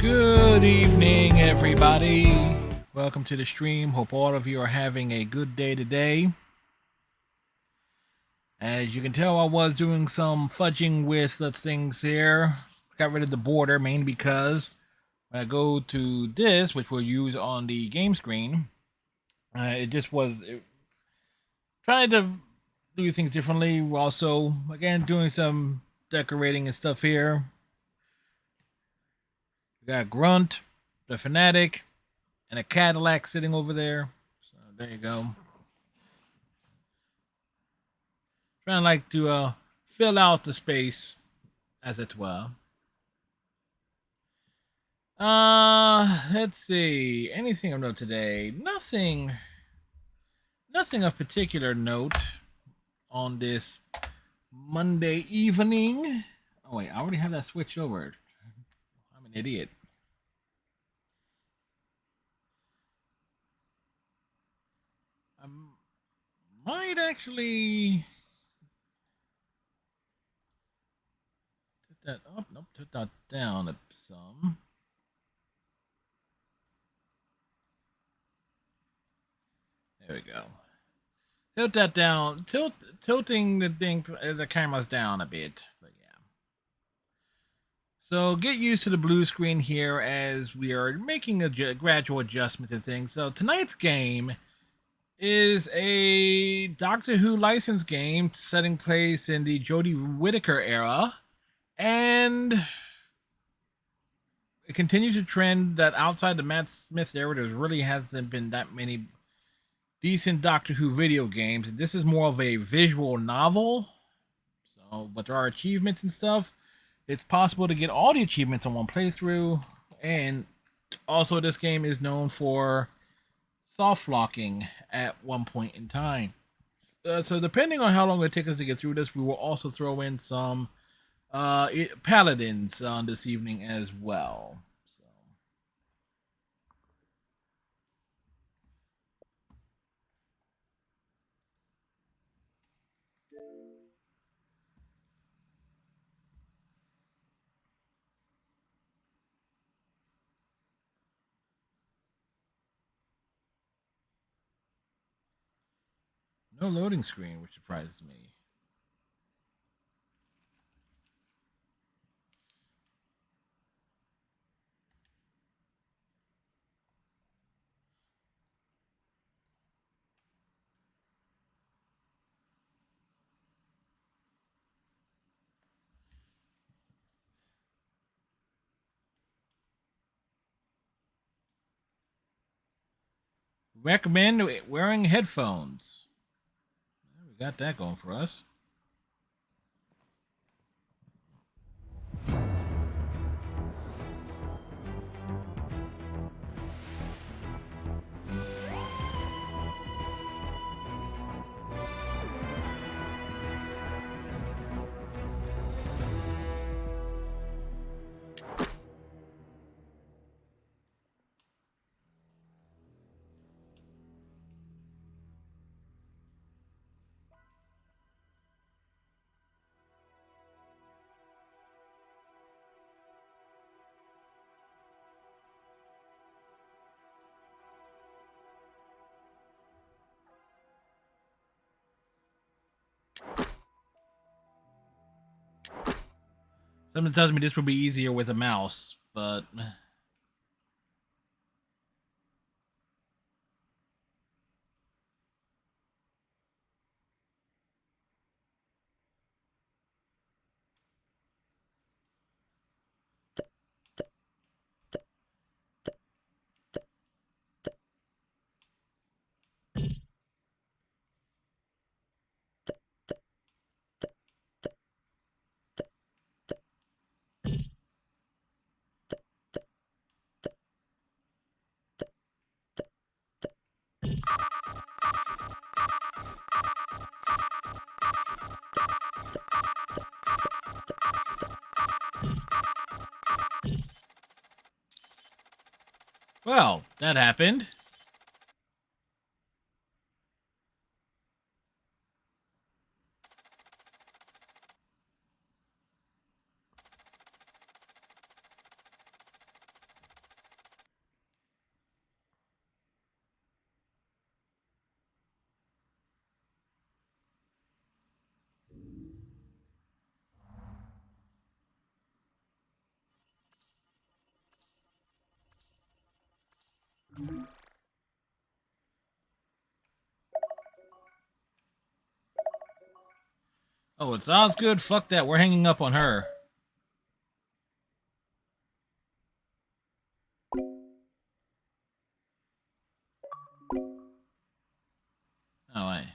Good evening, everybody. Welcome to the stream. Hope all of you are having a good day today. As you can tell, I was doing some fudging with the things here. Got rid of the border, mainly because when I go to this, which we'll use on the game screen, it just was trying to do things differently. We're also, again, doing some decorating and stuff here. We got Grunt, the Fanatic, and a Cadillac sitting over there. So there you go. Trying like to fill out the space, as it were. Let's see. Anything of note today? Nothing of particular note on this Monday evening. Oh wait, I already have that switch over. I'm an idiot. I might actually put that up. Nope, put that down some. There we go. Tilt that down. Tilting the cameras down a bit. But yeah. So get used to the blue screen here as we are making a gradual adjustment to things. So tonight's game is a Doctor Who licensed game setting place in the Jodie Whittaker era, and it continues to trend that outside the Matt Smith era, there really hasn't been that many decent Doctor Who video games. This is more of a visual novel, so but there are achievements and stuff. It's possible to get all the achievements on one playthrough, and also this game is known for soft locking at one point in time. So depending on how long it takes us to get through this, we will also throw in some Paladins on this evening as well. So. No loading screen, which surprises me. Recommend wearing headphones. We got that going for us. Something tells me this will be easier with a mouse, but well, that happened. Oh, it's Osgood. Fuck that. We're hanging up on her. Oh, I.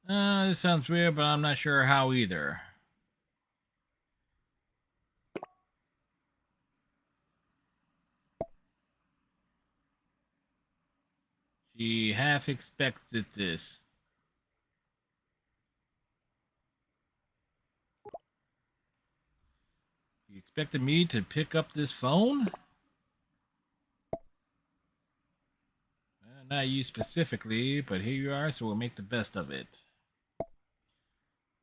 This sounds weird, but I'm not sure how either. She half expected this. You expected me to pick up this phone? Not you specifically, but here you are, so we'll make the best of it.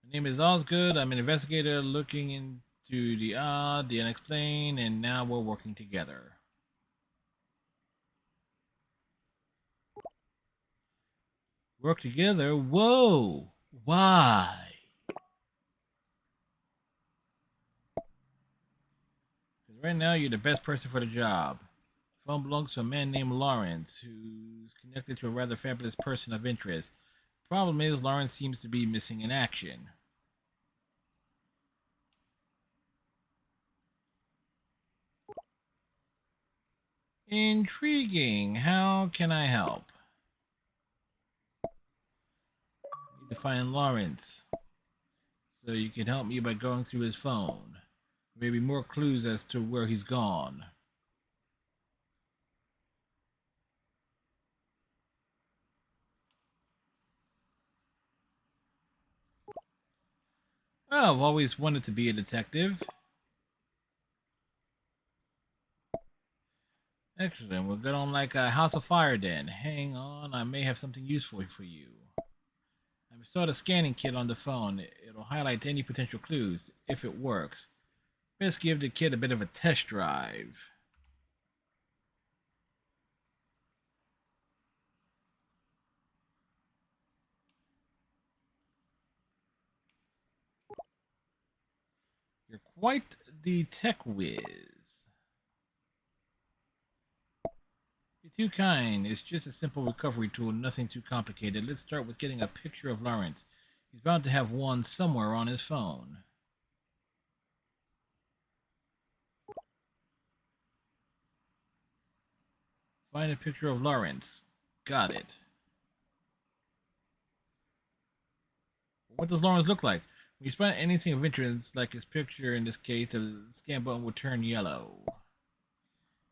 My name is Osgood. I'm an investigator looking into the odd, the unexplained, and now we're working together. Work together? Whoa! Why? Because right now you're the best person for the job. The phone belongs to a man named Lawrence, who's connected to a rather fabulous person of interest. Problem is, Lawrence seems to be missing in action. Intriguing. How can I help? Need to find Lawrence. So you can help me by going through his phone. Maybe more clues as to where he's gone. Oh, I've always wanted to be a detective. Excellent. We'll get on like a house of fire then. Hang on, I may have something useful for you. I've installed a scanning kit on the phone. It'll highlight any potential clues, if it works. Best give the kid a bit of a test drive. You're quite the tech whiz. You're too kind. It's just a simple recovery tool, nothing too complicated. Let's start with getting a picture of Lawrence. He's bound to have one somewhere on his phone. Find a picture of Lawrence. Got it. What does Lawrence look like? When you spot anything of interest, like his picture in this case, the scan button will turn yellow.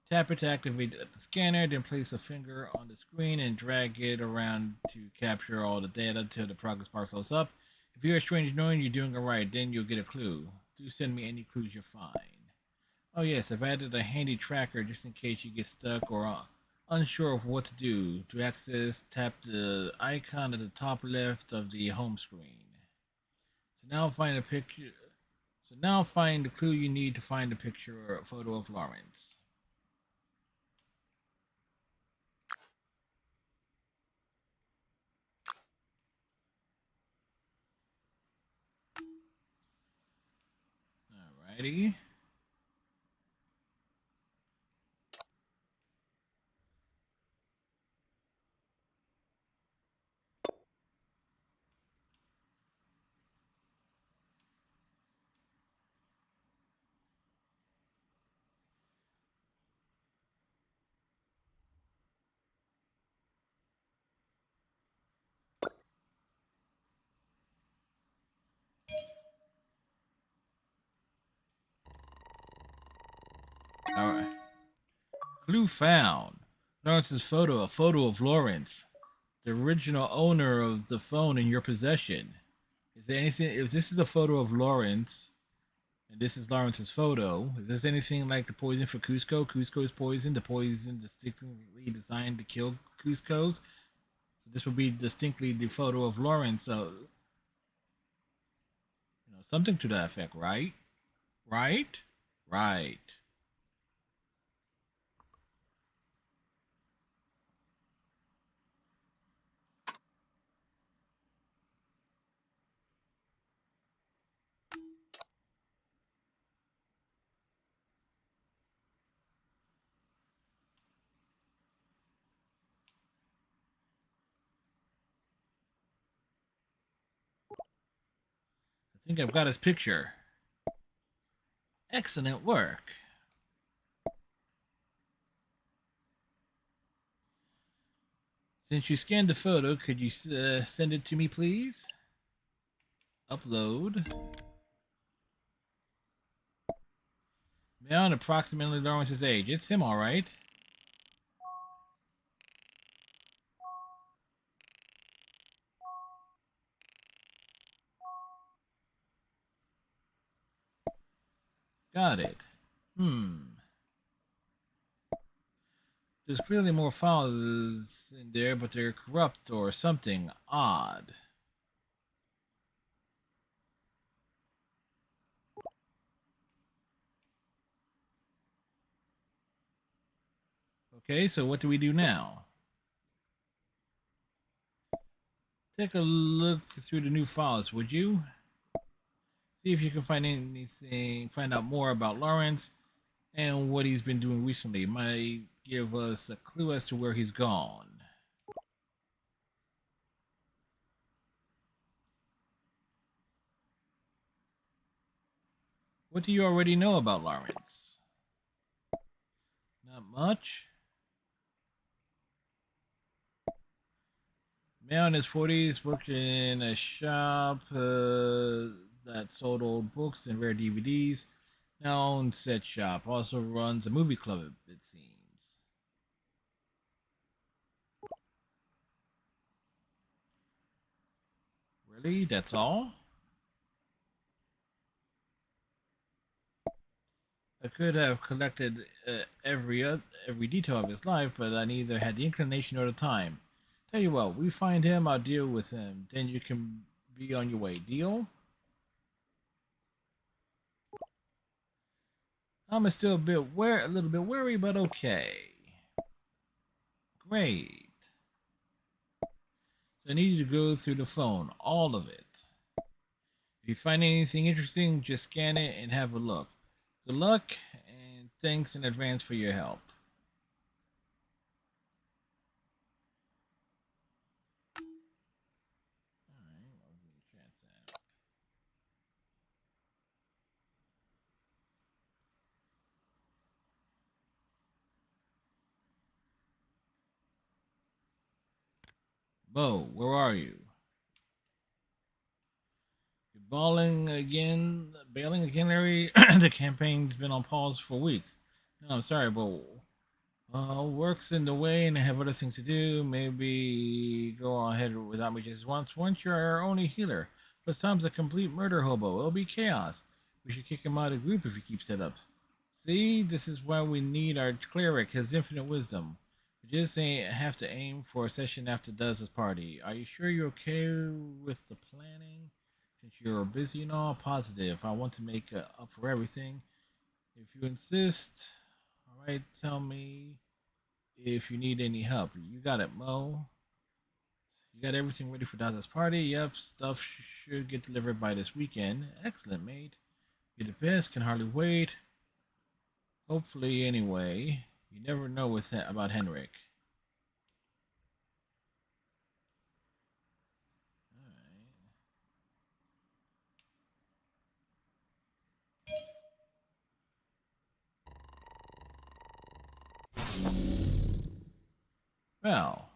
Tap it to activate the scanner, then place a finger on the screen and drag it around to capture all the data till the progress bar fills up. If you hear a strange noise, you're doing it right, then you'll get a clue. Do send me any clues you find. Oh yes, I've added a handy tracker just in case you get stuck or unsure of what to do. To access, tap the icon at the top left of the home screen. So now find a picture. So now find the clue you need to find a picture or a photo of Lawrence. Alrighty. Alright. Clue found. Lawrence's photo, a photo of Lawrence, the original owner of the phone in your possession. Is there anything? If this is a photo of Lawrence, and this is Lawrence's photo, is this anything like the poison for Cusco? Cusco's poison, the poison distinctly designed to kill Cusco's. So this would be distinctly the photo of Lawrence. So, something to that effect, right? Right? Right. I think I've got his picture. Excellent work. Since you scanned the photo, could you send it to me, please? Upload. Male and approximately Lawrence's age. It's him, all right. Got it. There's clearly more files in there, but they're corrupt or something odd. Okay, so what do we do now? Take a look through the new files, would you? See if you can find out more about Lawrence and what he's been doing recently. It might give us a clue as to where he's gone. What do you already know about Lawrence? Not much. Male in his 40s, worked in a shop that sold old books and rare DVDs. Now owns said shop. Also runs a movie club, it seems. Really? That's all? I could have collected every detail of his life, but I neither had the inclination or the time. Tell you what, we find him, I'll deal with him. Then you can be on your way. Deal? I'm still a little bit wary, but okay. Great. So I need you to go through the phone, all of it. If you find anything interesting, just scan it and have a look. Good luck, and thanks in advance for your help. Alright, I'll do the chat app. Bo, where are you? You're bailing again, Larry? The campaign's been on pause for weeks. No, I'm sorry, Bo. Work's in the way and I have other things to do. Maybe go ahead without me just once. Once you're our only healer. Plus Tom's a complete murder hobo. It'll be chaos. We should kick him out of the group if he keeps that up. See, this is why we need our cleric, his infinite wisdom. We just ain't have to aim for a session after Duz's party. Are you sure you're okay with the planning? Since you're busy and all, positive. I want to make up for everything. If you insist, all right, tell me if you need any help. You got it, Mo. You got everything ready for Daz's party? Yep, stuff should get delivered by this weekend. Excellent, mate. You're the best, can hardly wait. Hopefully, anyway. You never know with about Henrik. Well,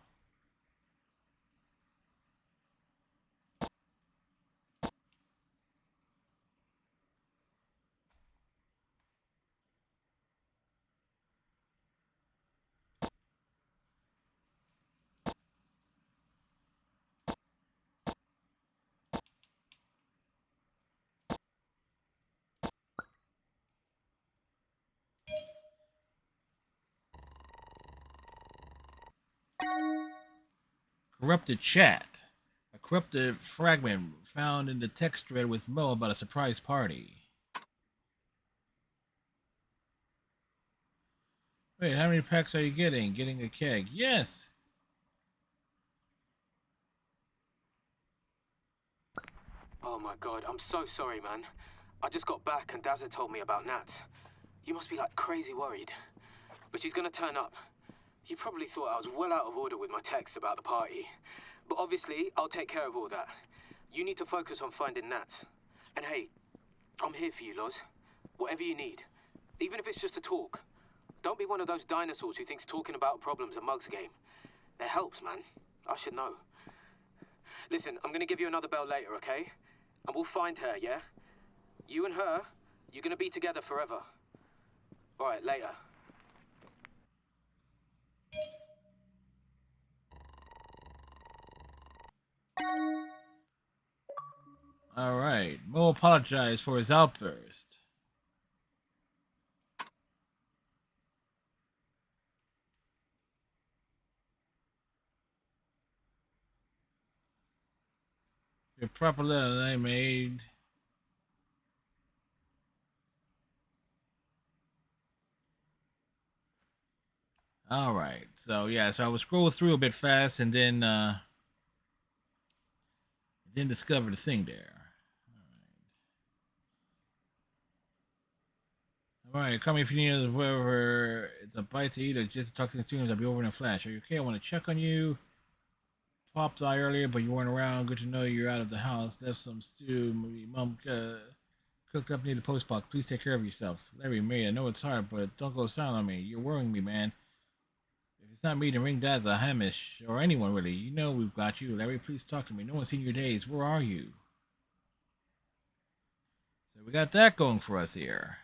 corrupted chat. A corrupted fragment found in the text thread with Mo about a surprise party. Wait, how many packs are you getting? Getting a keg? Yes. Oh my god, I'm so sorry, man. I just got back and Dazza told me about Nats. You must be like crazy worried. But she's gonna turn up. You probably thought I was well out of order with my texts about the party. But obviously, I'll take care of all that. You need to focus on finding Nats. And hey, I'm here for you, Loz. Whatever you need. Even if it's just a talk. Don't be one of those dinosaurs who thinks talking about problems a mug's game. It helps, man. I should know. Listen, I'm gonna give you another bell later, okay? And we'll find her, yeah? You and her, you're gonna be together forever. Alright, later. All right. Mo apologized for his outburst. Your proper letter that I made. All right. So yeah, so I was scroll through a bit fast and then discover the thing there. All right, call me if you need whoever it's a bite to eat or just to talk to the students. I'll be over in a flash. Are you okay? I want to check on you. Popped by earlier, but you weren't around. Good to know you're out of the house. Left some stew. Mom cooked up near the post box. Please take care of yourself. Larry, mate, I know it's hard, but don't go silent on me. You're worrying me, man. If it's not me, then ring Dad's a Hamish or anyone really. You know we've got you. Larry, please talk to me. No one's seen your days. Where are you? So we got that going for us here.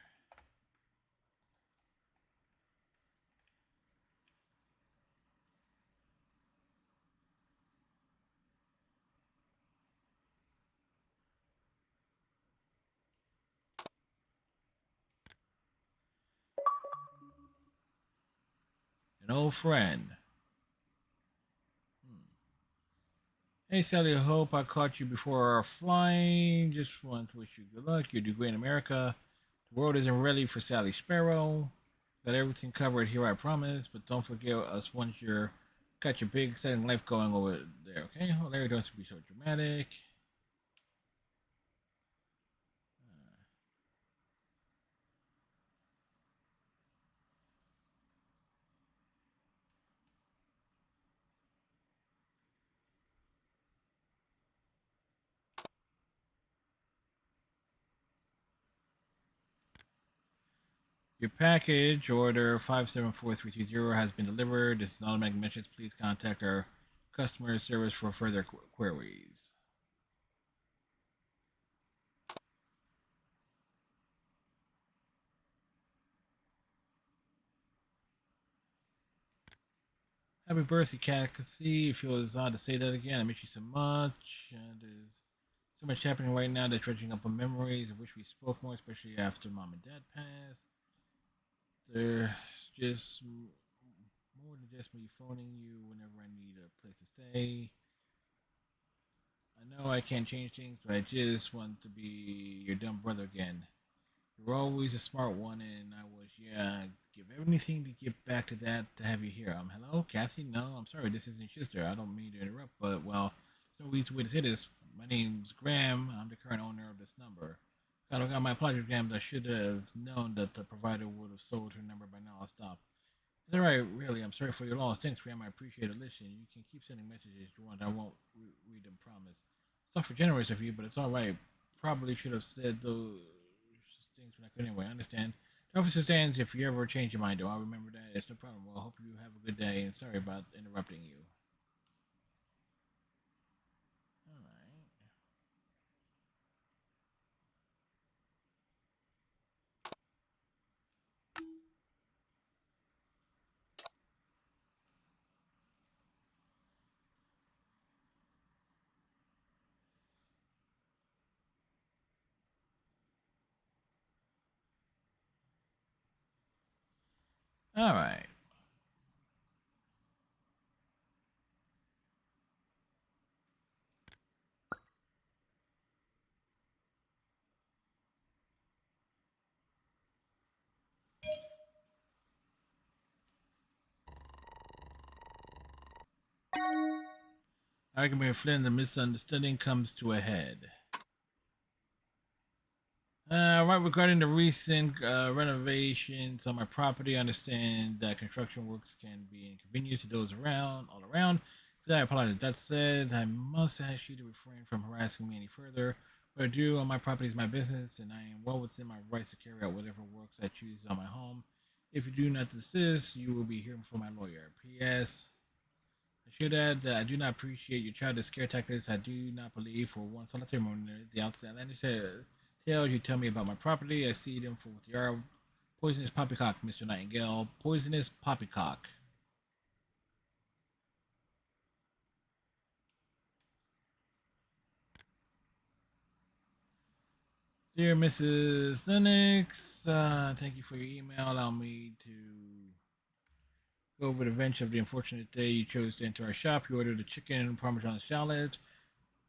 An old friend. Hey Sally, I hope I caught you before our flying. Just want to wish you good luck. You do great in America. The world isn't ready for Sally Sparrow. Got everything covered here, I promise. But don't forget us once you're got your big exciting life going over there. Okay? Oh, Larry, don't be so dramatic. Your package order 574330 has been delivered. This is an automatic message. Please contact our customer service for further queries. Happy birthday, Cat. It feels odd to say that again. I miss you so much. And is So much happening right now that's dredging up on memories. I wish we spoke more, especially after mom and dad passed. There's just more than just me phoning you whenever I need a place to stay. I know I can't change things, but I just want to be your dumb brother again. You were always a smart one, and I was, yeah, give everything to get back to that to have you here. Hello, Kathy? No, I'm sorry, this isn't Shister. I don't mean to interrupt, but, well, there's no easy way to say this. My name's Graham. I'm the current owner of this number. I don't got my apology, Graham. I should have known that the provider would have sold her number by now. I'll stop. It's alright, really. I'm sorry for your loss. Thanks, Graham. I appreciate it. Listen, you can keep sending messages you want. I won't read them, promise. It's not for generous of you, but it's alright. Probably should have said those things when I could anyway. I understand. The officer stands if you ever change your mind, though. I'll remember that. It's no problem. Well, I hope you have a good day, and sorry about interrupting you. Alright. Alright. Argument with Flynn, the misunderstanding comes to a head. Right, regarding the recent renovations on my property, I understand that construction works can be inconvenient to those around, all around. For that, I apologize. That said, I must ask you to refrain from harassing me any further. What I do on my property is my business, and I am well within my rights to carry out whatever works I choose on my home. If you do not desist, you will be hearing from my lawyer. P.S. I should add that I do not appreciate your childish scare tactics. I do not believe for one solitary moment the outlandish tales you tell me about my property. I see them for what they are. Poisonous poppycock, Mr. Nightingale. Poisonous poppycock. Dear Mrs. Lennox, thank you for your email. Allow me to go over the events of the unfortunate day you chose to enter our shop. You ordered a chicken parmesan salad.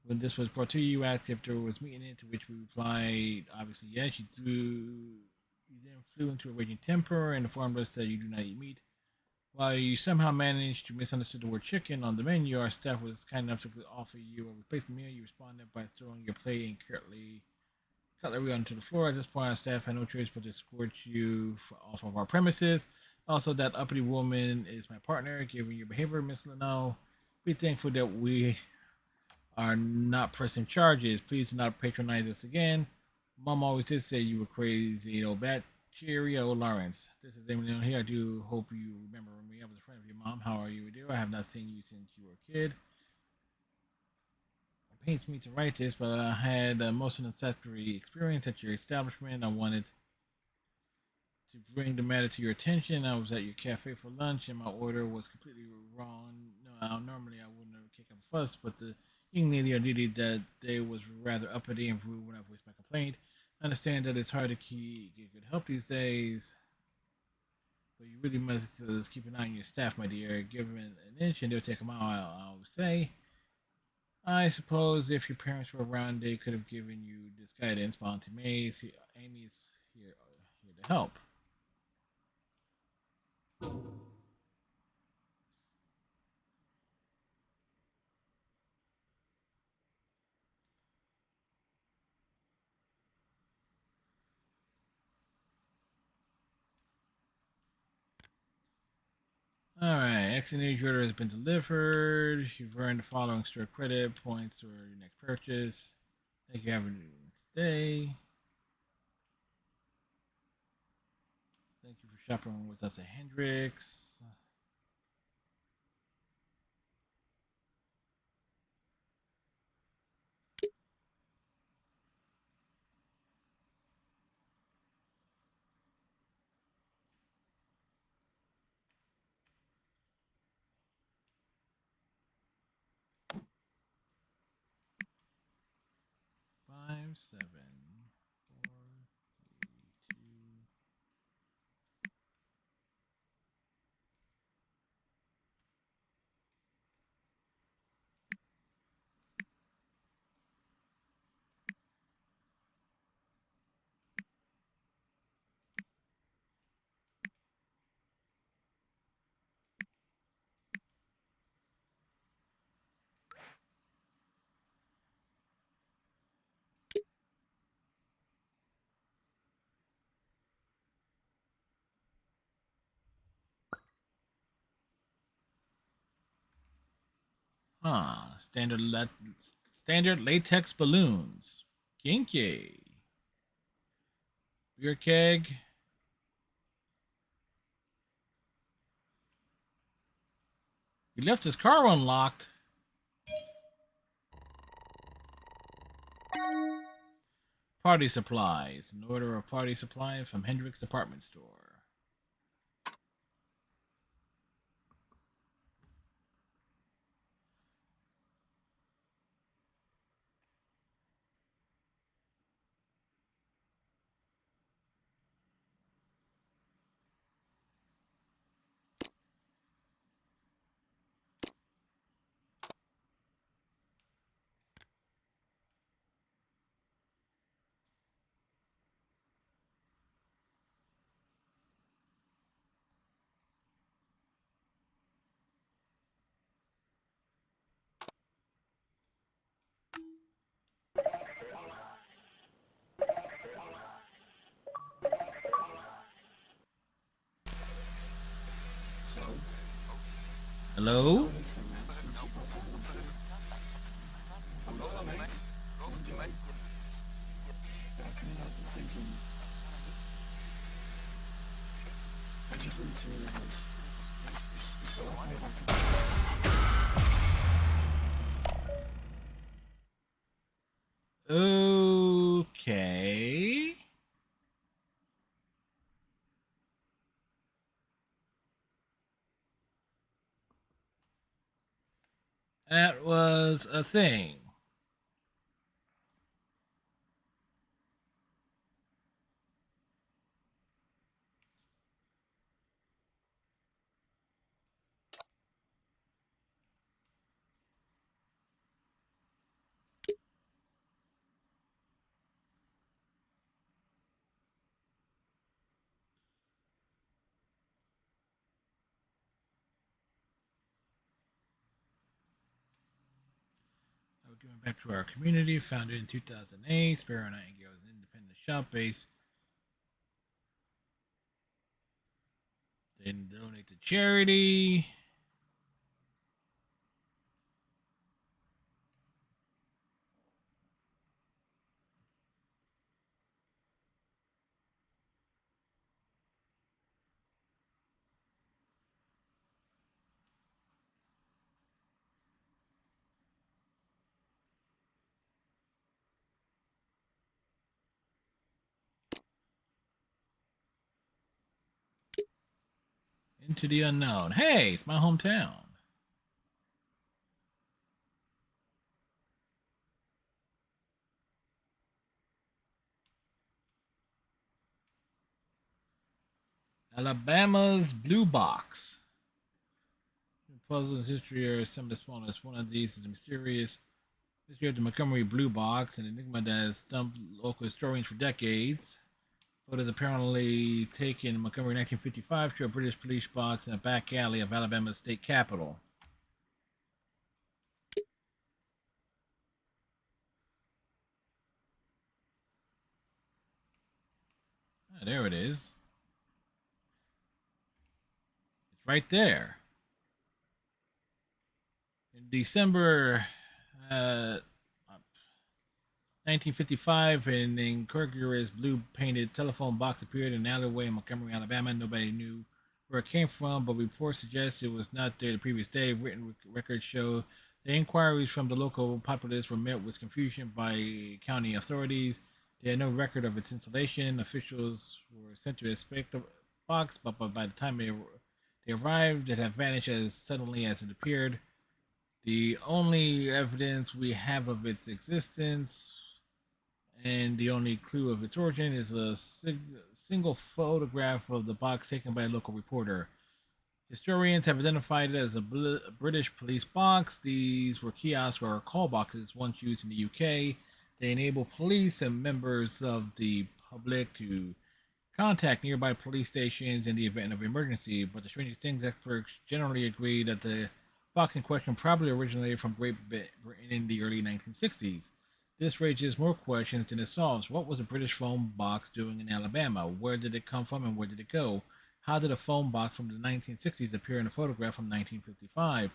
When this was brought to you, you asked if there was meat in it, to which we replied, obviously yes. You then flew into a raging temper and informed us that you do not eat meat. While you somehow managed to misunderstand the word chicken on the menu, our staff was kind enough to offer you a replacement meal. You responded by throwing your plate and cutlery onto the floor. At this point, our staff had no choice but to escort you off of our premises. Also, that uppity woman is my partner. Given your behavior, Miss Leno, be thankful that we are not pressing charges. Please do not patronize us again. Mom always did say you were crazy, old bat. Cheerio, Lawrence. This is Emily here. I do hope you remember me. I was a friend of your mom. How are you, dear? I have not seen you since you were a kid. It pains me to write this, but I had a most unsatisfactory experience at your establishment. I wanted to bring the matter to your attention. I was at your cafe for lunch, and my order was completely wrong. No, normally I wouldn't have kicked up a fuss, but the young lady alluded that day was rather uppity and rude when I voiced my complaint. I understand that it's hard to get good help these days, but you really must keep an eye on your staff, my dear. Give them an inch and they'll take a mile, I would say. I suppose if your parents were around, they could have given you this guidance. But Auntie May's, Amy's here to help. Alright, exchange order has been delivered. You've earned the following store credit points for your next purchase. Thank you. Have a nice day. Thank you for shopping with us at Hendrix. 7, 4, 3, 2. Huh. Standard latex balloons. Kinky. Beer keg. He left his car unlocked. Party supplies. An order of party supplies from Hendrick's department store. Hello? Okay. That was a thing. Going back to our community, founded in 2008, Sparrow Nightingale is an independent shop based. They donate to charity. Into the unknown. Hey, it's my hometown. Alabama's Blue Box. Puzzles history are some of the smallest. One of these is the mysterious mystery of the Montgomery Blue Box, an enigma that has stumped local historians for decades. Photos apparently taken in Montgomery 1955 show a British police box in a back alley of Alabama's state capitol. Ah, there it is. It's right there. In December 1955, an incongruous blue painted telephone box appeared in an alleyway in Montgomery, Alabama. Nobody knew where it came from, but reports suggest it was not there the previous day. Written records show the inquiries from the local populace were met with confusion by county authorities. They had no record of its installation. Officials were sent to inspect the box, but by the time they arrived, it had vanished as suddenly as it appeared. The only evidence we have of its existence and the only clue of its origin is a single photograph of the box taken by a local reporter. Historians have identified it as a British police box. These were kiosks or call boxes once used in the UK. They enable police and members of the public to contact nearby police stations in the event of emergency. But the strangest thing, experts generally agree that the box in question probably originated from Great Britain in the early 1960s. This raises more questions than it solves. What was a British phone box doing in Alabama? Where did it come from and where did it go? How did a phone box from the 1960s appear in a photograph from 1955?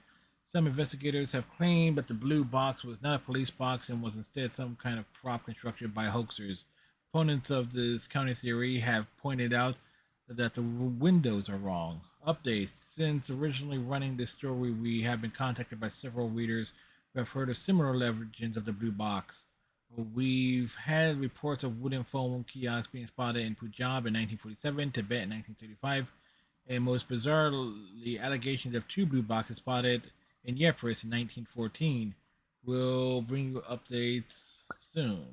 Some investigators have claimed that the blue box was not a police box and was instead some kind of prop constructed by hoaxers. Opponents of this counter theory have pointed out that the windows are wrong. Updates. Since originally running this story, we have been contacted by several readers who have heard of similar legends of the blue box. We've had reports of wooden phone kiosks being spotted in Punjab in 1947, Tibet in 1935, and most bizarrely, allegations of two blue boxes spotted in Ypres in 1914. We'll bring you updates soon.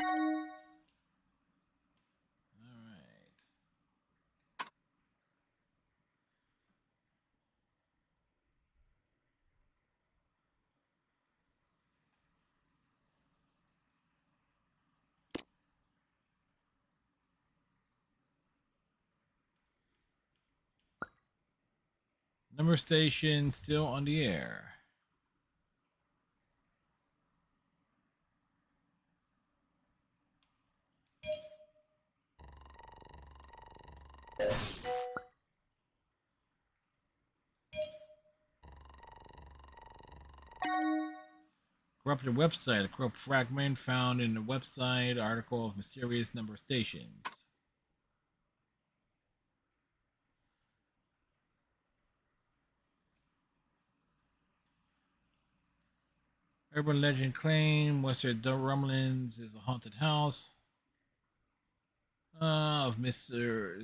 All right. Number station still on the air. Corrupted website. A corrupt fragment found in the website article of mysterious number stations. Urban legend claim Western Rumblings is a haunted house of Mr.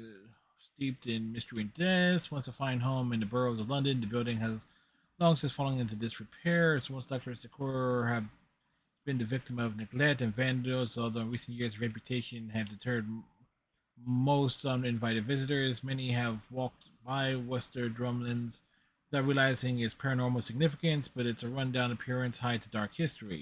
Steeped in mystery and death. Once a fine home in the boroughs of London, the building has long since fallen into disrepair. Its once luxurious decor have been the victim of neglect and vandals, although in recent years, reputation have deterred most uninvited visitors. Many have walked by Western Drumlins without realizing its paranormal significance, but its a rundown appearance hides a dark history.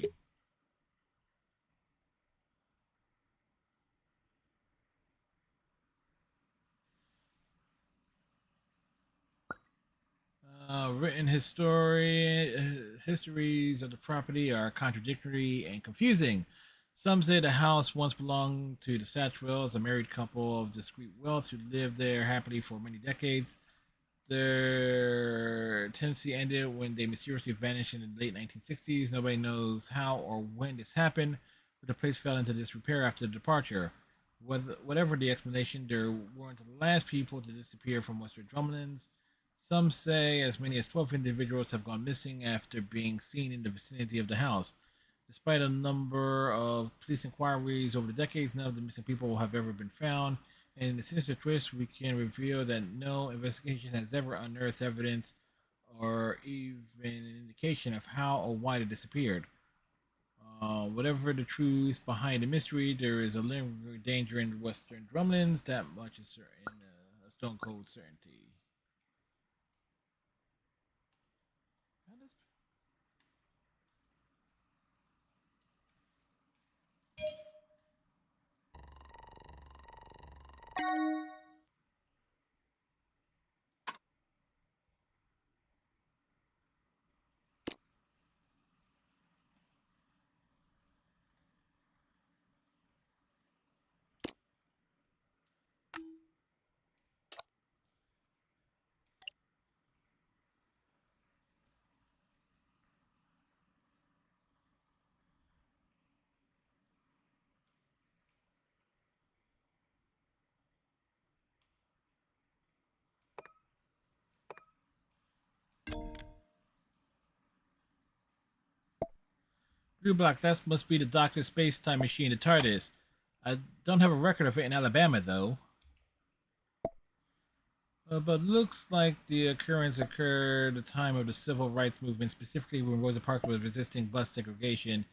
Written histories of the property are contradictory and confusing. Some say the house once belonged to the Satchwells, a married couple of discreet wealth who lived there happily for many decades. Their tenancy ended when they mysteriously vanished in the late 1960s. Nobody knows how or when this happened, but the place fell into disrepair after the departure. Whatever the explanation, they weren't the last people to disappear from Western Drumlins. Some say as many as 12 individuals have gone missing after being seen in the vicinity of the house. Despite a number of police inquiries over the decades, none of the missing people have ever been found. And in the sinister twist, we can reveal that no investigation has ever unearthed evidence or even an indication of how or why they disappeared. Whatever the truth behind the mystery, there is a lingering danger in Western Drumlins. That much is certain, a stone cold certainty. Blue Block, that must be the Doctor's space time machine, the TARDIS. I don't have a record of it in Alabama, though. But looks like the occurrence occurred at the time of the civil rights movement, specifically when Rosa Parks was resisting bus segregation.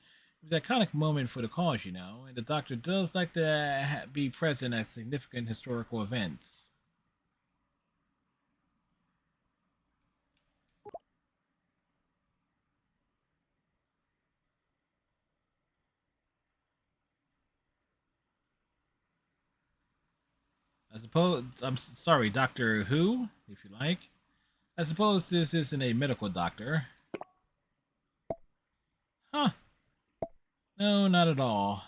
It was an iconic moment for the cause, you know, and the doctor does like to be present at significant historical events. I suppose, sorry, Doctor Who, if you like. I suppose this isn't a medical doctor. Huh, no, not at all.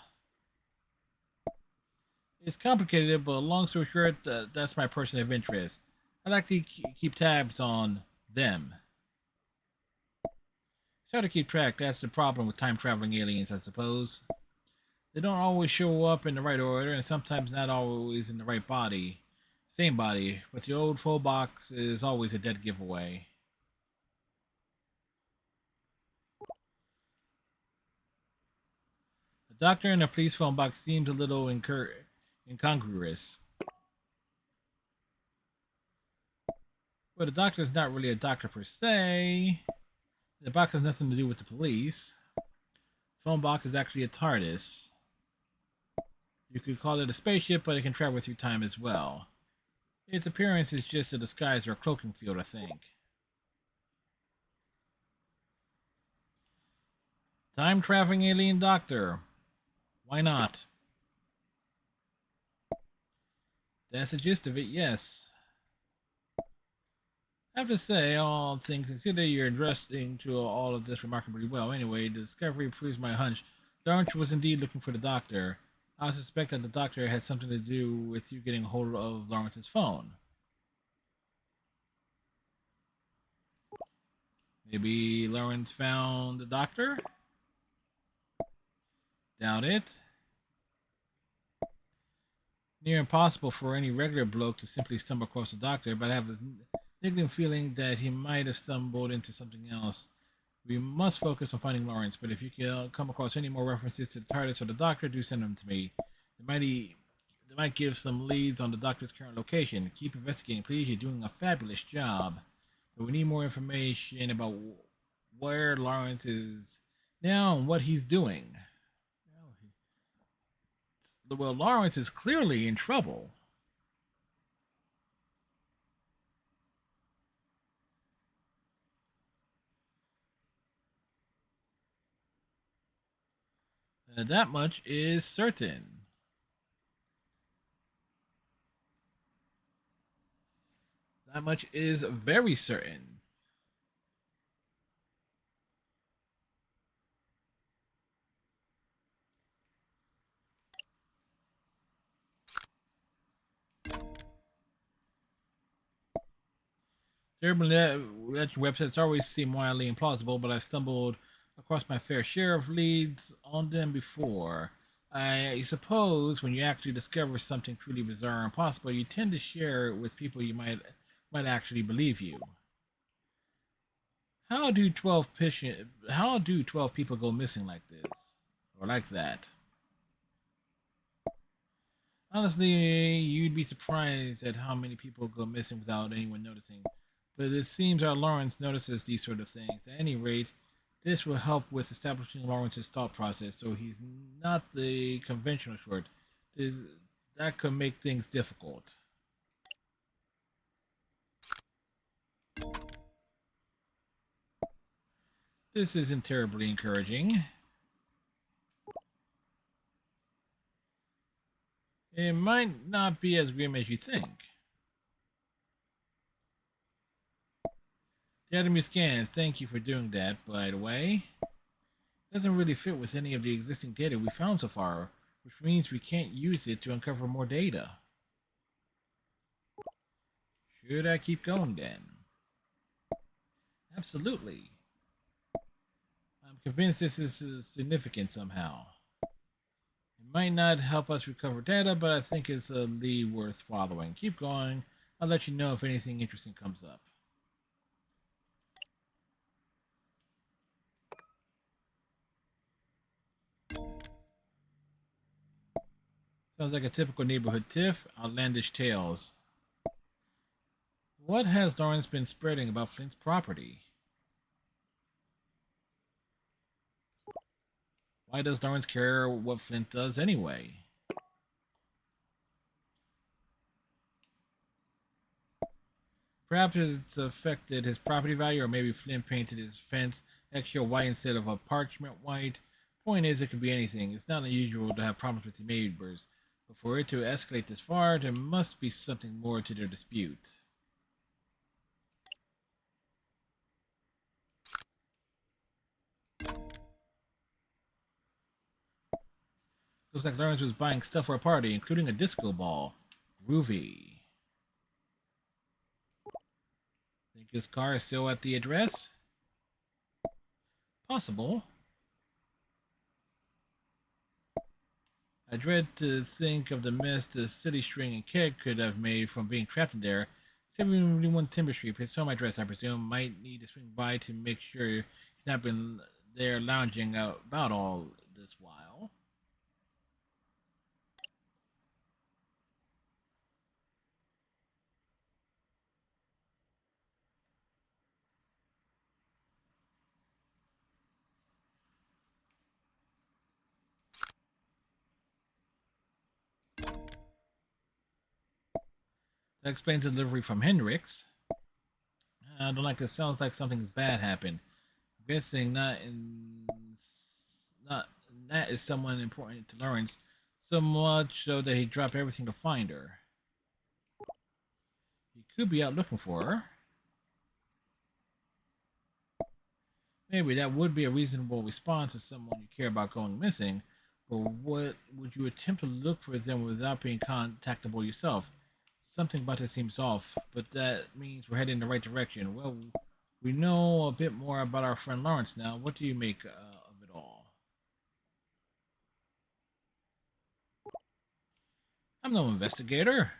It's complicated, but long story short, that's my person of interest. I like to keep tabs on them. It's hard to keep track. That's the problem with time traveling aliens, I suppose. They don't always show up in the right order, and sometimes not always in the right body. Same body, but the old full box is always a dead giveaway. The doctor in the police phone box seems a little incongruous. Well, the doctor is not really a doctor per se. The box has nothing to do with the police. The phone box is actually a TARDIS. You could call it a spaceship, but it can travel through time as well. Its appearance is just a disguise or a cloaking field, I think. Time traveling alien doctor. Why not? That's the gist of it, yes. I have to say, all things considered, you're addressing to all of this remarkably well. Anyway, the discovery proves my hunch. Lawrence was indeed looking for the doctor. I suspect that the doctor had something to do with you getting a hold of Lawrence's phone. Maybe Lawrence found the doctor? Doubt it. Near impossible for any regular bloke to simply stumble across the doctor, but I have a niggling feeling that he might have stumbled into something else. We must focus on finding Lawrence, but if you can come across any more references to the TARDIS or the Doctor, do send them to me. They might give some leads on the Doctor's current location. Keep investigating, please. You're doing a fabulous job. But we need more information about where Lawrence is now and what he's doing. Well, Lawrence is clearly in trouble. That much is certain. That much is very certain. Urban legend websites always seem wildly implausible, but I've stumbled across my fair share of leads on them before. I suppose when you actually discover something truly bizarre and impossible, you tend to share it with people you might actually believe you. How do 12 people go missing like this? Or like that? Honestly, you'd be surprised at how many people go missing without anyone noticing. But it seems our Lawrence notices these sort of things. At any rate, this will help with establishing Lawrence's thought process, so he's not the conventional sort. This, that could make things difficult. This isn't terribly encouraging. It might not be as grim as you think. Academy scan, thank you for doing that, by the way. Doesn't really fit with any of the existing data we found so far, which means we can't use it to uncover more data. Should I keep going then? Absolutely. I'm convinced this is significant somehow. It might not help us recover data, but I think it's a lead worth following. Keep going. I'll let you know if anything interesting comes up. Sounds like a typical neighborhood tiff. Outlandish tales. What has Lawrence been spreading about Flint's property? Why does Lawrence care what Flint does anyway? Perhaps it's affected his property value, or maybe Flint painted his fence extra white instead of a parchment white. Point is, it could be anything. It's not unusual to have problems with your neighbors, but for it to escalate this far, there must be something more to their dispute. Looks like Lawrence was buying stuff for a party, including a disco ball. Groovy. Think his car is still at the address? Possible. I dread to think of the mess the city string and keg could have made from being trapped in there. 71 Timber Street, his home address, I presume. Might need to swing by to make sure he's not been there lounging about all this while. That explains the delivery from Hendrix. I don't like this. Sounds like something's bad happened. I'm guessing not that is someone important to Lawrence, so much so that he dropped everything to find her. He could be out looking for her. Maybe that would be a reasonable response to someone you care about going missing, but what would you attempt to look for them without being contactable yourself? Something about this seems off, but that means we're heading in the right direction. Well, we know a bit more about our friend Lawrence now. What do you make of it all? I'm no investigator.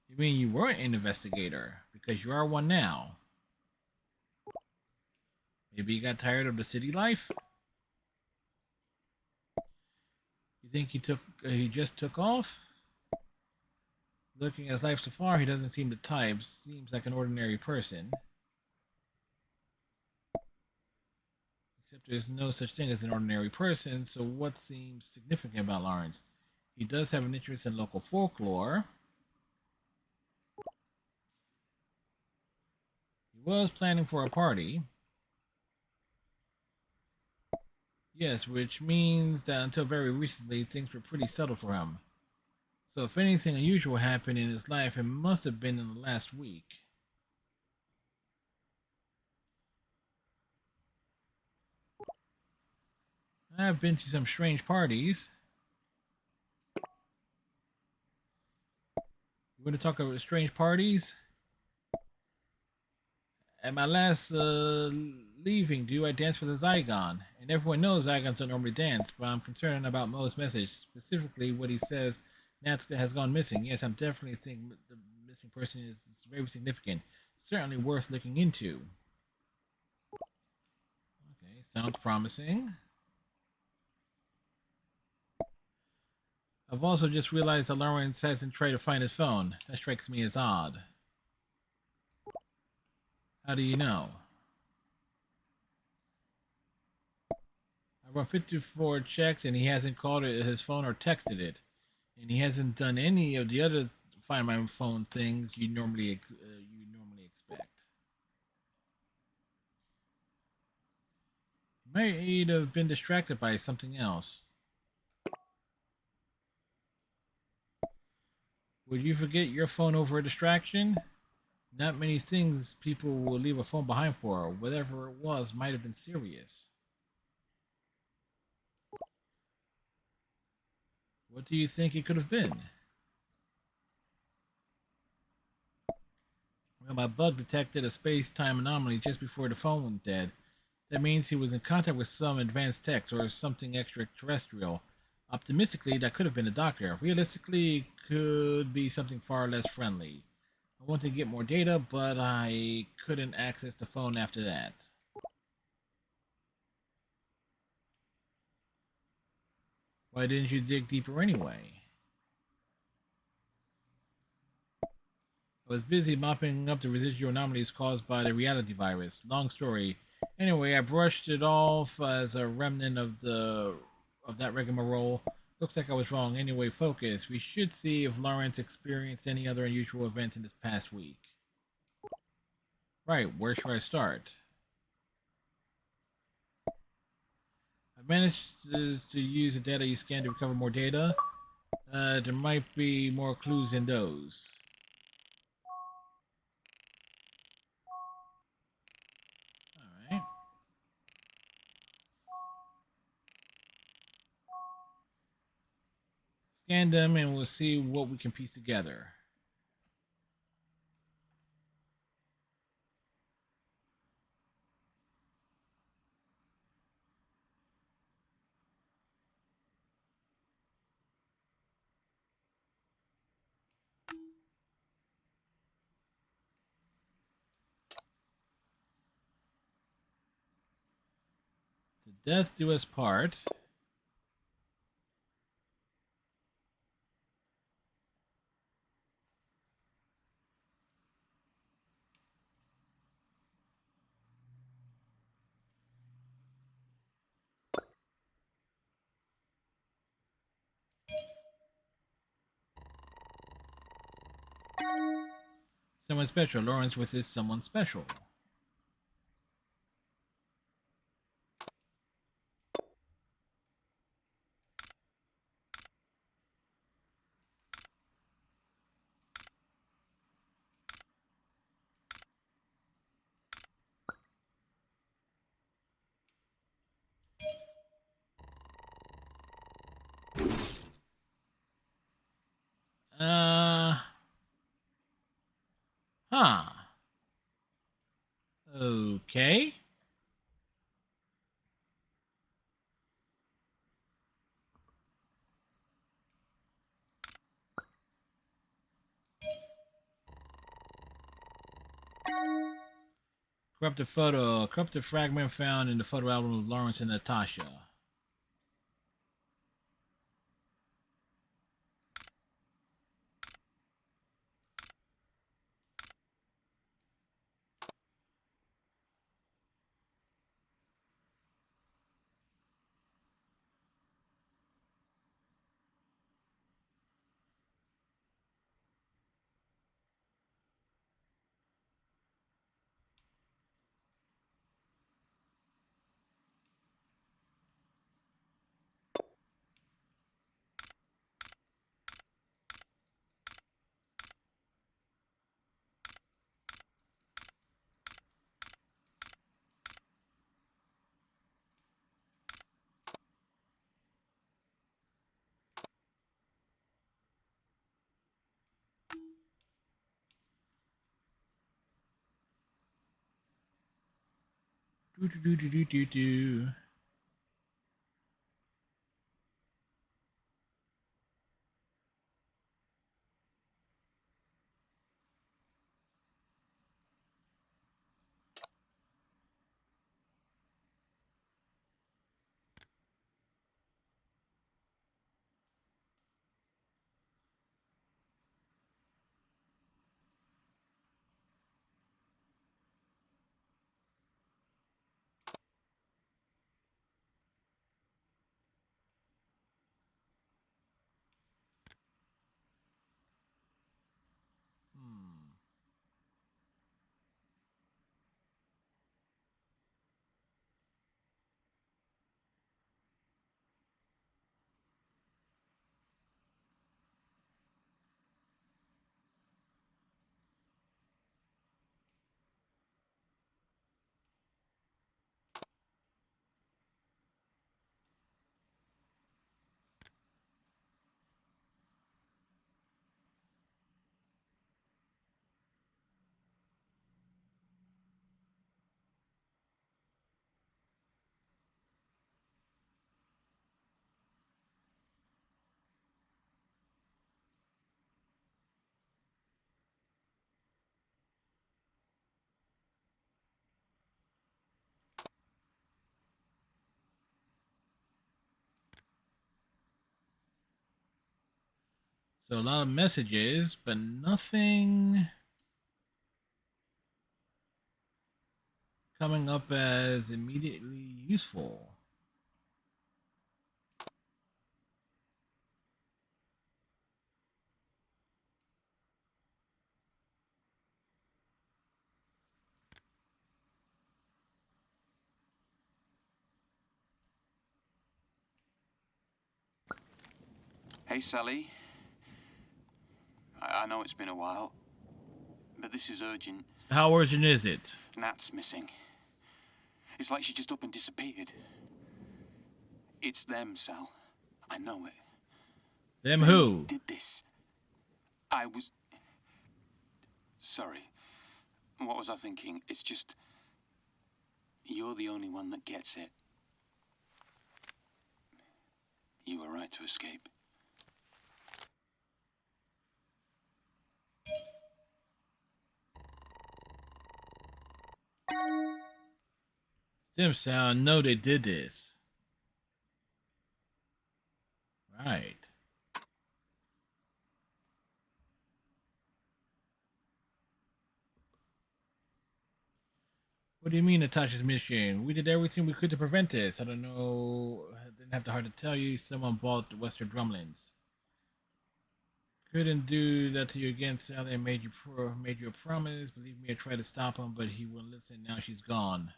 You mean you weren't an investigator? Because you are one now. Maybe you got tired of the city life? You think he just took off? Looking at his life so far, he doesn't seem the type. Seems like an ordinary person. Except there's no such thing as an ordinary person, so what seems significant about Lawrence? He does have an interest in local folklore. He was planning for a party. Yes, which means that until very recently, things were pretty settled for him. So if anything unusual happened in his life, it must have been in the last week. I've been to some strange parties. You want to talk about strange parties? At my last leaving due, I danced with a Zygon. And everyone knows Zygons don't normally dance, but I'm concerned about Mo's message, specifically what he says Nat has gone missing. Yes, I'm definitely thinking the missing person is very significant. Certainly worth looking into. Okay, sounds promising. I've also just realized that Lawrence hasn't tried to find his phone. That strikes me as odd. How do you know? I run 54 checks and he hasn't called his phone or texted it. And he hasn't done any of the other find my phone things you normally expect. He might have been distracted by something else. Would you forget your phone over a distraction? Not many things people will leave a phone behind for. Whatever it was might have been serious. What do you think it could have been? Well, my bug detected a space-time anomaly just before the phone went dead. That means he was in contact with some advanced tech or something extraterrestrial. Optimistically, that could have been a doctor. Realistically, it could be something far less friendly. I wanted to get more data, but I couldn't access the phone after that. Why didn't you dig deeper anyway? I was busy mopping up the residual anomalies caused by the reality virus. Long story. Anyway, I brushed it off as a remnant of that rigmarole. Looks like I was wrong. Anyway, focus. We should see if Lawrence experienced any other unusual events in this past week. Right, where should I start? I managed to use the data you scanned to recover more data. There might be more clues in those. Alright. Scan them and we'll see what we can piece together. To death do us part. Someone special. Lawrence with his someone special. Uh, huh. Okay. Corrupted photo. Corrupted fragment found in the photo album of Lawrence and Natasha. Do do do do do do do. Hmm. So a lot of messages, but nothing. coming up as immediately useful. Hey, Sally. I know it's been a while, but this is urgent. How urgent is it? Nat's missing. It's like she just up and disappeared. It's them, Sal. I know it. Them They who? did this. I was... Sorry. What was I thinking? It's just... You're the only one that gets it. You were right to escape. Stem sound. No, they did this. Right. What do you mean, Natasha's mission? We did everything we could to prevent this. I don't know. I didn't have the heart to tell you. Someone bought the Western Drumlins. Couldn't do that to you again, Sally. I made you a promise. Believe me, I tried to stop him, but he wouldn't listen. Now she's gone.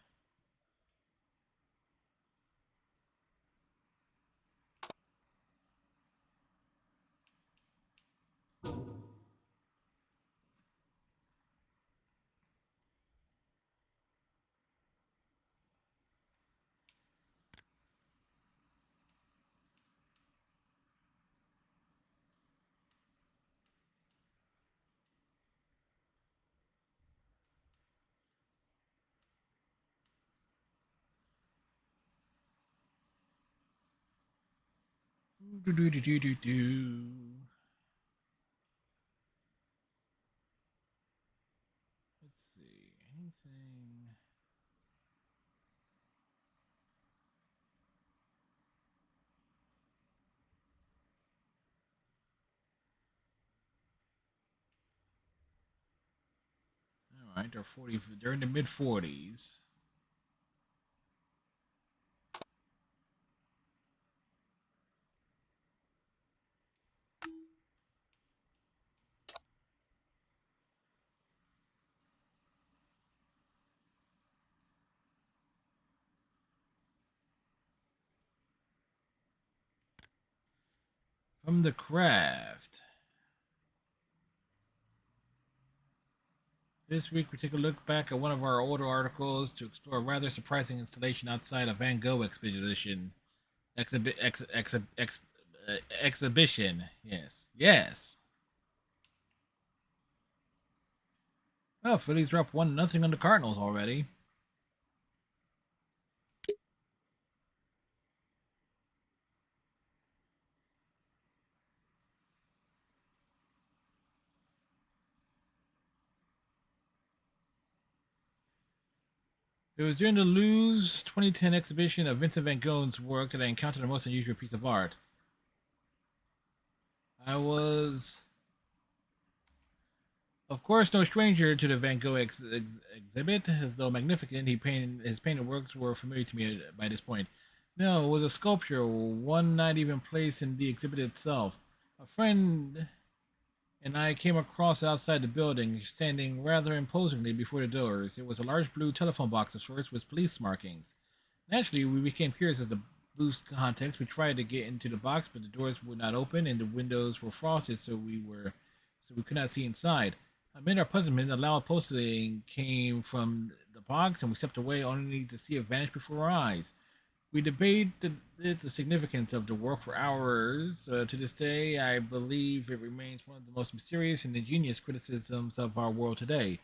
Do do do do do do. Let's see. Anything? All right, they're 40. They're in the mid 40s. From the craft. This week, we take a look back at one of our older articles to explore a rather surprising installation outside a Van Gogh exhibition. Exhibition. Yes. Yes. Oh, Phillies are up 1-0 on the Cardinals already. It was during the Louvre's 2010 exhibition of Vincent van Gogh's work that I encountered a most unusual piece of art. I was, of course, no stranger to the Van Gogh exhibit, though magnificent. His painted works were familiar to me by this point. No, it was a sculpture, one not even placed in the exhibit itself. A friend and I came across it outside the building, standing rather imposingly before the doors. It was a large blue telephone box of sorts with police markings. Naturally, we became curious as to Blue's contents. We tried to get into the box, but the doors would not open and the windows were frosted, so we could not see inside. Amid our puzzlement, a loud posting came from the box, and we stepped away only to see it vanish before our eyes. We debated the significance of the work for hours. To this day, I believe it remains one of the most mysterious and ingenious criticisms of our world today.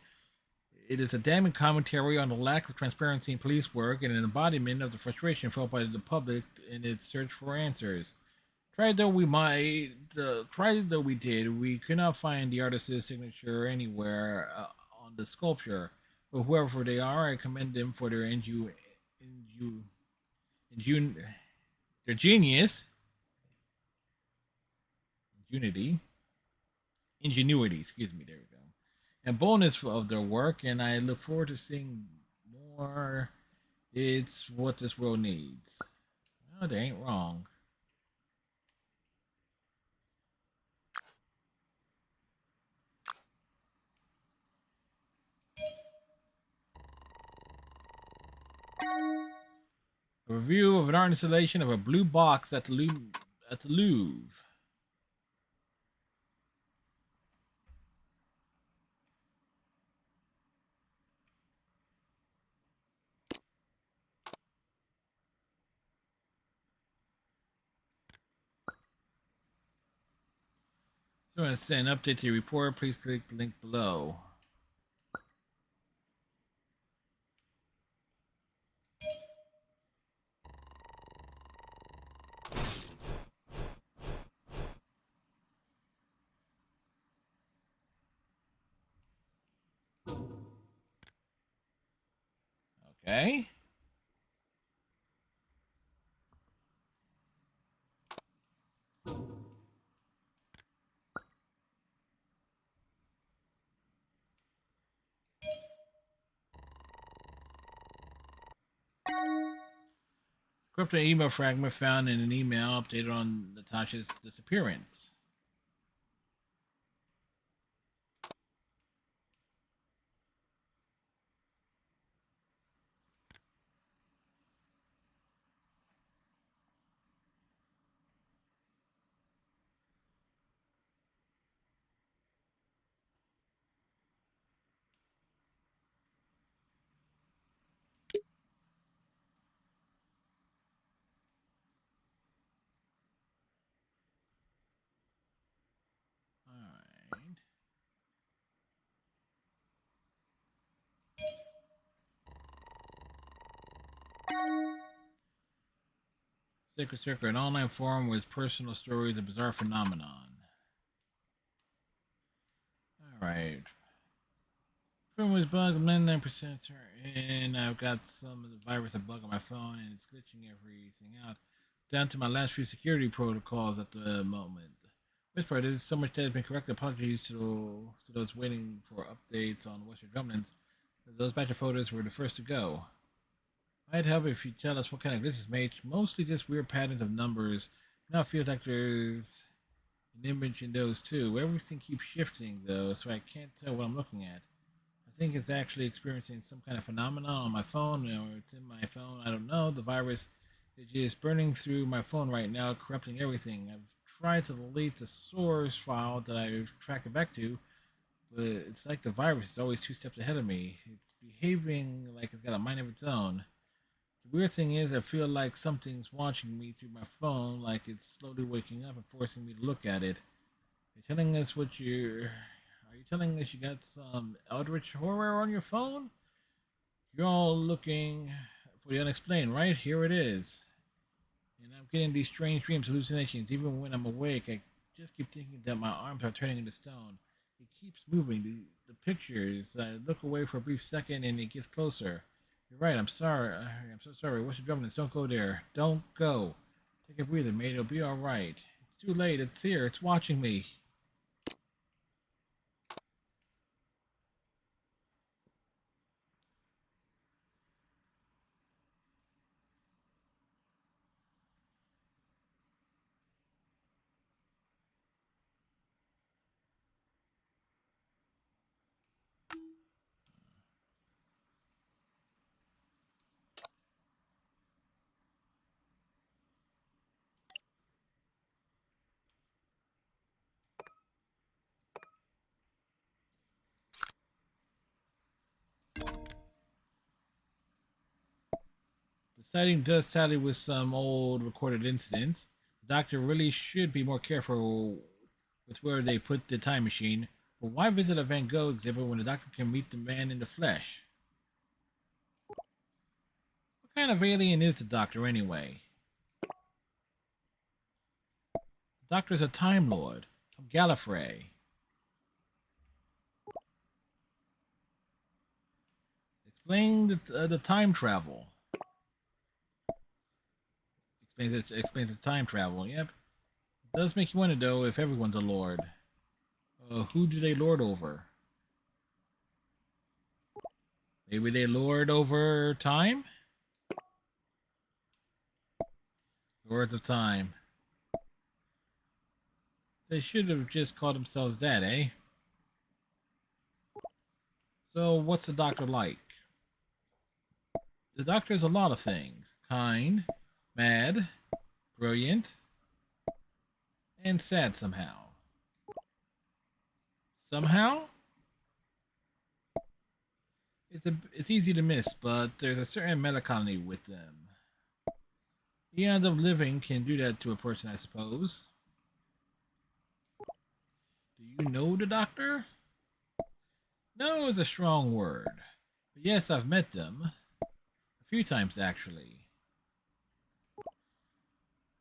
It is a damning commentary on the lack of transparency in police work and an embodiment of the frustration felt by the public in its search for answers. Try though we did, we could not find the artist's signature anywhere on the sculpture. But whoever they are, I commend them for their inju, their genius, ingenuity, ingenuity. Excuse me. There we go. And boldness of their work, and I look forward to seeing or it's what this world needs. No, they ain't wrong. A review of an art installation of a blue box at the Louvre. So I'm going to send an update to your report. Please click the link below. Okay. Crypto email fragment found in an email updated on Natasha's disappearance. Alright. Sacred Circle, an online forum with personal stories of bizarre phenomenon. Alright. Phone was bugged, 99% and I've got some of the virus a bug on my phone and it's glitching everything out. Down to my last few security protocols at the moment. This part is so much that has been corrected. Apologies to those waiting for updates on Western Drumlins. Those batch of photos were the first to go. I'd help if you tell us what kind of glitches made. Mostly just weird patterns of numbers. Now it feels like there's an image in those too. Everything keeps shifting though, so I can't tell what I'm looking at. I think it's actually experiencing some kind of phenomenon on my phone, or it's in my phone. I don't know. The virus is just burning through my phone right now, corrupting everything. I've tried to delete the source file that I've tracked it back to, but it's like the virus is always two steps ahead of me. It's behaving like it's got a mind of its own. The weird thing is, I feel like something's watching me through my phone, like it's slowly waking up and forcing me to look at it. You're telling us what you're. Are you telling us you got some eldritch horror on your phone? You're all looking for the unexplained, right? Here it is. And I'm getting these strange dreams, hallucinations. Even when I'm awake, I just keep thinking that my arms are turning into stone. It keeps moving. The pictures. I look away for a brief second and it gets closer. You're right. I'm sorry. I'm so sorry. What's your drumming? Don't go there. Don't go. Take a breather, mate. It'll be all right. It's too late. It's here. It's watching me. The sighting does tally with some old recorded incidents. The doctor really should be more careful with where they put the time machine. But why visit a Van Gogh exhibit when the doctor can meet the man in the flesh? What kind of alien is the doctor anyway? The doctor is a Time Lord from Gallifrey. Explain the time travel. Explains the time travel. Yep. It does make you wonder though if everyone's a lord. Who do they lord over? Maybe they lured over time? Lords of Time. They should have just called themselves that, eh? So, what's the Doctor like? The Doctor is a lot of things. Kind, mad, brilliant, and sad somehow. Somehow? It's easy to miss, but there's a certain melancholy with them. The end of living can do that to a person, I suppose. Do you know the Doctor? No is a strong word. But yes, I've met them. A few times, actually.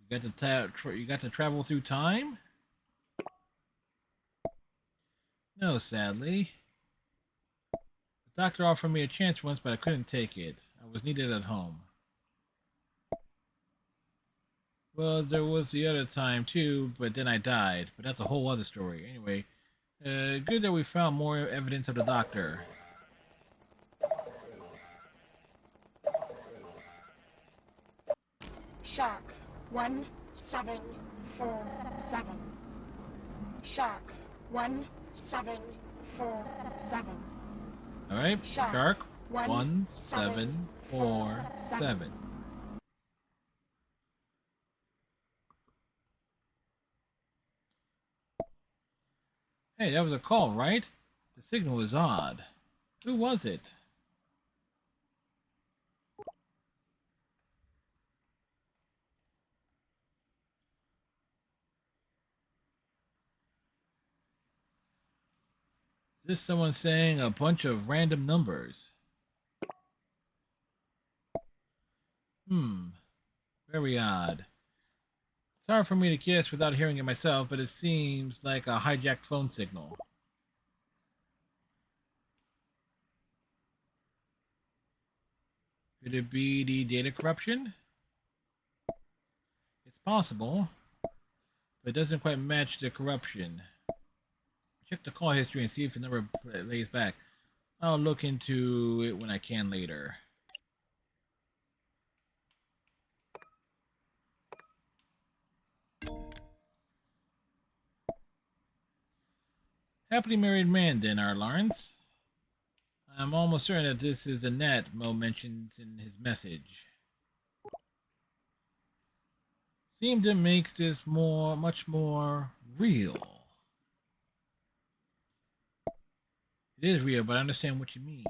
You got to travel through time? No, sadly. The doctor offered me a chance once, but I couldn't take it. I was needed at home. Well, there was the other time too, but then I died. But that's a whole other story. Anyway, good that we found more evidence of the doctor. Shark 1747. Shark 1747. All right, Shark 1747. Hey, that was a call, right? The signal was odd. Who was it? Is this someone saying a bunch of random numbers? Very odd. It's hard for me to guess without hearing it myself, but it seems like a hijacked phone signal. Could it be the data corruption? It's possible, but it doesn't quite match the corruption. Check the call history and see if the number lays back. I'll look into it when I can later. Happily married man, then, our Lawrence. I'm almost certain that this is the net Mo mentions in his message. Seems to make this much more real. It is real, but I understand what you mean.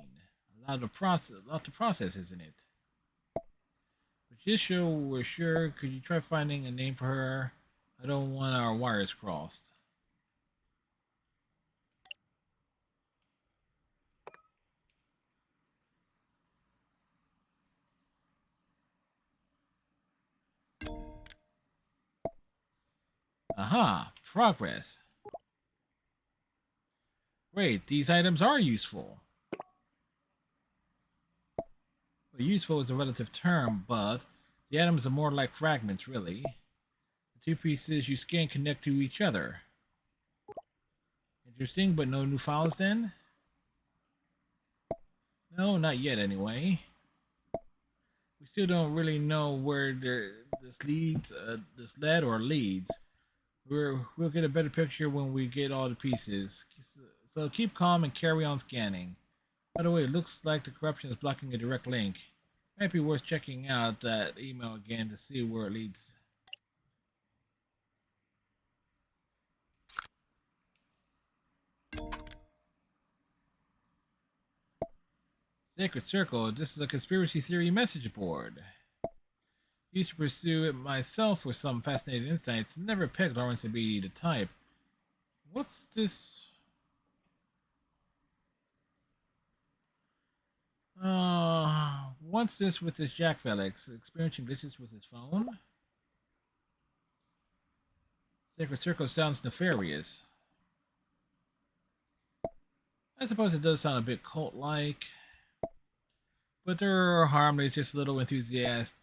A lot to process, isn't it? But just so we're sure, could you try finding a name for her? I don't want our wires crossed. Aha, progress. Great, these items are useful. Well, useful is a relative term, but the atoms are more like fragments, really. The two pieces you scan connect to each other. Interesting, but no new files then? No, not yet anyway. We still don't really know where this leads, this led or leads. We'll get a better picture when we get all the pieces. So keep calm and carry on scanning. By the way, it looks like the corruption is blocking a direct link. Might be worth checking out that email again to see where it leads. Sacred Circle, this is a conspiracy theory message board. Used to pursue it myself with some fascinating insights. Never pegged Lawrence to be the type. What's this? What's this with this Jack Felix? Experiencing glitches with his phone? Sacred Circle sounds nefarious. I suppose it does sound a bit cult-like. But they're harmless, just a little enthusiastic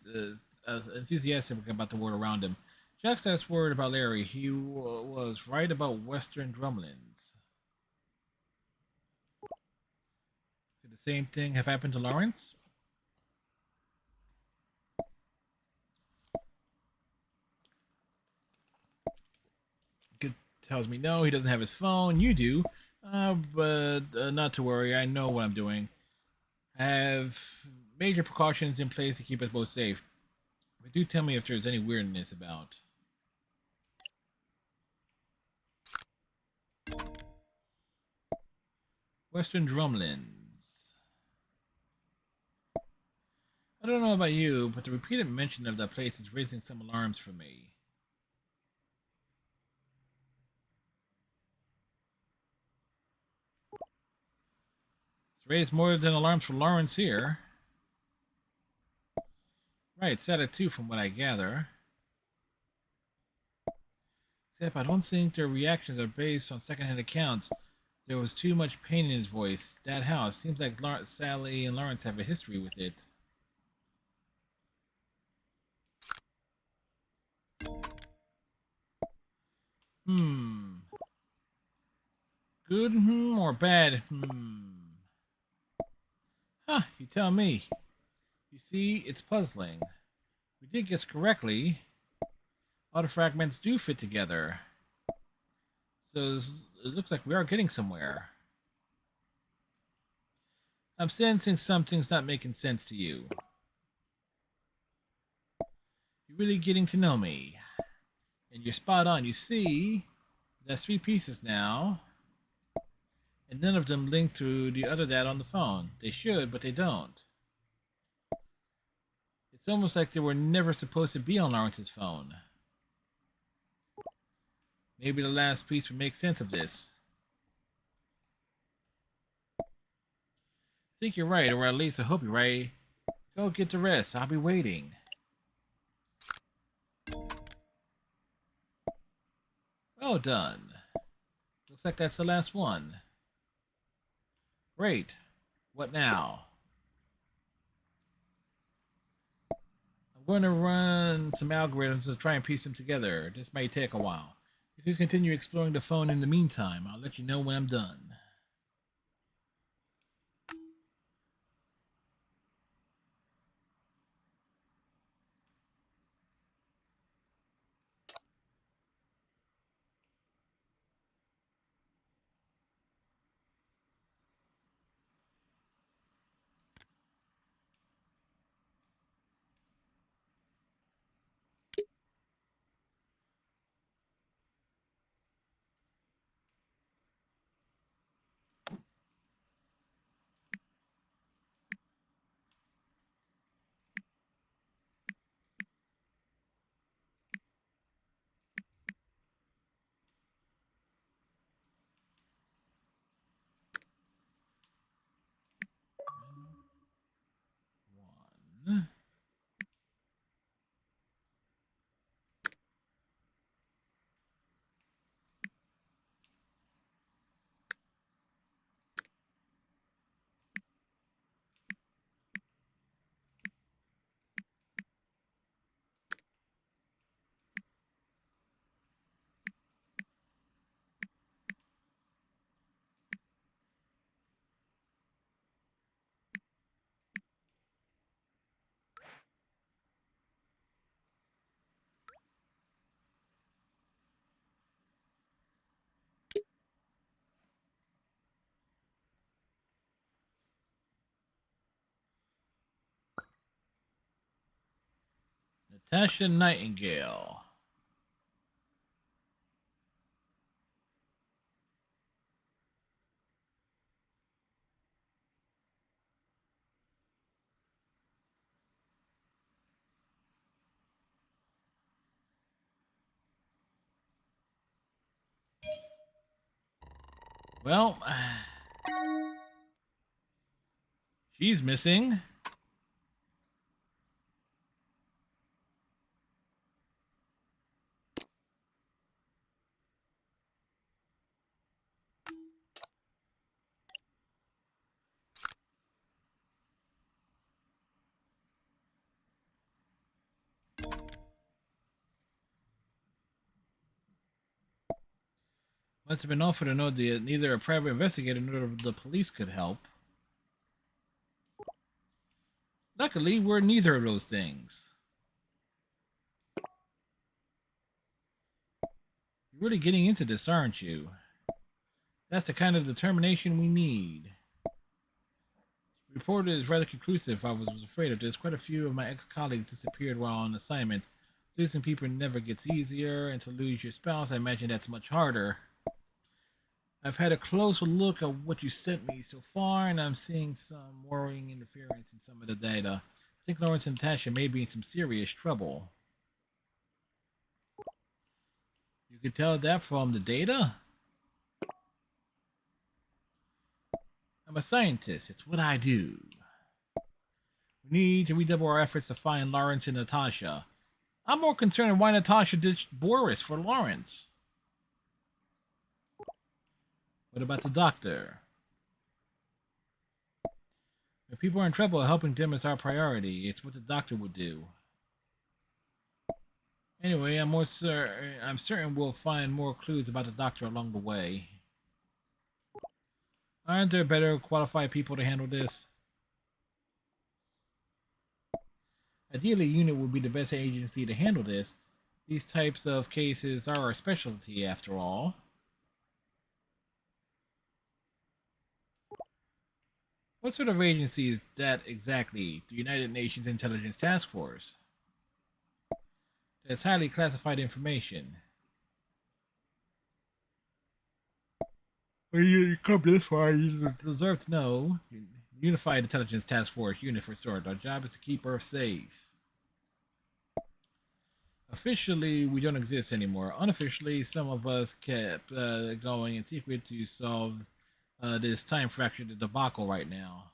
about the world around him. Jack's last word about Larry, he was right about Western drumlins. Could Could the same thing have happened to Lawrence? Good tells me no, he doesn't have his phone. You do. But not to worry, I know what I'm doing. I have major precautions in place to keep us both safe. But do tell me if there's any weirdness about. Western drumlins. I don't know about you, but the repeated mention of that place is raising some alarms for me. It's raised more than alarms for Lawrence here. Right, it's at it too, from what I gather. Except I don't think their reactions are based on secondhand accounts. There was too much pain in his voice. That house seems like Sally and Lawrence have a history with it. Hmm. Good or bad? Huh, you tell me. You see, it's puzzling. We did guess correctly. All the fragments do fit together. So it looks like we are getting somewhere. I'm sensing something's not making sense to you. You're really getting to know me. And you're spot on. You see, there's 3 pieces now. And none of them link to the other data on the phone. They should, but they don't. It's almost like they were never supposed to be on Lawrence's phone. Maybe the last piece would make sense of this. I think you're right, or at least I hope you're right. Go get the rest. I'll be waiting. Well done. Looks like that's the last one. Great. What now? I'm going to run some algorithms to try and piece them together. This may take a while. You can continue exploring the phone in the meantime. I'll let you know when I'm done. One. Natasha Nightingale. Well, she's missing. Must have been awful to know that neither a private investigator nor the police could help. Luckily, we're neither of those things. You're really getting into this, aren't you? That's the kind of determination we need. The report is rather conclusive. I was afraid of this. Quite a few of my ex-colleagues disappeared while on assignment. Losing people never gets easier, and to lose your spouse, I imagine that's much harder. I've had a closer look at what you sent me so far, and I'm seeing some worrying interference in some of the data. I think Lawrence and Natasha may be in some serious trouble. You could tell that from the data? I'm a scientist. It's what I do. We need to redouble our efforts to find Lawrence and Natasha. I'm more concerned why Natasha ditched Boris for Lawrence. What about the doctor? If people are in trouble, helping them is our priority. It's what the doctor would do. Anyway, I'm certain we'll find more clues about the doctor along the way. Aren't there better qualified people to handle this? Ideally, a unit would be the best agency to handle this. These types of cases are our specialty, after all. What sort of agency is that exactly? The United Nations Intelligence Task Force. That's highly classified information. When you come this far, you deserve to know. Unified Intelligence Task Force, unit for short. Our job is to keep Earth safe. Officially, we don't exist anymore. Unofficially, some of us kept going in secret to solve this time fracture debacle right now.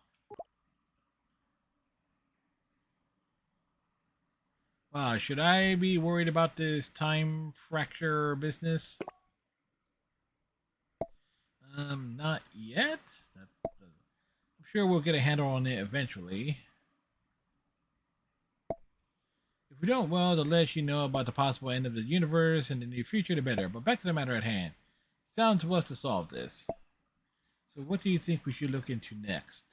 Wow, should I be worried about this time fracture business? Not yet. I'm sure we'll get a handle on it eventually. If we don't, well, to let you know about the possible end of the universe in the near future, the better. But back to the matter at hand. It's down to us to solve this. So what do you think we should look into next?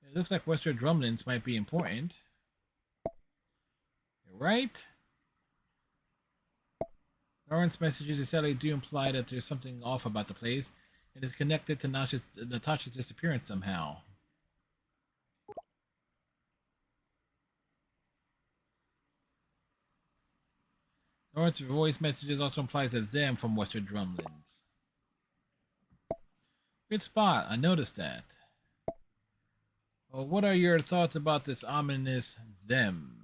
It looks like Western drumlins might be important. You're right. Lawrence's messages to Sally do imply that there's something off about the place, and is connected to Natasha's disappearance somehow. Lawrence's voice messages also implies that them from Western drumlins. Good spot, I noticed that. Well, what are your thoughts about this ominous them?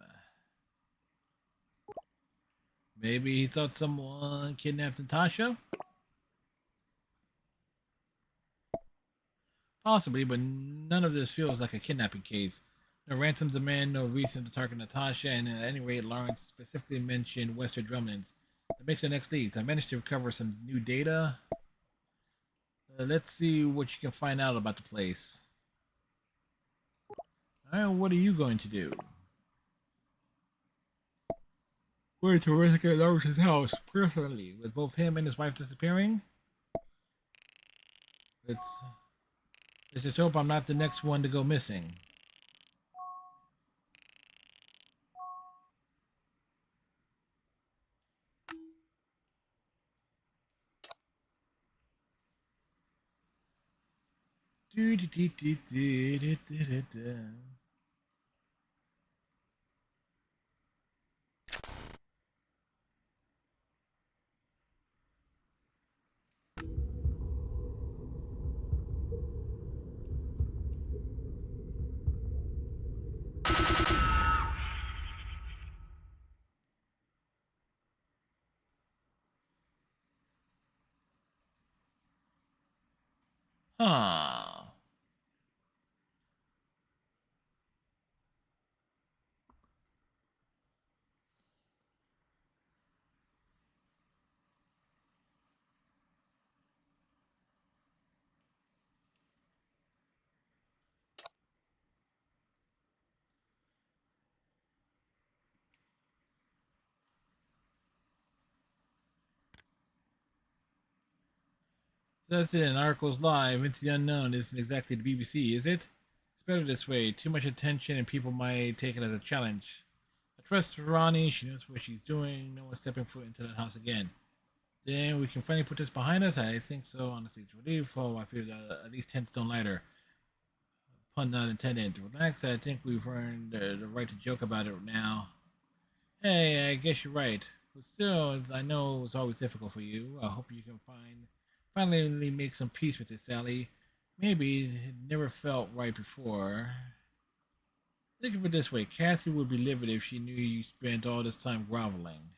Maybe he thought someone kidnapped Natasha? Possibly, but none of this feels like a kidnapping case. No ransom demand, no reason to target Natasha, and at any rate, Lawrence specifically mentioned Western drumlins. That makes the next lead. I managed to recover some new data. Let's see what you can find out about the place. Alright, what are you going to do? Going to investigate Lawrence's house personally, with both him and his wife disappearing. Let's just hope I'm not the next one to go missing. Huh. That's it. An article's live into the unknown isn't exactly the BBC, is it? It's better this way. Too much attention and people might take it as a challenge. I trust Ronnie. She knows what she's doing. No one's stepping foot into that house again. Then we can finally put this behind us. I think so. Honestly, it's relief. Oh, I feel at least 10 stone lighter. Pun not intended. Relax. I think we've earned the right to joke about it now. Hey, I guess you're right. But still, I know it's always difficult for you. I hope you can finally make some peace with it, Sally. Maybe it never felt right before. Think of it this way: Cassie would be livid if she knew you spent all this time groveling.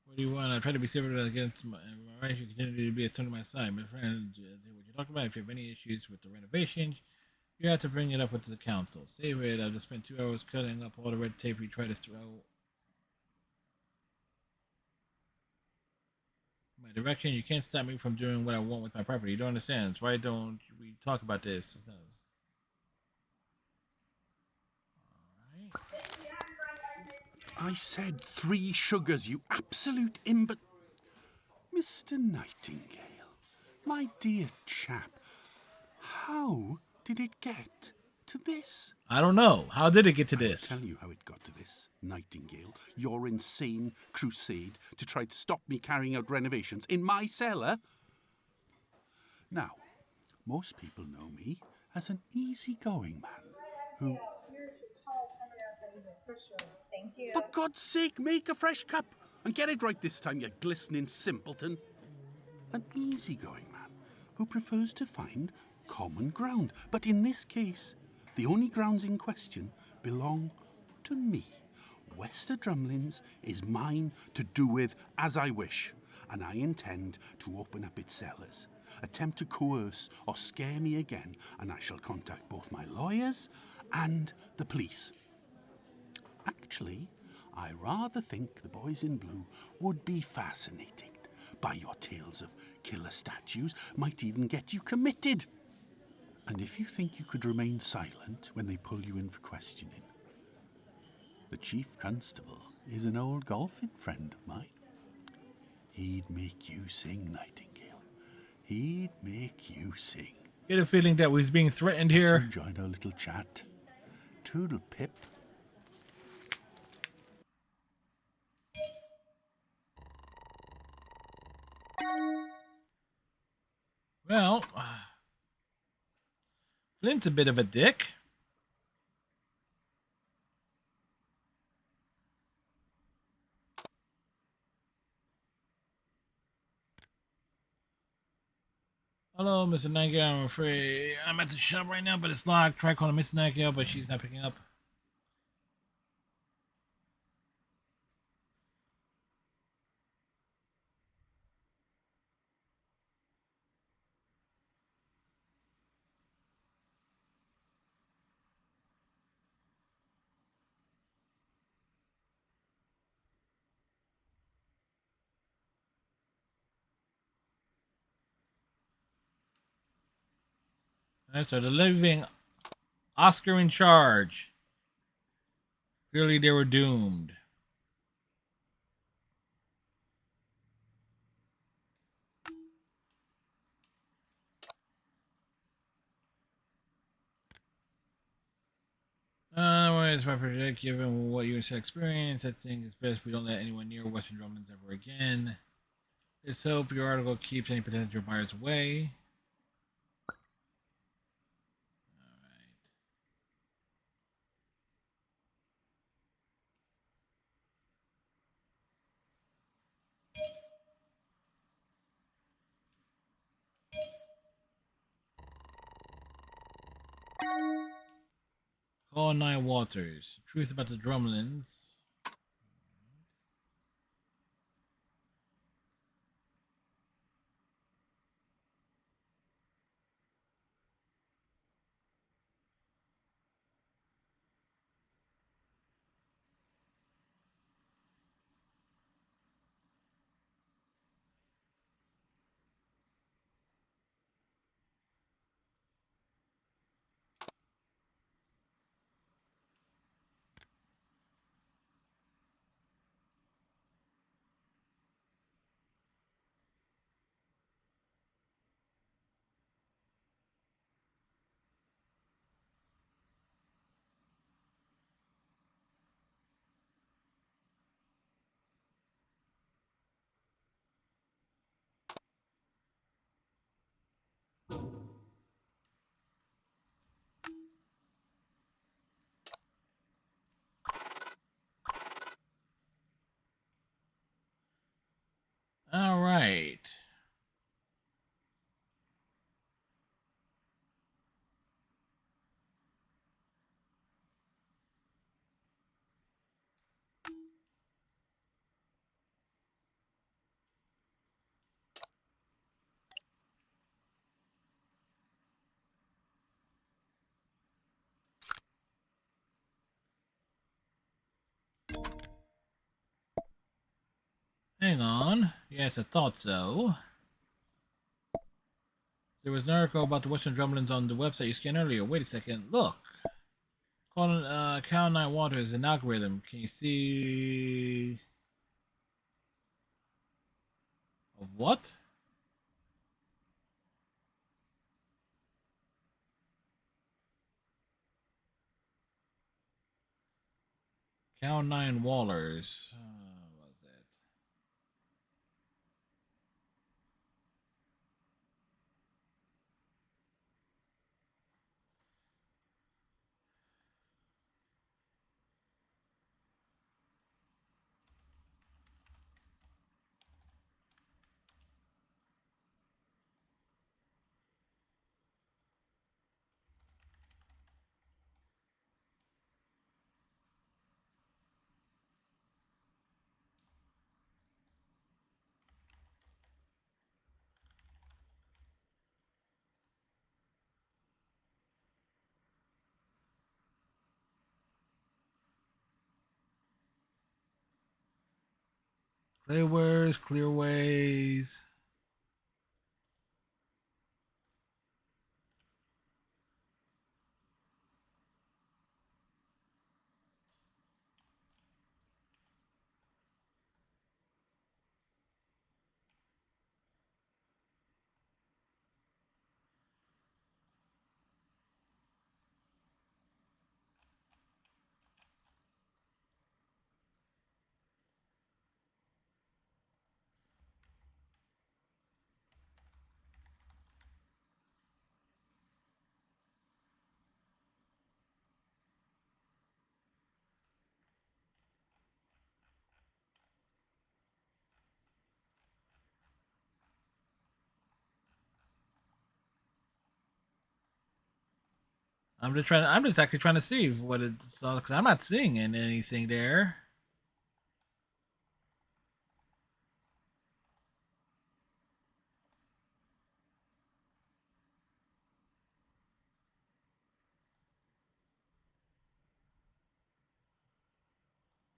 What do you want? I try to be civil against my right. You continue to be a son of my side, my friend. What you talked about? If you have any issues with the renovations, you have to bring it up with the council. Save it. I've just spent 2 hours cutting up all the red tape you try to throw my direction. You can't stop me from doing what I want with my property. You don't understand. So why don't we talk about this? Alright. I said 3 sugars, you absolute imbecile. Mr. Nightingale, my dear chap, how did it get to this? I don't know. How did it get to this? I'll tell you how it got to this, Nightingale. Your insane crusade to try to stop me carrying out renovations in my cellar. Now, most people know me as an easygoing man who... For God's sake, make a fresh cup and get it right this time, you glistening simpleton. An easygoing man who prefers to find common ground. But in this case, the only grounds in question belong to me. Wester Drumlins is mine to do with as I wish, and I intend to open up its cellars. Attempt to coerce or scare me again, and I shall contact both my lawyers and the police. Actually, I rather think the boys in blue would be fascinated by your tales of killer statues, might even get you committed. And if you think you could remain silent when they pull you in for questioning, the chief constable is an old golfing friend of mine. He'd make you sing, Nightingale. He'd make you sing. Get a feeling that we're being threatened I here. enjoyed our little chat. Toodle pip. Well, Flint's a bit of a dick. Hello, Mr. Nightingale. I'm afraid I'm at the shop right now, but it's locked. Try calling Mr. Nightingale, but she's not picking up. Alright, so the living Oscar in charge. Clearly, they were doomed. Well, it's my predict, given what you said experience, I think it's best we don't let anyone near Western Drumlins ever again. Let's hope your article keeps any potential buyers away. Alright. Call 9 Walters. Truth about the Drumlins. hang on. Yes, I thought so. There was an article about the Western Drumlins on the website you scanned earlier. Wait a second. Look. Calling Cal 9 Waters an algorithm. Can you see... Of what? Cal 9 Wallers. What was it? Clearways, Clearways. I'm just actually trying to see what it's because I'm not seeing anything there.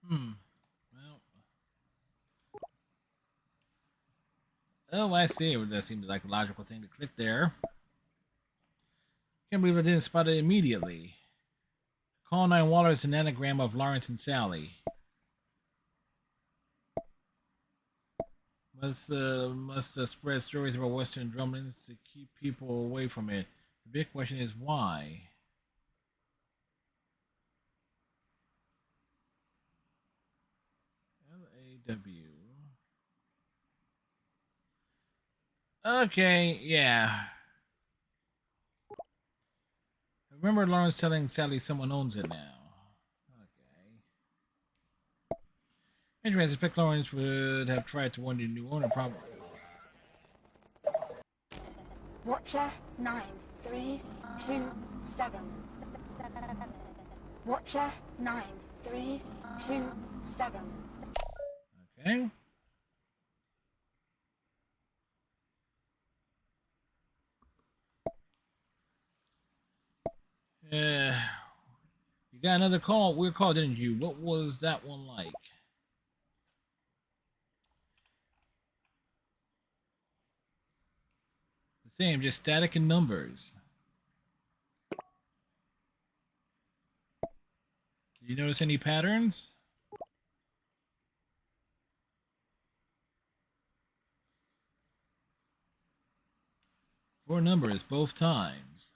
Well, oh, I see. That seems like a logical thing to click there. Can't believe I didn't spot it immediately. Call 9 Waller is an anagram of Lawrence and Sally. Must spread stories about Western Drumlins to keep people away from it. The big question is why. LAW. Okay, yeah. I remember Lawrence telling Sally someone owns it now. Okay. Anyway, I suspect Lawrence would have tried to warn the new owner probably. Watcher 9327. Watcher 9327. Okay. You got another call? Weird call, didn't you? What was that one like? The same, just static and numbers. Did you notice any patterns? Four numbers both times.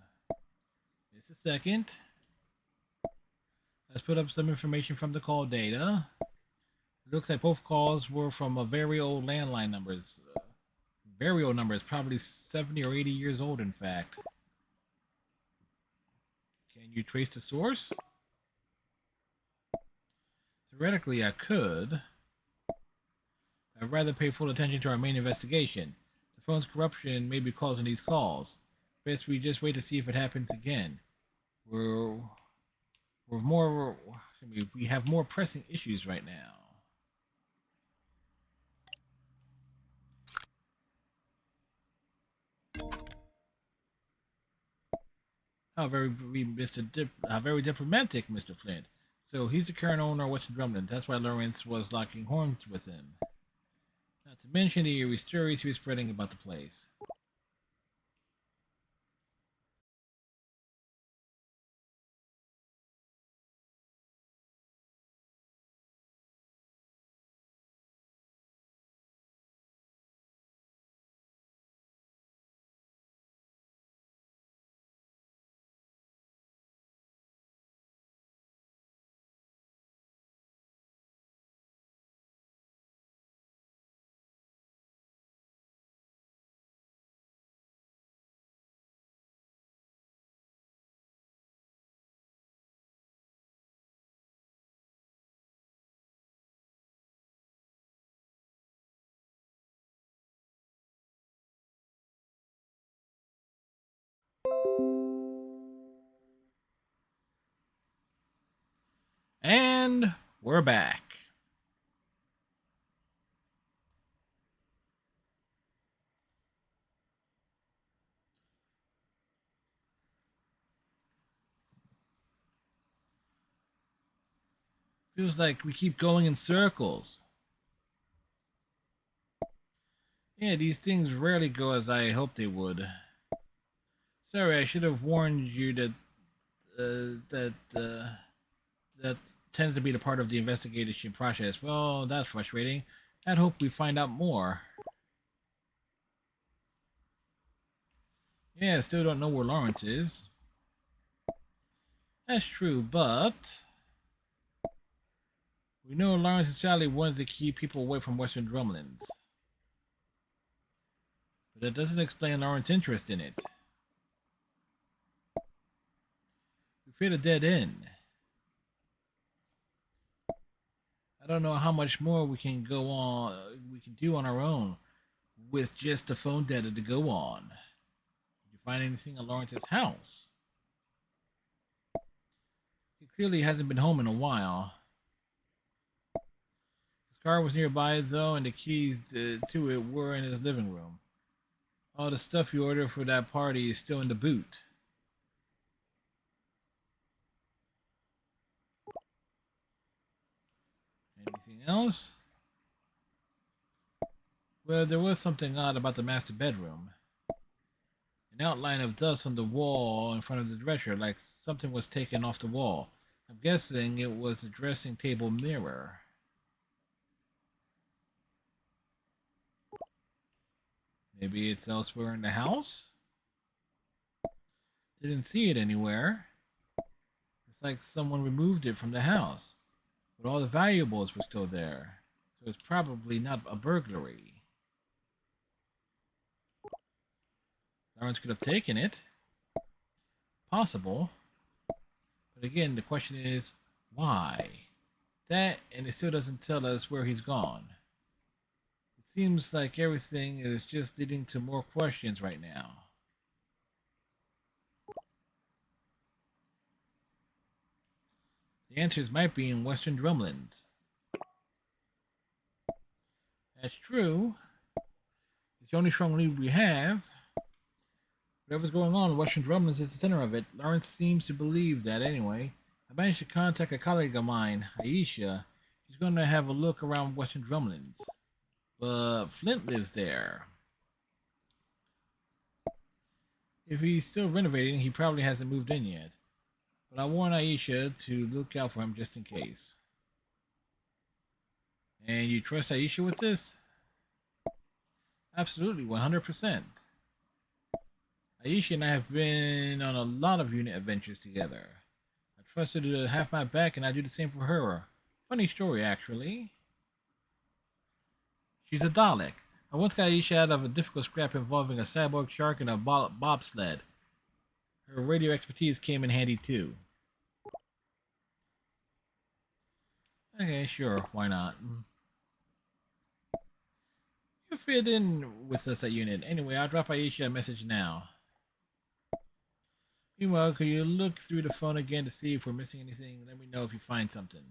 Just a second. Let's put up some information from the call data. It looks like both calls were from a very old landline numbers. Very old numbers, probably 70 or 80 years old, in fact. Can you trace the source? Theoretically, I could. I'd rather pay full attention to our main investigation. The phone's corruption may be causing these calls. Best we just wait to see if it happens again. We have more pressing issues right now. How very how very diplomatic, Mr. Flint. So he's the current owner of Western Drumlin. That's why Lawrence was locking horns with him. Not to mention the eerie stories he was spreading about the place. And we're back. Feels like we keep going in circles. Yeah, these things rarely go as I hoped they would. Sorry, I should have warned you that that tends to be the part of the investigation process. Well, that's frustrating. I'd hope we find out more. Yeah, I still don't know where Lawrence is. That's true, but we know Lawrence and Sally wanted to keep people away from Western Drumlins. But that doesn't explain Lawrence's interest in it. We hit a dead end. I don't know how much more we can do on our own with just the phone data to go on. Did you find anything at Lawrence's house? He clearly hasn't been home in a while. His car was nearby though, and the keys to it were in his living room. All the stuff you ordered for that party is still in the boot. Anything else? Well, there was something odd about the master bedroom. An outline of dust on the wall in front of the dresser, like something was taken off the wall. I'm guessing it was the dressing table mirror. Maybe it's elsewhere in the house? Didn't see it anywhere. It's like someone removed it from the house. But all the valuables were still there. So it's probably not a burglary. Lawrence could have taken it. Possible. But again, the question is, why? That, and it still doesn't tell us where he's gone. It seems like everything is just leading to more questions right now. The answers might be in Western Drumlins. That's true. It's the only strong lead we have. Whatever's going on, Western Drumlins is the center of it. Lawrence seems to believe that anyway. I managed to contact a colleague of mine, Aisha. She's going to have a look around Western Drumlins. But Flint lives there. If he's still renovating, he probably hasn't moved in yet. But I warn Aisha to look out for him just in case. And you trust Aisha with this? Absolutely, 100%. Aisha and I have been on a lot of unit adventures together. I trust her to have my back, and I do the same for her. Funny story, actually. She's a Dalek. I once got Aisha out of a difficult scrap involving a cyborg shark and a bobsled. Her radio expertise came in handy too. Okay, sure, why not? You fit in with us at unit. Anyway, I'll drop Aisha a message now. Meanwhile, could you look through the phone again to see if we're missing anything? Let me know if you find something.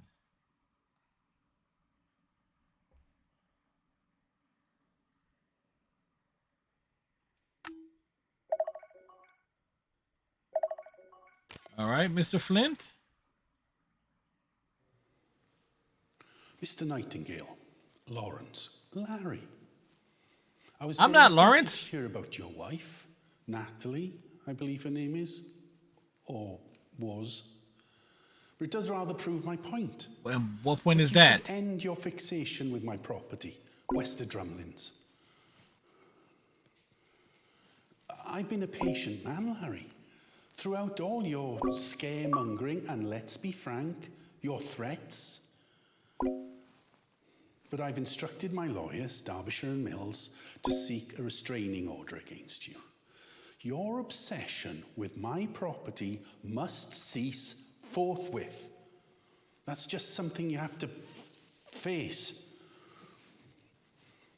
Alright, Mr. Flint? Mr. Nightingale, Lawrence, Larry, I was I'm not devastated Lawrence. to hear about your wife, Natalie, I believe her name is, or was. But it does rather prove my point. Well, what point is You that? should end your fixation with my property, Wester Drumlins. I've been a patient man, Larry. Throughout all your scaremongering and, let's be frank, your threats. But I've instructed my lawyers, Derbyshire and Mills, to seek a restraining order against you. Your obsession with my property must cease forthwith. That's just something you have to face.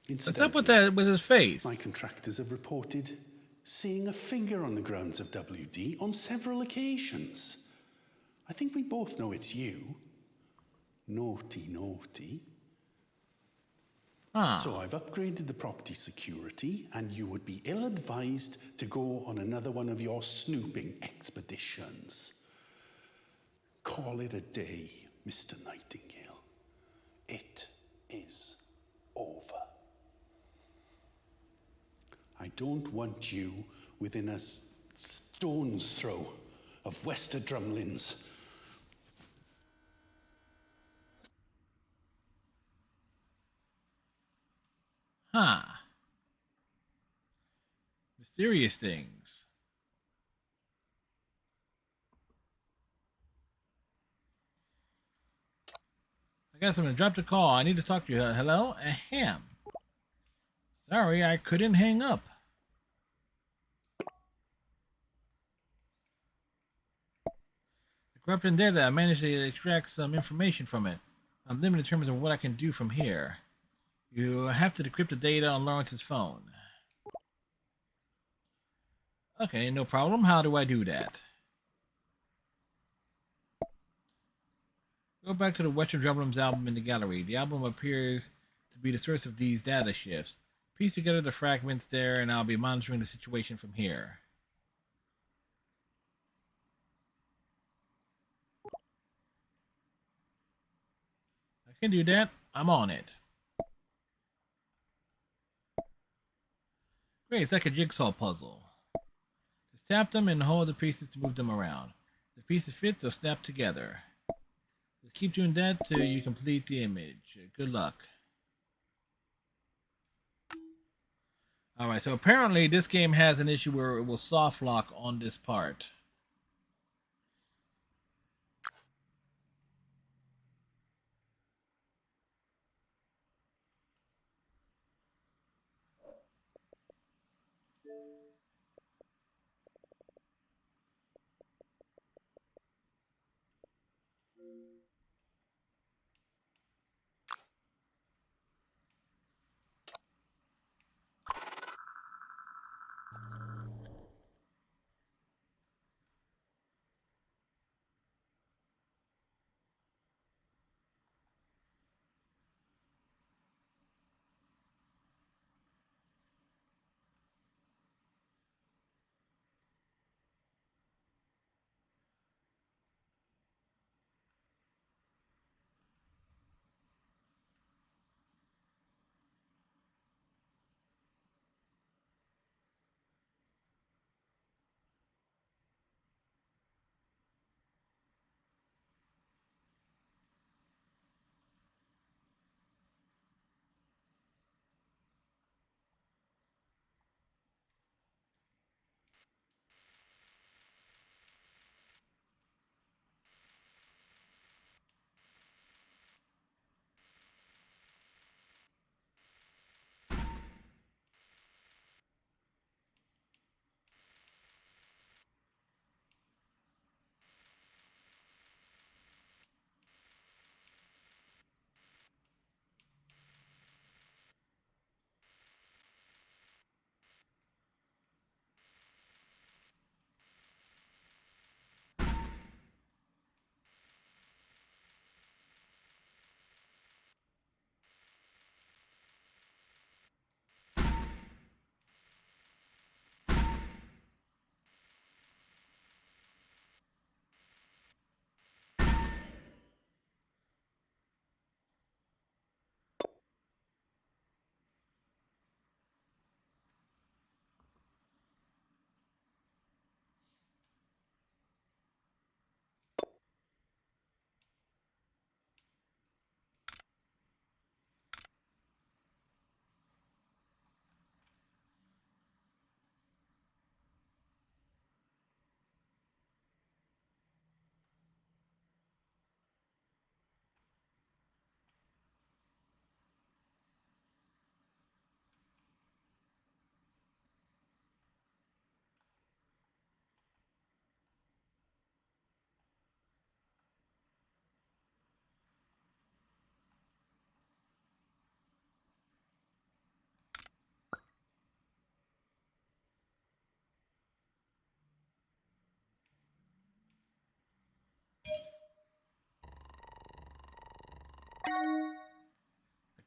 What's up with that with his face? My contractors have reported seeing a figure on the grounds of WD on several occasions. I think we both know it's you. Naughty, naughty. So I've upgraded the property security, and you would be ill-advised to go on another one of your snooping expeditions. Call it a day, Mr. Nightingale. It is over. I don't want you within a stone's throw of Wester Drumlins. Huh. Mysterious things. I guess I'm gonna drop the call. I need to talk to you. Hello? Ahem. Sorry, I couldn't hang up. The corrupted data, I managed to extract some information from it. I'm limited in terms of what I can do from here. You have to decrypt the data on Lawrence's phone. Okay, no problem. How do I do that? Go back to the Western Drumlins album in the gallery. The album appears to be the source of these data shifts. Piece together the fragments there, and I'll be monitoring the situation from here. I can do that. I'm on it. Great, it's like a jigsaw puzzle. Just tap them and hold the pieces to move them around. If the pieces fit, they'll snap together. Just keep doing that till you complete the image. Good luck. Alright, so apparently this game has an issue where it will soft lock on this part.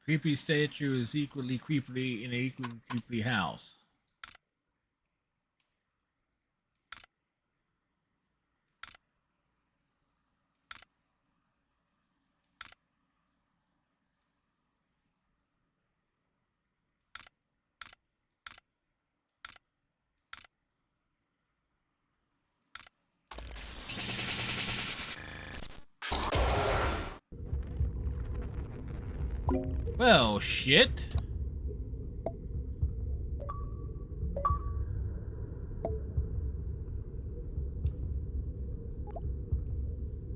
Creepy statue is equally creepy in an equally creepy house. Well, shit.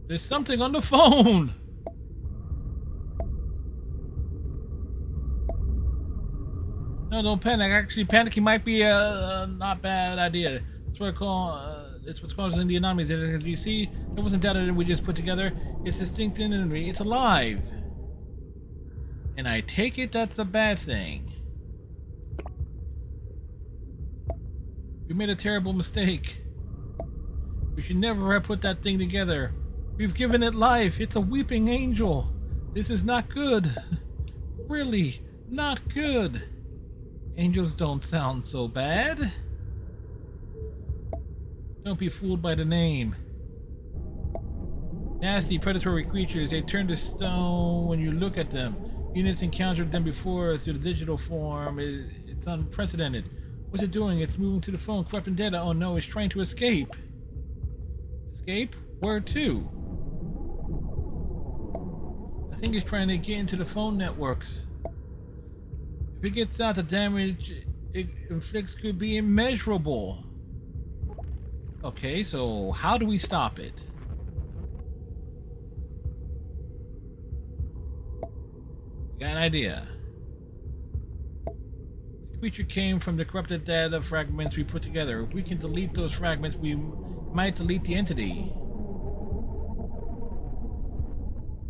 There's something on the phone. No, don't panic. Actually, panicking might be a not bad idea. That's what I call. It's what's causing the anomalies. As you see, it wasn't data that we just put together. It's distinct and it's alive. And I take it that's a bad thing. We made a terrible mistake. We should never have put that thing together. We've given it life. It's a weeping angel. This is not good. Really, not good. Angels don't sound so bad. Don't be fooled by the name. Nasty predatory creatures, they turn to stone when you look at them. Units encountered them before through the digital form. It's unprecedented. What's it doing? It's moving to the phone, corrupting data. Oh no, it's trying to escape. Escape? Where to? I think it's trying to get into the phone networks. If it gets out, the damage it inflicts could be immeasurable. Okay, so how do we stop it? Got an idea. The creature came from the corrupted data fragments we put together. If we can delete those fragments, we might delete the entity.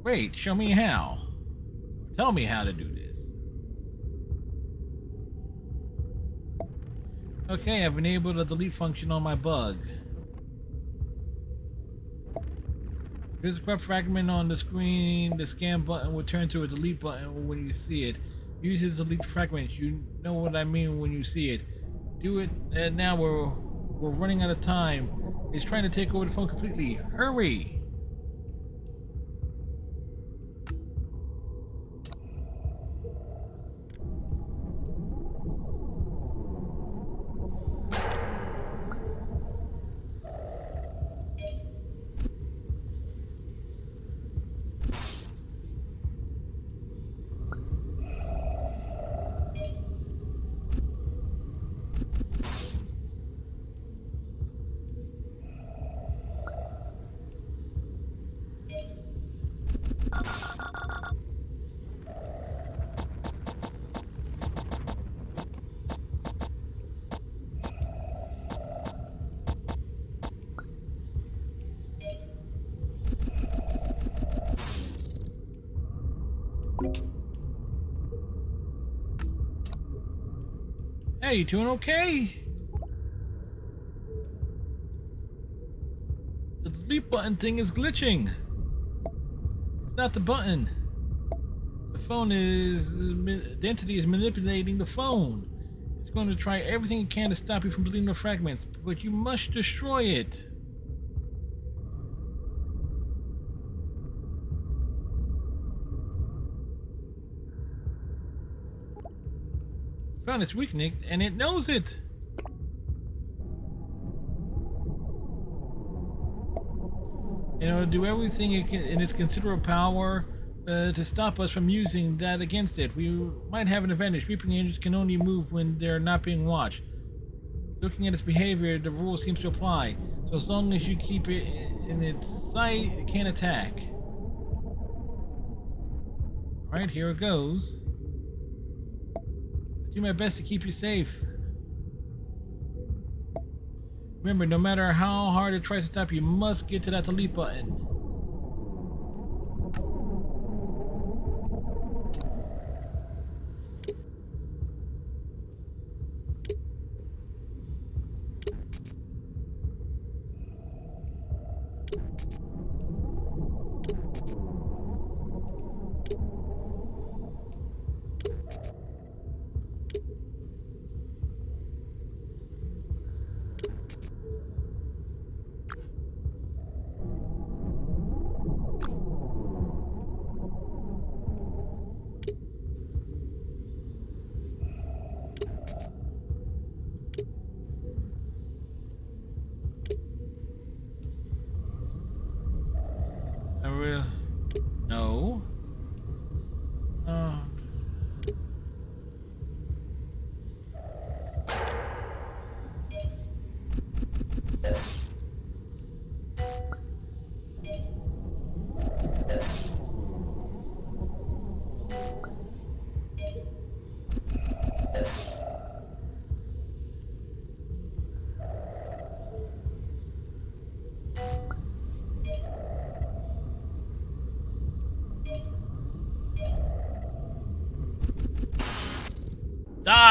Great, show me how. Tell me how to do this. Okay, I've enabled the delete function on my bug. There's a corrupt fragment on the screen. The scan button will turn to a delete button when you see it. Use the delete fragments. You know what I mean when you see it. Do it now. We're running out of time. It's trying to take over the phone completely. Hurry! Hey, you doing okay? The delete button thing is glitching. It's not the button. The phone is... The entity is manipulating the phone. It's going to try everything it can to stop you from deleting the fragments, but you must destroy it. Found its weakness, and it knows it. And it'll do everything it can in its considerable power to stop us from using that against it. We might have an advantage. Weeping angels can only move when they're not being watched. Looking at its behavior, the rule seems to apply. So as long as you keep it in its sight, it can't attack. Alright, here it goes. Do my best to keep you safe. Remember, no matter how hard it tries to stop you, you must get to that delete button.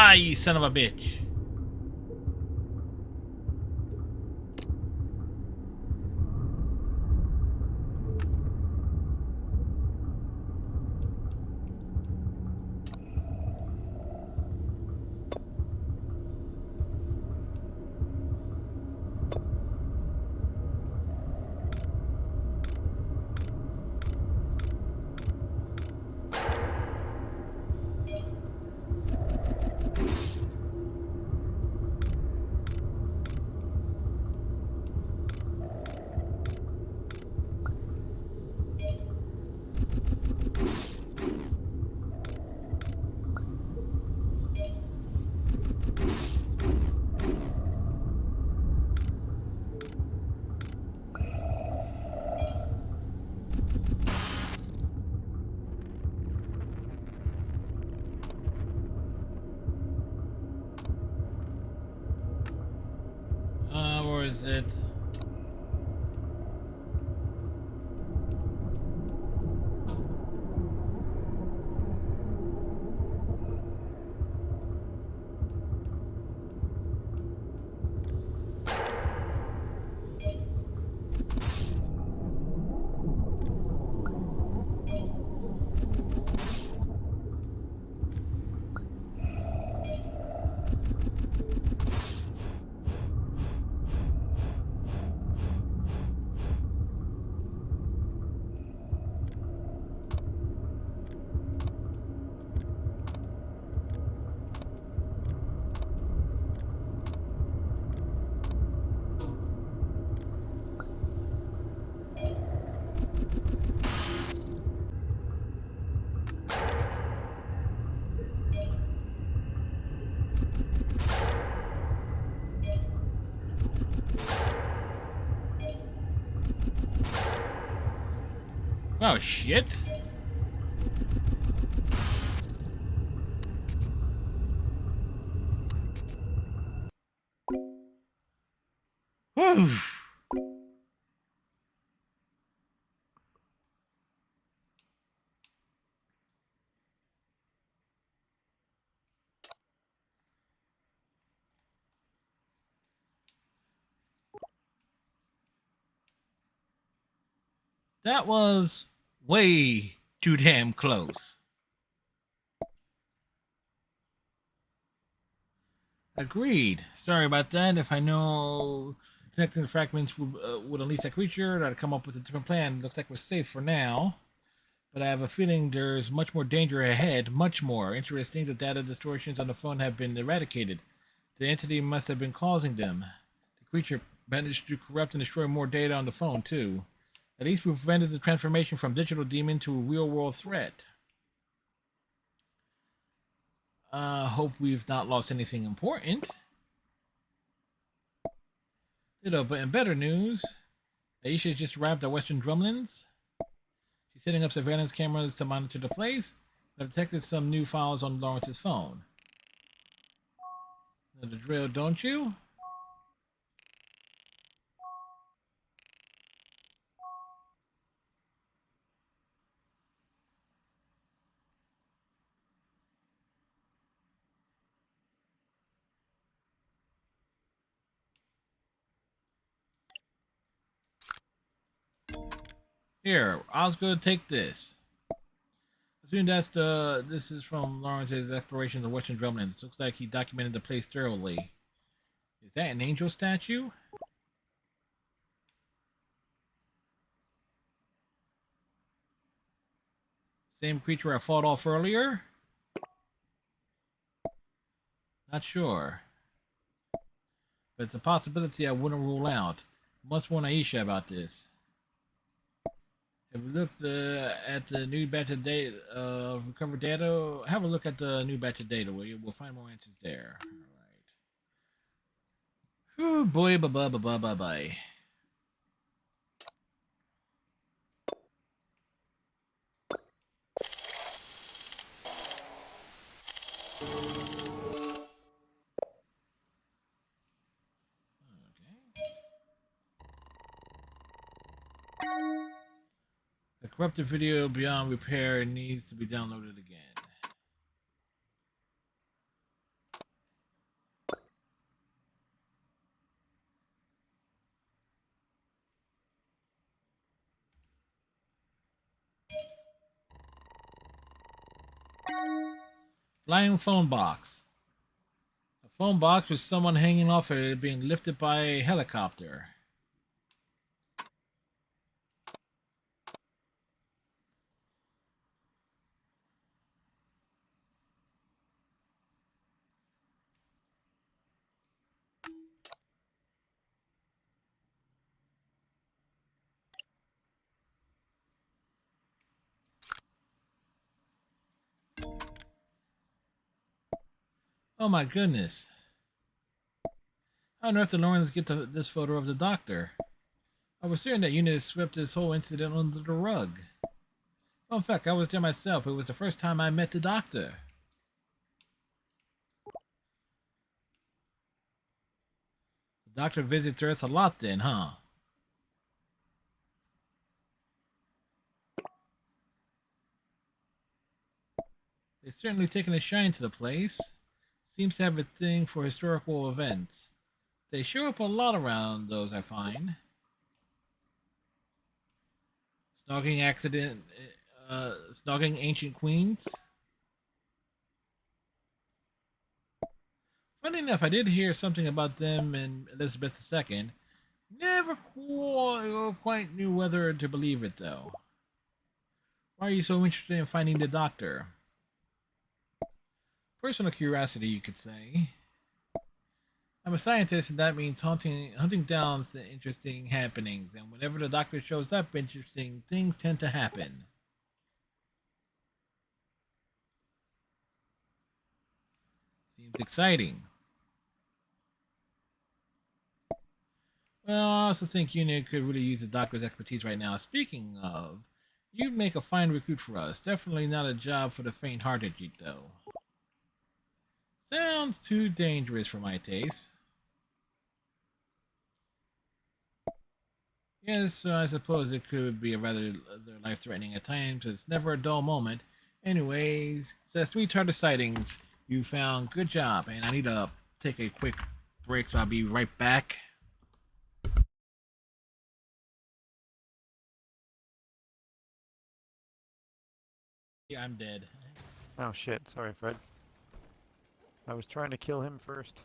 Die, you son of a bitch. Where is it? Oh shit. Whew. That was way too damn close. Agreed. Sorry about that. If I know connecting the fragments would unleash that creature, I'd come up with a different plan. Looks like we're safe for now. But I have a feeling there's much more danger ahead. Much more. Interesting, the data distortions on the phone have been eradicated. The entity must have been causing them. The creature managed to corrupt and destroy more data on the phone, too. At least we prevented the transformation from digital demon to a real-world threat. Hope we've not lost anything important. But in better news, Aisha just arrived at Western Drumlins. She's setting up surveillance cameras to monitor the place. I've detected some new files on Lawrence's phone. Know the drill, don't you? Here, I was gonna take this. Assume this is from Lawrence's explorations of Western Drumlins. Looks like he documented the place thoroughly. Is that an angel statue? Same creature I fought off earlier? Not sure. But it's a possibility I wouldn't rule out. Must warn Aisha about this. Have we looked at the new batch of data, recovered data? Have a look at the new batch of data. We'll find more answers there. All right. Oh boy, bye. The corrupted video beyond repair needs to be downloaded again. Flying phone box. A phone box with someone hanging off it being lifted by a helicopter. Oh my goodness. How on earth did Lawrence get this photo of the doctor? I was certain that Unit swept this whole incident under the rug. Well, in fact, I was there myself. It was the first time I met the doctor. The doctor visits Earth a lot then, huh? They've certainly taken a shine to the place. Seems to have a thing for historical events. They show up a lot around those, I find. Snogging ancient queens. Funny enough, I did hear something about them and Elizabeth II. Never quite knew whether to believe it, though. Why are you so interested in finding the doctor? Personal curiosity, you could say. I'm a scientist, and that means hunting down the interesting happenings. And whenever the doctor shows up, interesting things tend to happen. Seems exciting. Well, I also think Unit could really use the doctor's expertise right now. Speaking of, you'd make a fine recruit for us. Definitely not a job for the faint-hearted, though. Sounds too dangerous for my taste. Yes, I suppose it could be a rather life-threatening at times. It's never a dull moment. Anyways, says 3 TARDIS sightings you found. Good job, and I need to take a quick break, so I'll be right back. Yeah, I'm dead. Oh shit, sorry Fred. I was trying to kill him first.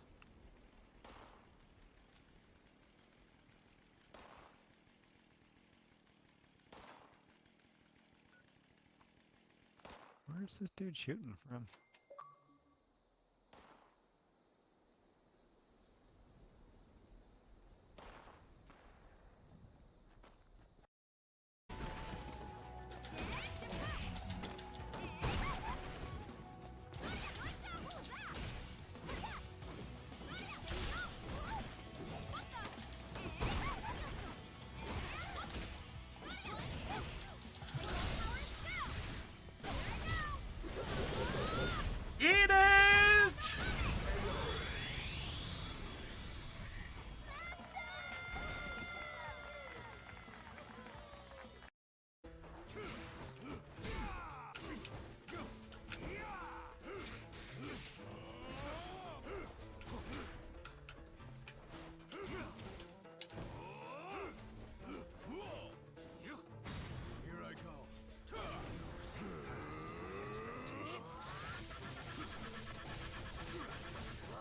Where's this dude shooting from? Eat it!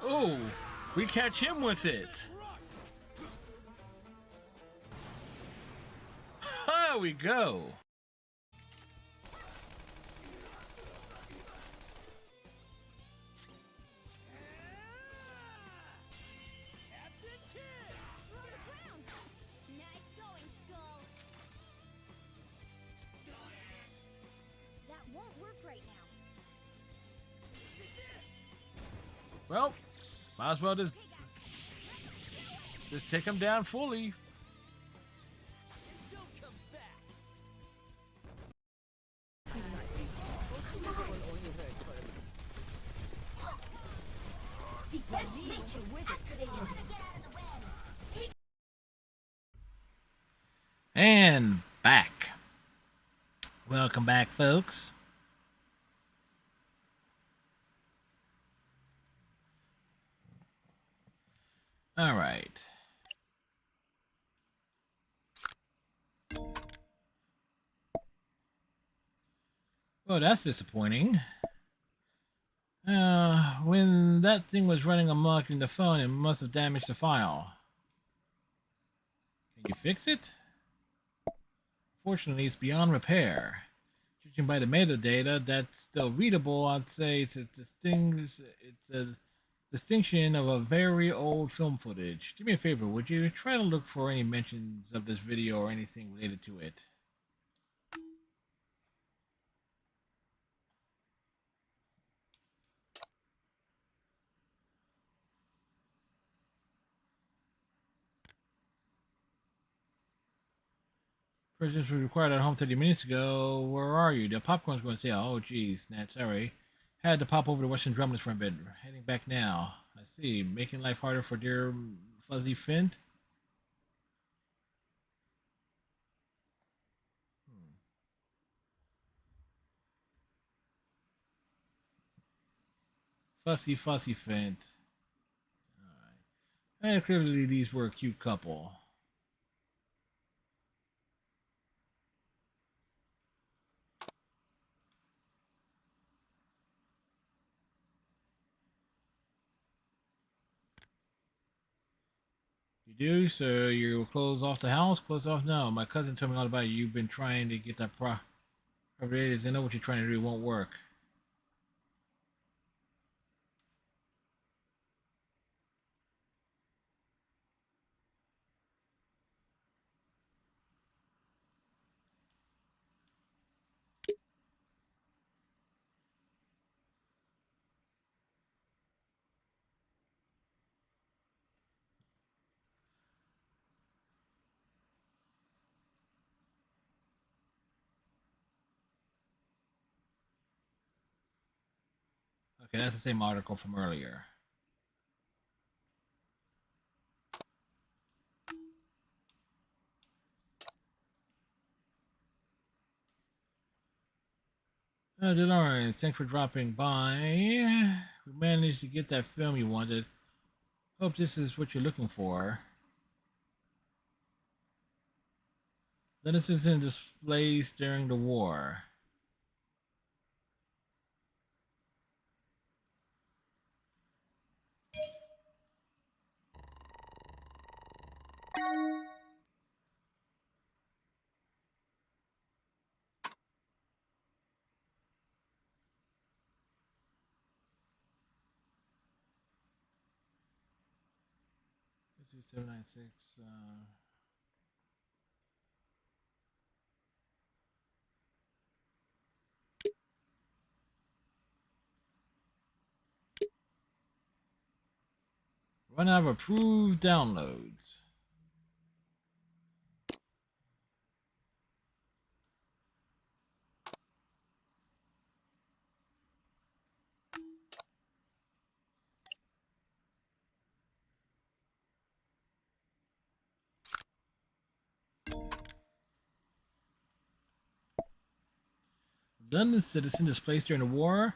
Oh, we catch him with it. There we go. Well, might as well just take him down fully. And back. Welcome back, folks. All right. Oh, that's disappointing. When that thing was running amok in the phone, it must have damaged the file. Can you fix it? Fortunately, it's beyond repair. Judging by the metadata, that's still readable. I'd say it's a distinction of a very old film footage. Do me a favor, would you try to look for any mentions of this video or anything related to it? Purchase was required at home 30 minutes ago. Where are you? The popcorn's going to say, oh, geez, Nat, sorry. Had to pop over to Western Drumlins for a bit. Heading back now. I see. Making life harder for dear Fuzzy Fint. Fussy Fint. Alright. And clearly these were a cute couple. You do? So you close off the house? Close off? No. My cousin told me all about you. You've been trying to get that property. I know what you're trying to do. It won't work. Okay, that's the same article from earlier. Dolores, thanks for dropping by. We managed to get that film you wanted. Hope this is what you're looking for. Denizens in displays during the war. Two 796. Run out of approved downloads. London citizen displaced during the war?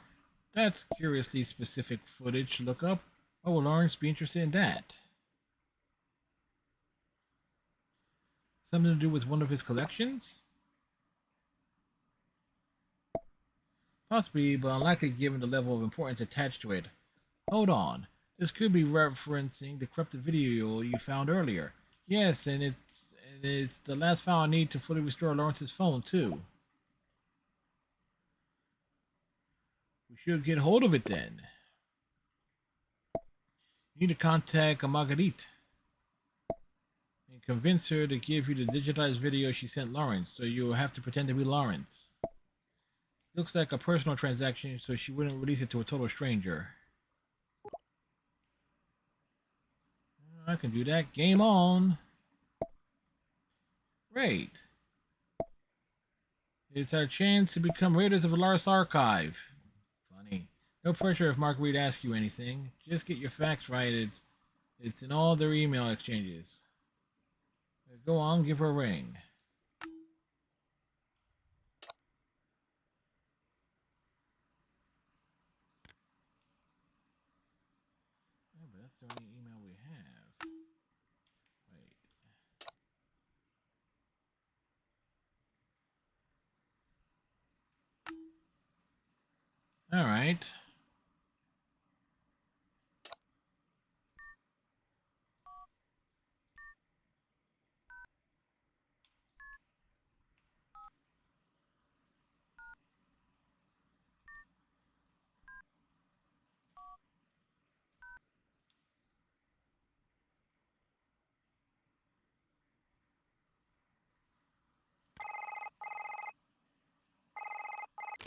That's curiously specific footage to look up. Why would Lawrence be interested in that? Something to do with one of his collections? Possibly, but unlikely given the level of importance attached to it. Hold on. This could be referencing the corrupted video you found earlier. Yes, and it's the last file I need to fully restore Lawrence's phone, too. We should get hold of it then. You need to contact Marguerite and convince her to give you the digitized video she sent Lawrence, so you'll have to pretend to be Lawrence. Looks like a personal transaction, so she wouldn't release it to a total stranger. I can do that. Game on. Great. It's our chance to become raiders of the Lars Archive. Funny. No pressure if Marguerite asks you anything. Just get your facts right. It's in all their email exchanges. Go on, give her a ring. Yeah, but that's the only email we have. Wait. Alright.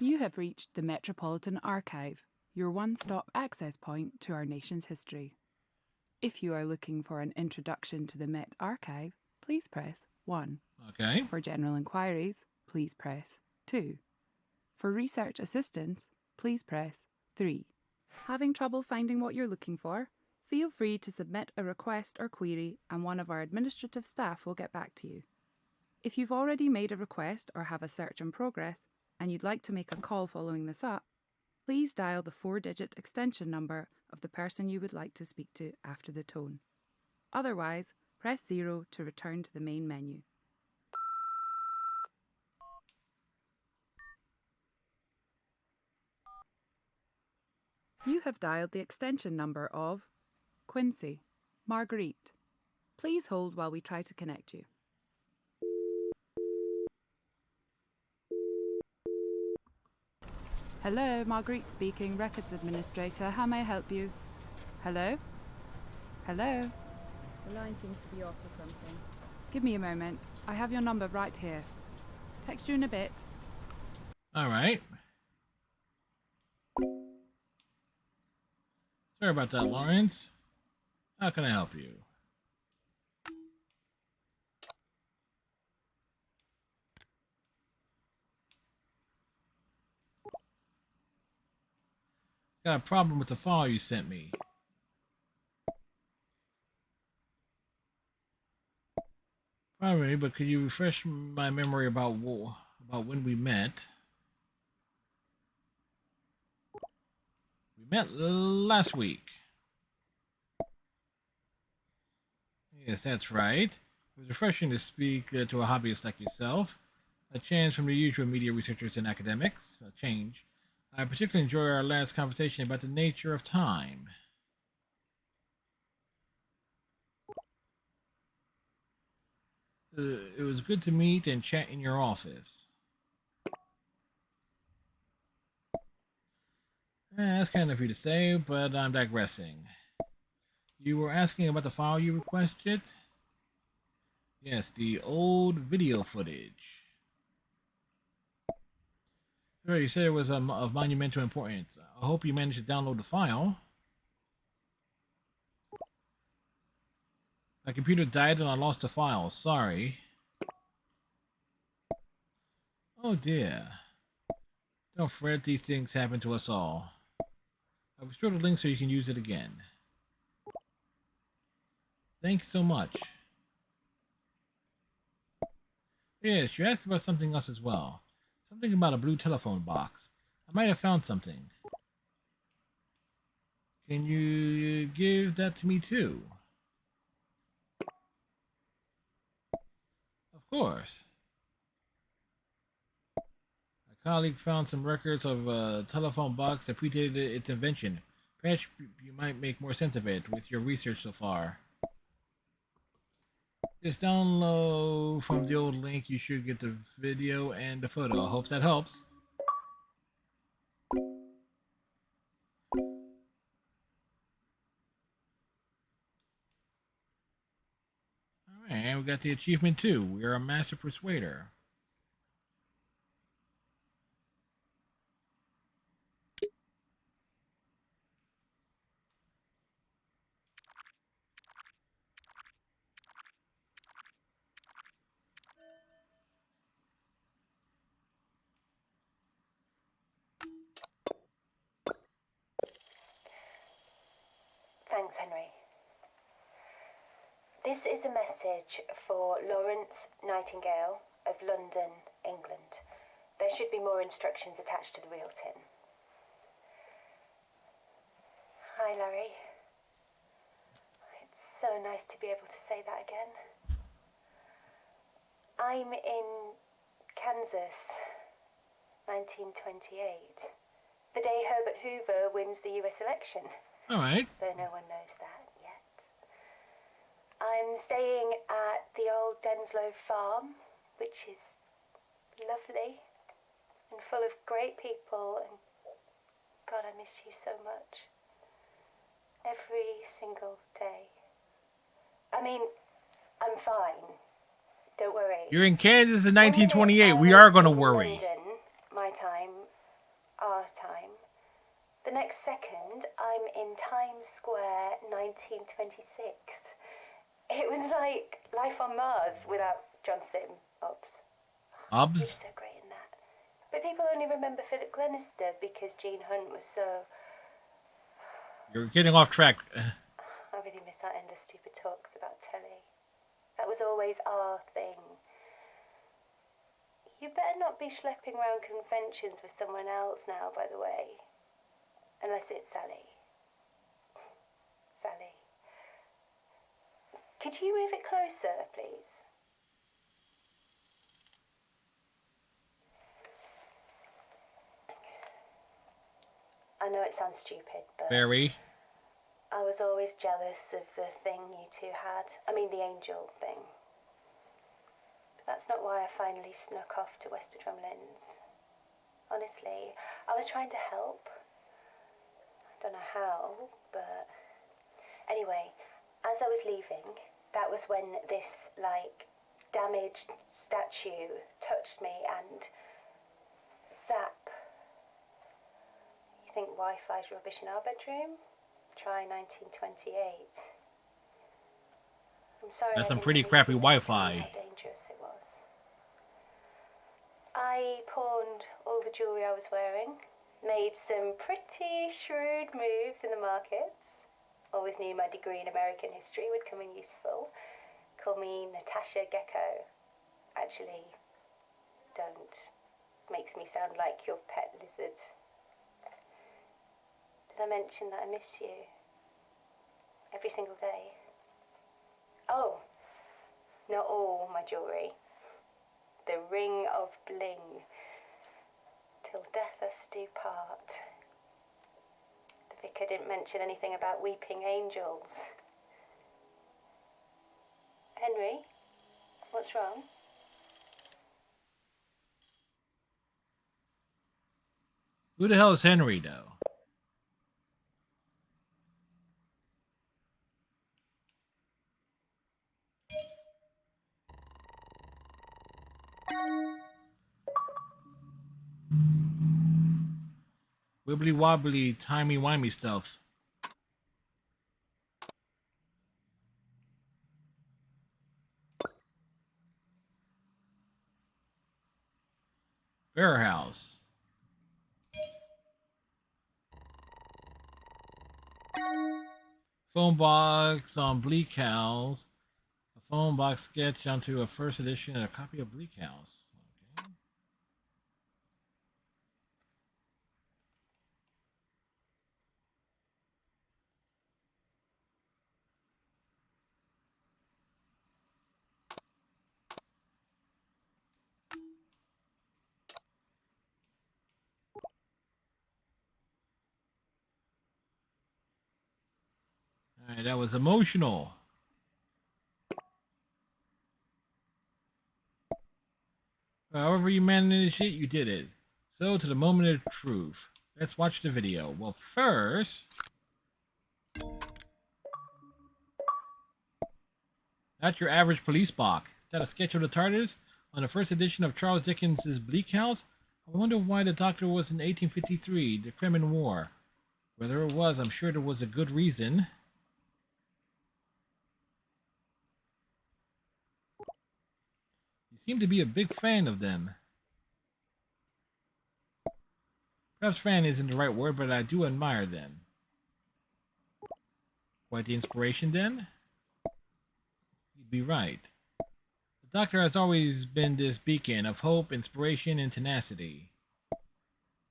You have reached the Metropolitan Archive, your one-stop access point to our nation's history. If you are looking for an introduction to the Met Archive, please press 1. Okay. For general inquiries, please press 2. For research assistance, please press 3. Having trouble finding what you're looking for? Feel free to submit a request or query and one of our administrative staff will get back to you. If you've already made a request or have a search in progress and you'd like to make a call following this up, please dial the 4-digit extension number of the person you would like to speak to after the tone. Otherwise, press 0 to return to the main menu. You have dialed the extension number of Quincy, Marguerite. Please hold while we try to connect you. Hello, Marguerite speaking, Records Administrator. How may I help you? Hello? Hello? The line seems to be off or something. Give me a moment. I have your number right here. Text you in a bit. All right. Sorry about that, Lawrence. How can I help you? Got a problem with the file you sent me. Probably, but could you refresh my memory about when we met? We met last week. Yes, that's right. It was refreshing to speak to a hobbyist like yourself. A change from the usual media researchers and academics. A change. I particularly enjoy our last conversation about the nature of time. It was good to meet and chat in your office. That's kind of you to say, but I'm digressing. You were asking about the file you requested? Yes, the old video footage. Sure, you said it was of monumental importance. I hope you managed to download the file. My computer died and I lost the file. Sorry. Oh dear. Don't fret, these things happen to us all. I've restored the link so you can use it again. Thanks so much. Yes, you asked about something else as well. Something about a blue telephone box. I might have found something. Can you give that to me too? Of course. My colleague found some records of a telephone box that predated its invention. Perhaps you might make more sense of it with your research so far. Just download from the old link. You should get the video and the photo. I hope that helps. Alright, and we got the achievement too. We are a master persuader. Thanks, Henry. This is a message for Lawrence Nightingale of London, England. There should be more instructions attached to the real tin. Hi, Larry. It's so nice to be able to say that again. I'm in Kansas, 1928. The day Herbert Hoover wins the US election. All right. Though no one knows that yet. I'm staying at the old Denslow farm, which is lovely and full of great people, and God, I miss you so much. Every single day. I mean, I'm fine. Don't worry. You're in Kansas in 1928. We are going to worry. London, my time, our time. The next second, I'm in Times Square, 1926. It was like life on Mars without Johnson. Obbs. He was Obs? so great in that. But people only remember Philip Glenister because Gene Hunt was so... You're getting off track. I really miss our endless stupid talks about telly. That was always our thing. You better not be schlepping around conventions with someone else now, by the way. Unless it's Sally. Sally. Could you move it closer, please? I know it sounds stupid, but... Very. I was always jealous of the thing you two had. I mean, the angel thing. But that's not why I finally snuck off to Wester Drumlins. Honestly, I was trying to help. I don't know how, but... Anyway, as I was leaving, that was when this, like, damaged statue touched me and... Zap. You think Wi-Fi's rubbish in our bedroom? Try 1928. I'm sorry. That's I some didn't pretty think crappy you knew Wi-Fi. How dangerous it was. I pawned all the jewellery I was wearing, made some pretty shrewd moves in the markets. Always knew my degree in American history would come in useful. Call me Natasha Gecko. Actually, don't. Makes me sound like your pet lizard. Did I mention that I miss you? Every single day. Oh, not all my jewellery. The ring of bling. Till death us do part. The vicar didn't mention anything about weeping angels. Henry, what's wrong? Who the hell is Henry, though? Wibbly wobbly, timey wimey stuff. Warehouse. Phone box on Bleak House. A phone box sketch onto a first edition and a copy of Bleak House. Okay. Alright, that was emotional. However you managed it, you did it. So, to the moment of truth. Let's watch the video. Well, first... Not your average police box. Is that a sketch of the TARDIS? On the first edition of Charles Dickens' Bleak House? I wonder why the Doctor was in 1853, the Crimean War. Whether it was, I'm sure there was a good reason. You seem to be a big fan of them. Perhaps fan isn't the right word, but I do admire them. Quite the inspiration, then? You'd be right. The Doctor has always been this beacon of hope, inspiration, and tenacity.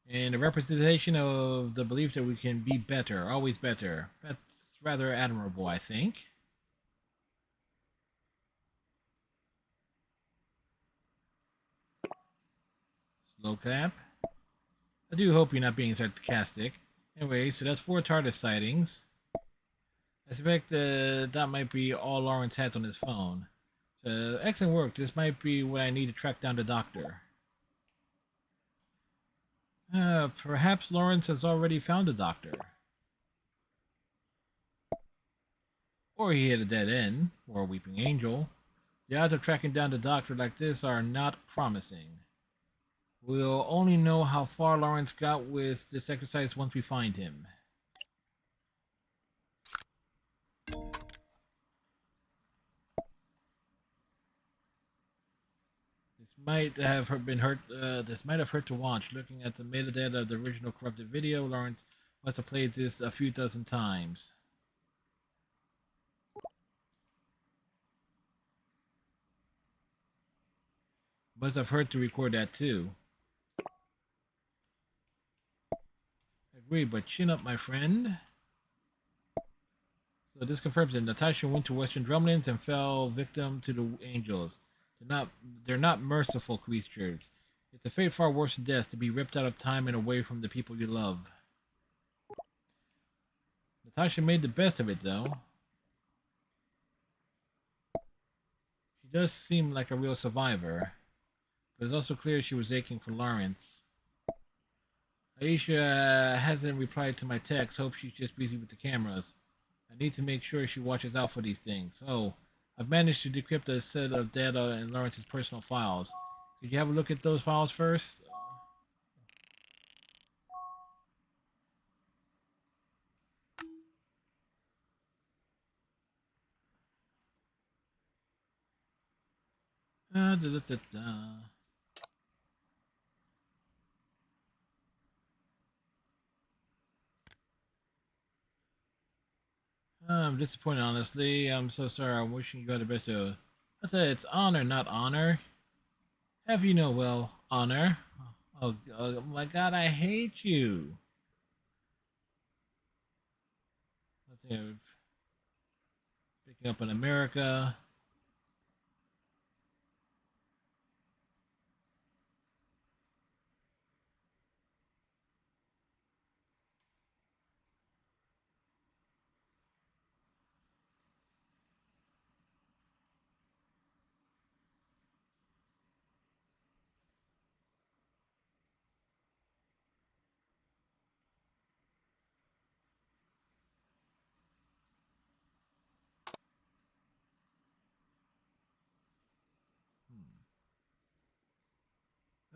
And a representation of the belief that we can be better, always better. That's rather admirable, I think. Slow clap. I do hope you're not being sarcastic. Anyway, so that's 4 TARDIS sightings. I suspect that might be all Lawrence has on his phone. So, excellent work. This might be what I need to track down the Doctor. Perhaps Lawrence has already found the Doctor. Or he hit a dead end, or a weeping angel. The odds of tracking down the Doctor like this are not promising. We'll only know how far Lawrence got with this exercise once we find him. This might have hurt to watch. Looking at the metadata of the original corrupted video, Lawrence must have played this a few dozen times. Must have hurt to record that too. Agree, but chin up, my friend. So this confirms that Natasha went to Western Drumlins and fell victim to the Angels. They're not merciful creatures. It's a fate far worse than death, to be ripped out of time and away from the people you love. Natasha made the best of it, though. She does seem like a real survivor, but it's also clear she was aching for Lawrence. Aisha hasn't replied to my text. Hope she's just busy with the cameras. I need to make sure she watches out for these things. Oh, I've managed to decrypt a set of data in Lawrence's personal files. Could you have a look at those files first? Da, da, da, da. I'm disappointed, honestly. I'm so sorry. I'm wishing you got the best of. I said it's honor, not honor. Have you no, well, honor? Oh my god, I hate you. Nothing of picking up in America.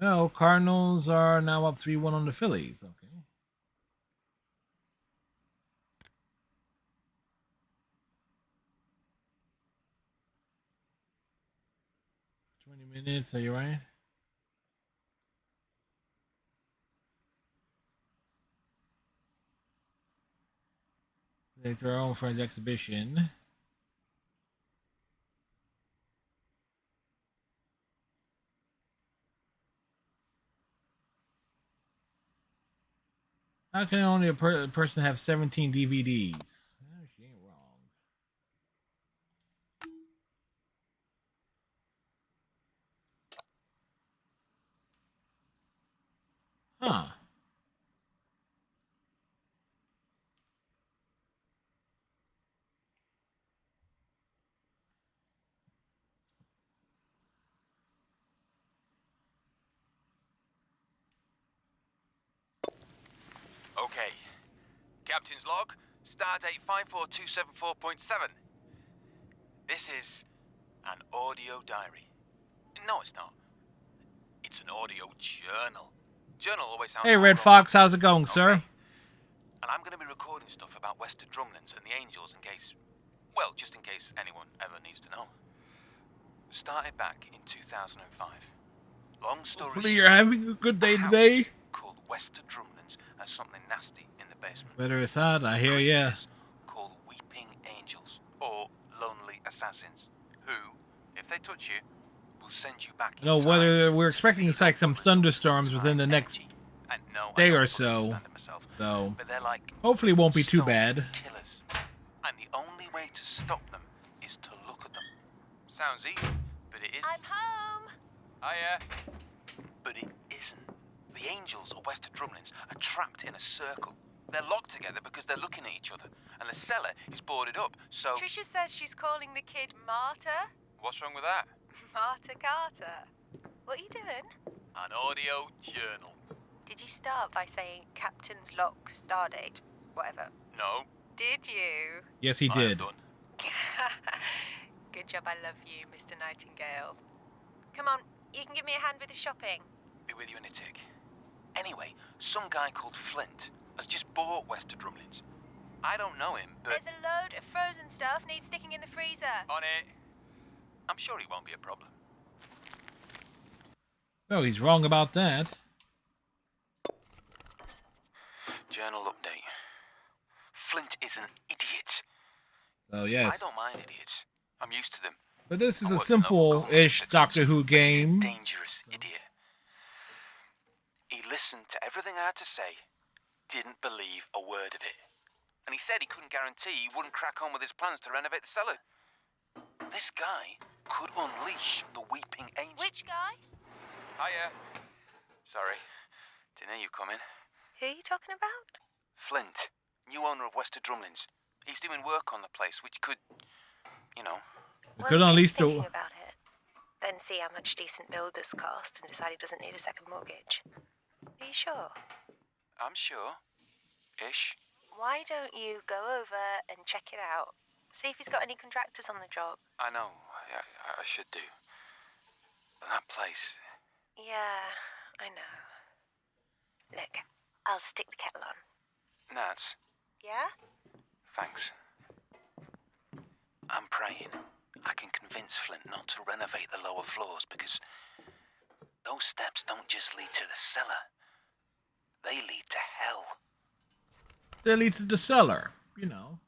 Oh, Cardinals are now up 3-1 on the Phillies. Okay. 20 minutes, are you right? Take our own friend's exhibition. How can only a person have 17 DVDs? Oh, she ain't wrong. Huh. Okay. Captain's log, stardate 54274.7. This is an audio diary. No, it's not. It's an audio journal. Journal always sounds Hey, more Red grown Fox, up. how's it going, sir? Okay. And I'm going to be recording stuff about Western Drumlins and the Angels in case... Well, just in case anyone ever needs to know. Started back in 2005. Long story Hopefully you're having a good day today. called Western Drumlins has something nasty in the basement. Better it's hot, I hear ya. Creatures called Weeping Angels or Lonely Assassins, who, if they touch you, will send you back in No, time whether we're to expecting feed like off some the resultant thunderstorms within the next energy. And no, I day don't or fully so. understand it myself, So but they're like hopefully it won't be too stone bad. killers. And the only way to stop them is to look at them. Sounds easy, but it isn't. I'm home. Hiya. But it isn't. The Angels or Western Drumlins are trapped in a circle. They're locked together because they're looking at each other, and the cellar is boarded up, so... Trisha says she's calling the kid Marta. What's wrong with that? Marta Carter. What are you doing? An audio journal. Did you start by saying Captain's Log, Stardate, whatever? No. Did you? Yes, he did. Done. Good job, I love you, Mr. Nightingale. Come on, you can give me a hand with the shopping. be with you in a tick. Anyway, some guy called Flint has just bought Wester Drumlins. I don't know him, but... There's a load of frozen stuff needs sticking in the freezer. On it. I'm sure he won't be a problem. No, he's wrong about that. Journal update. Flint is an idiot. So yes. I don't mind idiots. I'm used to them. But this is I a worked in local simple-ish government, Doctor Who but he's a game. dangerous idiot. He listened to everything I had to say, didn't believe a word of it. And he said he couldn't guarantee he wouldn't crack on with his plans to renovate the cellar. This guy could unleash the Weeping Angel. Which guy? Hiya. Sorry. Didn't hear you coming. Who are you talking about? Flint, new owner of Wester Drumlins. He's doing work on the place, which could, you know... We could unleash the... Thinking about it. Then see how much decent builders cost and decide he doesn't need a second mortgage. Are you sure? I'm sure. Ish. Why don't you go over and check it out? See if he's got any contractors on the job. I know. I should do. But that place... Yeah, I know. Look, I'll stick the kettle on. Nats, Yeah? thanks. I'm praying I can convince Flint not to renovate the lower floors because those steps don't just lead to the cellar. They lead to hell. They lead to the cellar, you know.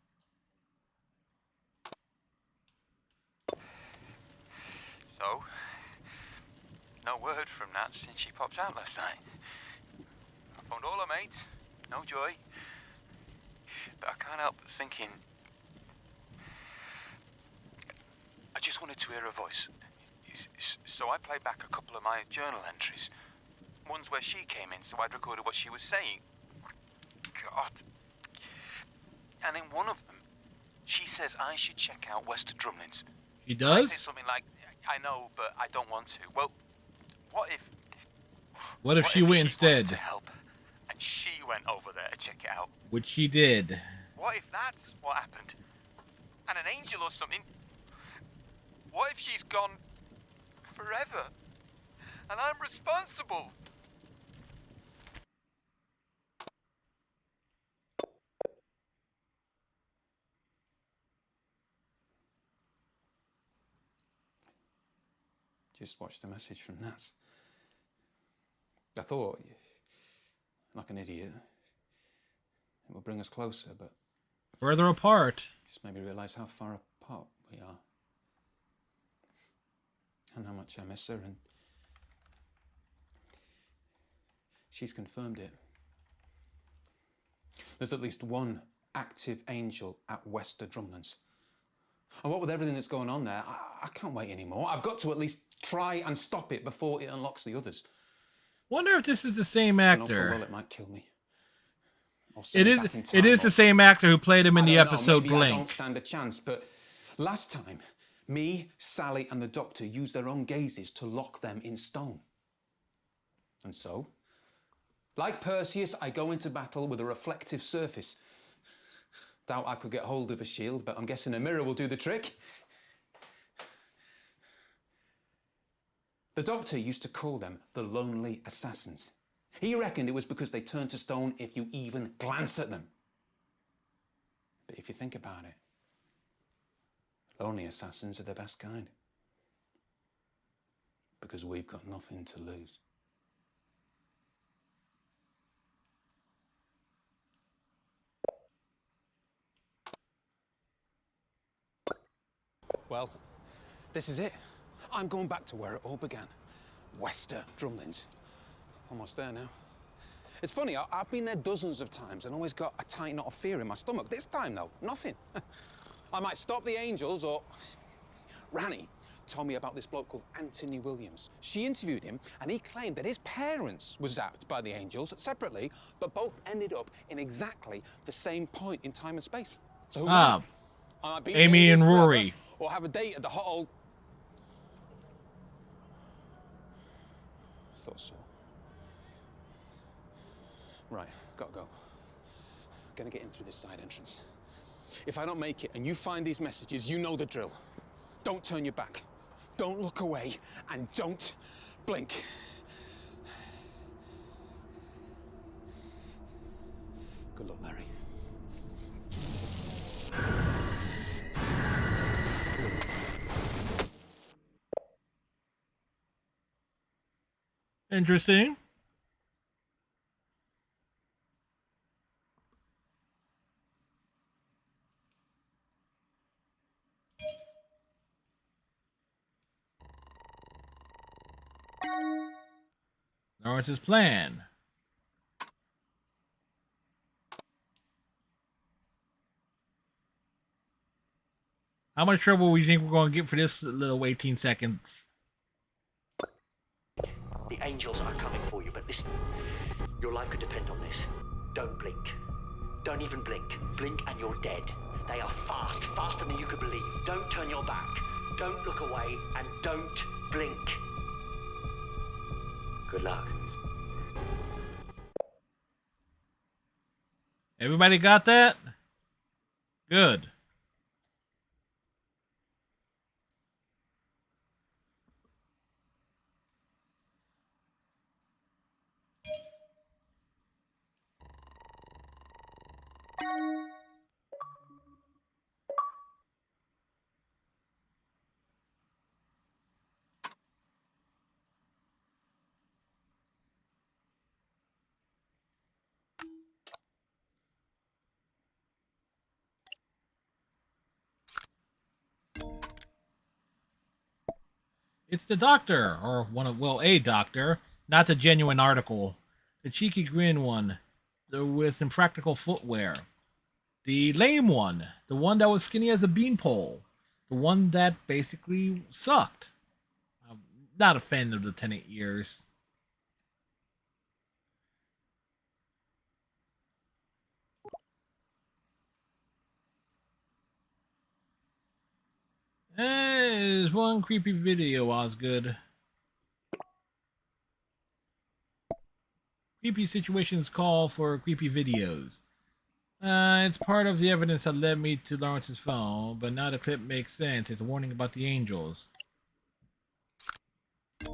So, no word from Nat since she popped out last night. I phoned all her mates, no joy. But I can't help thinking... I just wanted to hear her voice. So I played back a couple of my journal entries. Ones where she came in, so I'd recorded what she was saying. God. And in one of them, she says I should check out Wester Drumlins. He I does? say something like, I know, but I don't want to. Well, what if... What if she went wanted instead? to help, and she went over there to check it out? Which she did. What if that's what happened? And an angel or something? What if she's gone forever? And I'm responsible? Just watched the message from Nats. I thought, like an idiot, it will bring us closer, but... Further apart. Just made me realise how far apart we are. And how much I miss her, and... she's confirmed it. There's at least one active angel at Wester Drumlins. And what with everything that's going on there, I can't wait anymore. I've got to at least try and stop it before it unlocks the others. Wonder if this is the same actor. Well, it might kill me. It is the same actor who played him in the episode Maybe Blink. I don't stand a chance, but last time, me, Sally and the Doctor used their own gazes to lock them in stone. And so, like Perseus, I go into battle with a reflective surface. Doubt I could get hold of a shield, but I'm guessing a mirror will do the trick. The Doctor used to call them the Lonely Assassins. He reckoned it was because they turned to stone if you even glance at them. But if you think about it, lonely assassins are the best kind. Because we've got nothing to lose. Well, this is it. I'm going back to where it all began. Wester Drumlins. Almost there now. It's funny, I've been there dozens of times and always got a tight knot of fear in my stomach. This time, though, nothing. I might stop the angels or... Rani told me about this bloke called Anthony Williams. She interviewed him and he claimed that his parents were zapped by the angels separately, but both ended up in exactly the same point in time and space. So who knows? I might be in Amy and angels forever, Rory. or have a date at the hot old... Thought so. Right, gotta go. Gonna get in through this side entrance. If I don't make it and you find these messages, you know the drill. Don't turn your back. Don't look away and don't blink. Good luck, Larry. Interesting. Lawrence's plan. How much trouble do you think we're going to get for this little 18 seconds? The angels are coming for you, but listen. Your life could depend on this. Don't blink. Don't even blink. Blink and you're dead. They are fast, faster than you could believe. Don't turn your back. Don't look away, and don't blink. Good luck. Everybody got that? Good. It's the doctor, or one of, well, a doctor, not the genuine article. The cheeky grin one, with impractical footwear. The lame one, the one that was skinny as a beanpole. The one that basically sucked. I'm not a fan of Lieutenant Ears. There's one creepy video, Osgood. Creepy situations call for creepy videos. It's part of the evidence that led me to Lawrence's phone, but now the clip makes sense. It's a warning about the angels. Did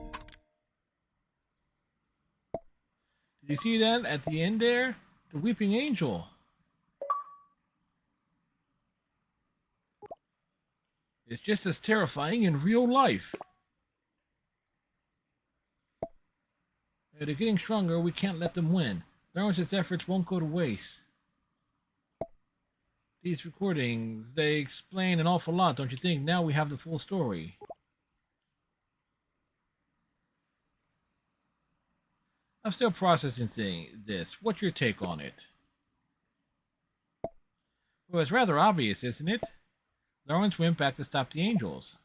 you see that at the end there? The weeping angel. It's just as terrifying in real life. They're getting stronger. We can't let them win. Lawrence's efforts won't go to waste. These recordings, they explain an awful lot, don't you think? Now we have the full story. I'm still processing this. What's your take on it? Well, it's rather obvious, isn't it? Lawrence went back to stop the angels.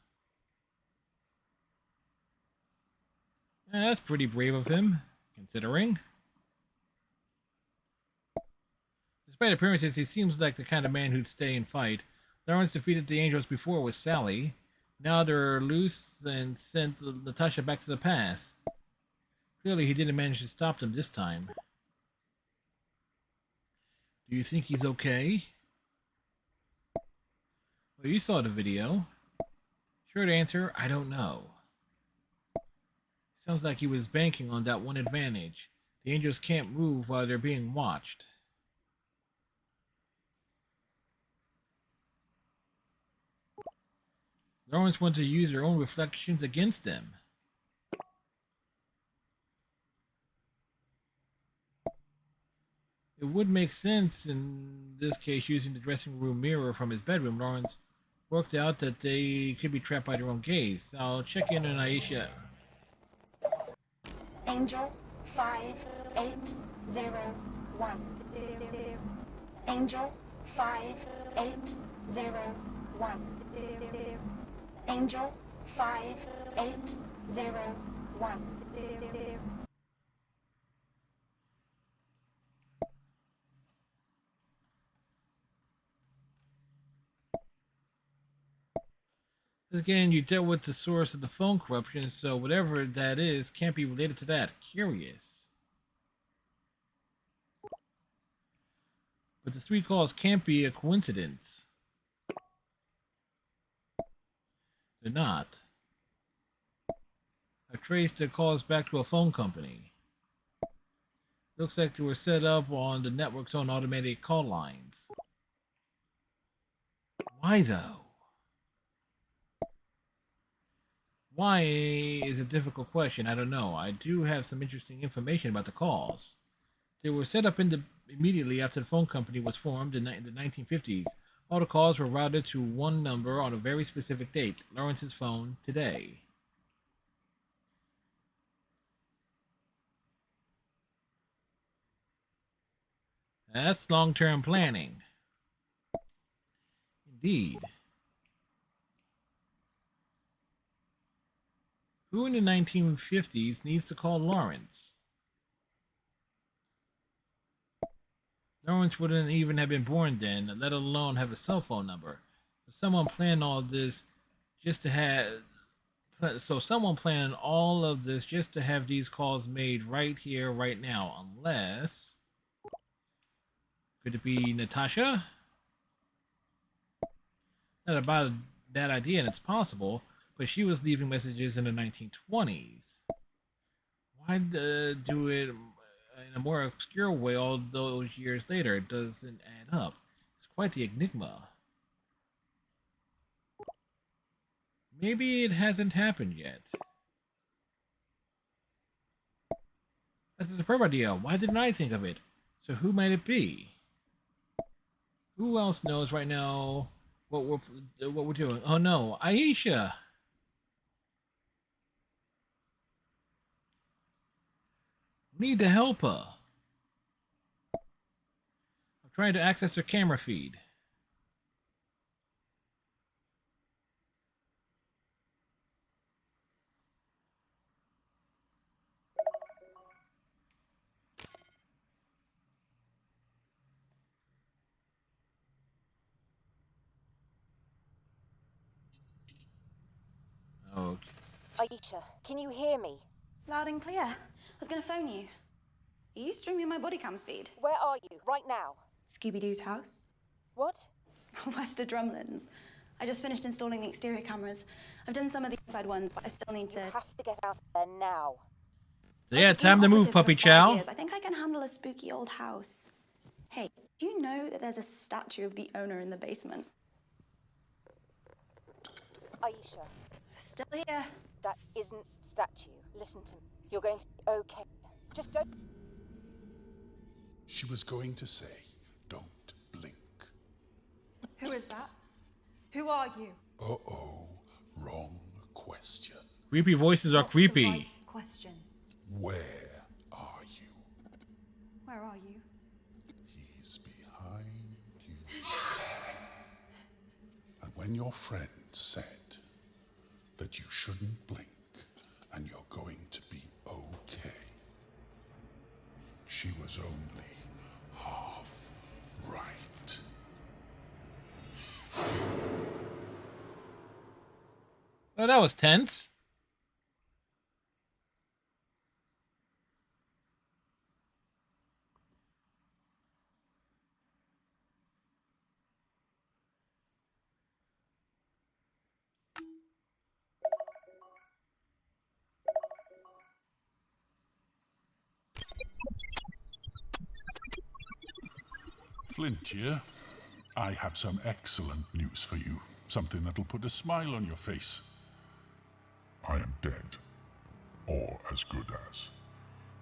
That's pretty brave of him, considering. Despite appearances, he seems like the kind of man who'd stay and fight. Lawrence defeated the angels before with Sally. Now they're loose and sent Natasha back to the past. Clearly, he didn't manage to stop them this time. Do you think he's okay? Well, you saw the video. Short answer, I don't know. Sounds like he was banking on that one advantage. The angels can't move while they're being watched. Lawrence wanted to use their own reflections against them. It would make sense in this case using the dressing room mirror from his bedroom. Lawrence worked out that they could be trapped by their own gaze. I'll check in on Aisha. Angel 5801. Angel 5801. Angel 5801. Again, you dealt with the source of the phone corruption, so whatever that is can't be related to that. Curious. But the 3 calls can't be a coincidence. They're not. I've traced the calls back to a phone company. Looks like they were set up on the network's own automated call lines. Why though? Why is a difficult question. I don't know. I do have some interesting information about the calls. They were set up immediately after the phone company was formed in the 1950s. All the calls were routed to one number on a very specific date, Lawrence's phone today. That's long-term planning. Indeed. Who in the 1950s needs to call Lawrence? Lawrence wouldn't even have been born then, let alone have a cell phone number. So someone planned all this just to have these calls made right here, right now. Unless, could it be Natasha? Not about a bad idea, and it's possible, but she was leaving messages in the 1920s. Why do it in a more obscure way all those years later? It doesn't add up. It's quite the enigma. Maybe it hasn't happened yet. That's a superb idea. Why didn't I think of it? So who might it be? Who else knows right now what we're doing? Oh no, Aisha. We need to help her. I'm trying to access her camera feed. Okay. Aisha, can you hear me? Loud and clear. I was gonna phone you. Are you streaming my body cam speed? Where are you, right now? Scooby-Doo's house. What? Wester Drumlins. I just finished installing the exterior cameras. I've done some of the inside ones, but I still need to... You have to get out of there now. Yeah, time to move, Puppy Chow. I think I can handle a spooky old house. Hey, do you know that there's a statue of the owner in the basement? Aisha. Still here. That isn't statue. Listen to me. You're going to be okay. Just don't... She was going to say, don't blink. Who is that? Who are you? Uh-oh, wrong question. Creepy voices are creepy. The right question. Where are you? Where are you? He's behind you. And when your friend said that you shouldn't blink and you're going to be okay, she was only half right. Oh, that was tense. Flint here. I have some excellent news for you. Something that'll put a smile on your face. I am dead. Or as good as.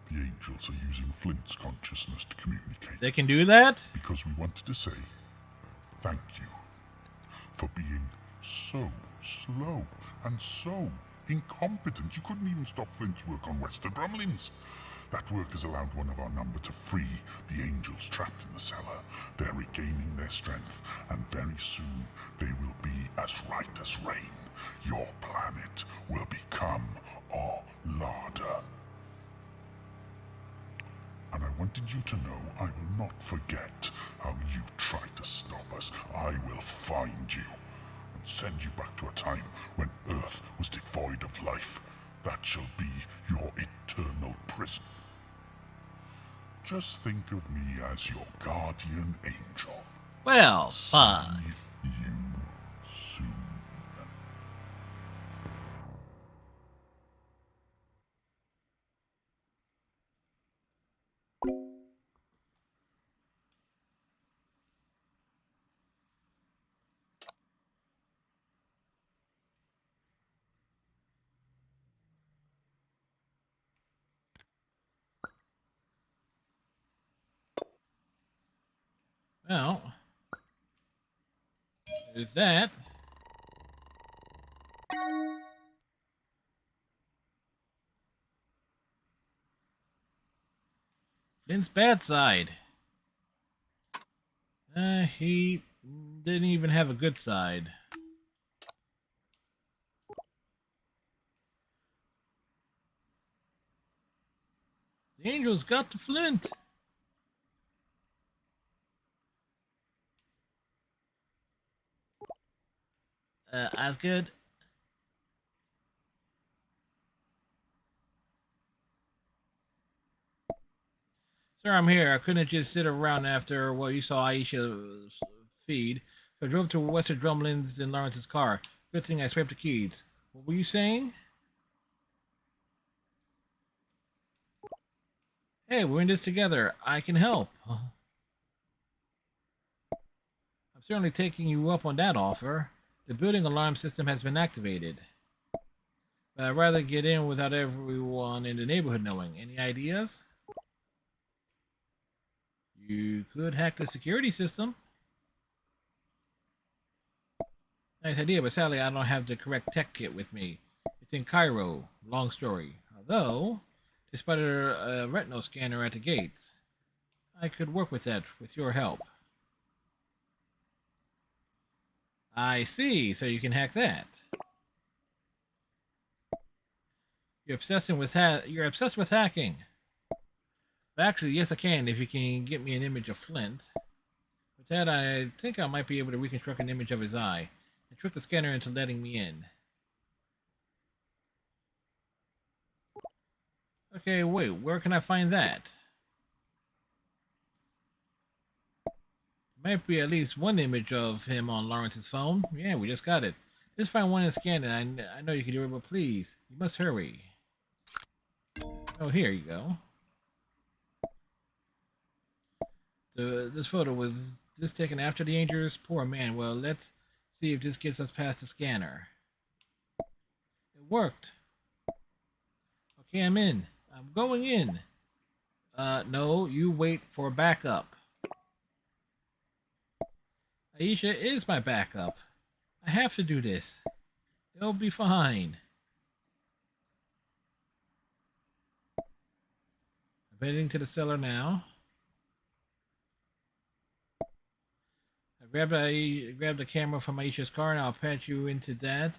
The angels are using Flint's consciousness to communicate. They can do that? Because we wanted to say thank you for being so slow and so incompetent. You couldn't even stop Flint's work on Wester Drumlins. That work has allowed one of our number to free the angels trapped in the cellar. They're regaining their strength, and very soon they will be as right as rain. Your planet will become our larder. And I wanted you to know I will not forget how you tried to stop us. I will find you and send you back to a time when Earth was devoid of life. That shall be your eternal prison. Just think of me as your guardian angel. Well, fine. See you soon. Well, there's that. Flint's bad side. He didn't even have a good side. The Angels got the Flint. Osgood. Sir, I'm here. I couldn't just sit around after, well, you saw Aisha's feed. So I drove to Western Drumlins in Lawrence's car. Good thing I scraped the keys. What were you saying? Hey, we're in this together. I can help. I'm certainly taking you up on that offer. The building alarm system has been activated. But I'd rather get in without everyone in the neighborhood knowing. Any ideas? You could hack the security system. Nice idea, but sadly I don't have the correct tech kit with me. It's in Cairo. Long story. Although, they spotted a retinal scanner at the gates. I could work with that with your help. I see, so you can hack that. You're obsessed with hacking. But actually, yes I can if you can get me an image of Flint. With that, I think I might be able to reconstruct an image of his eye and trick the scanner into letting me in. Okay, wait, where can I find that? Might be at least one image of him on Lawrence's phone. Yeah, we just got it. Just find one and scan it. I know you can do it, but please, you must hurry. Oh, here you go. This photo was just taken after the Angels. Poor man. Well, let's see if this gets us past the scanner. It worked. Okay, I'm in. I'm going in. No, you wait for backup. Aisha is my backup. I have to do this. It'll be fine. I'm heading to the cellar now. I grabbed the camera from Aisha's car and I'll patch you into that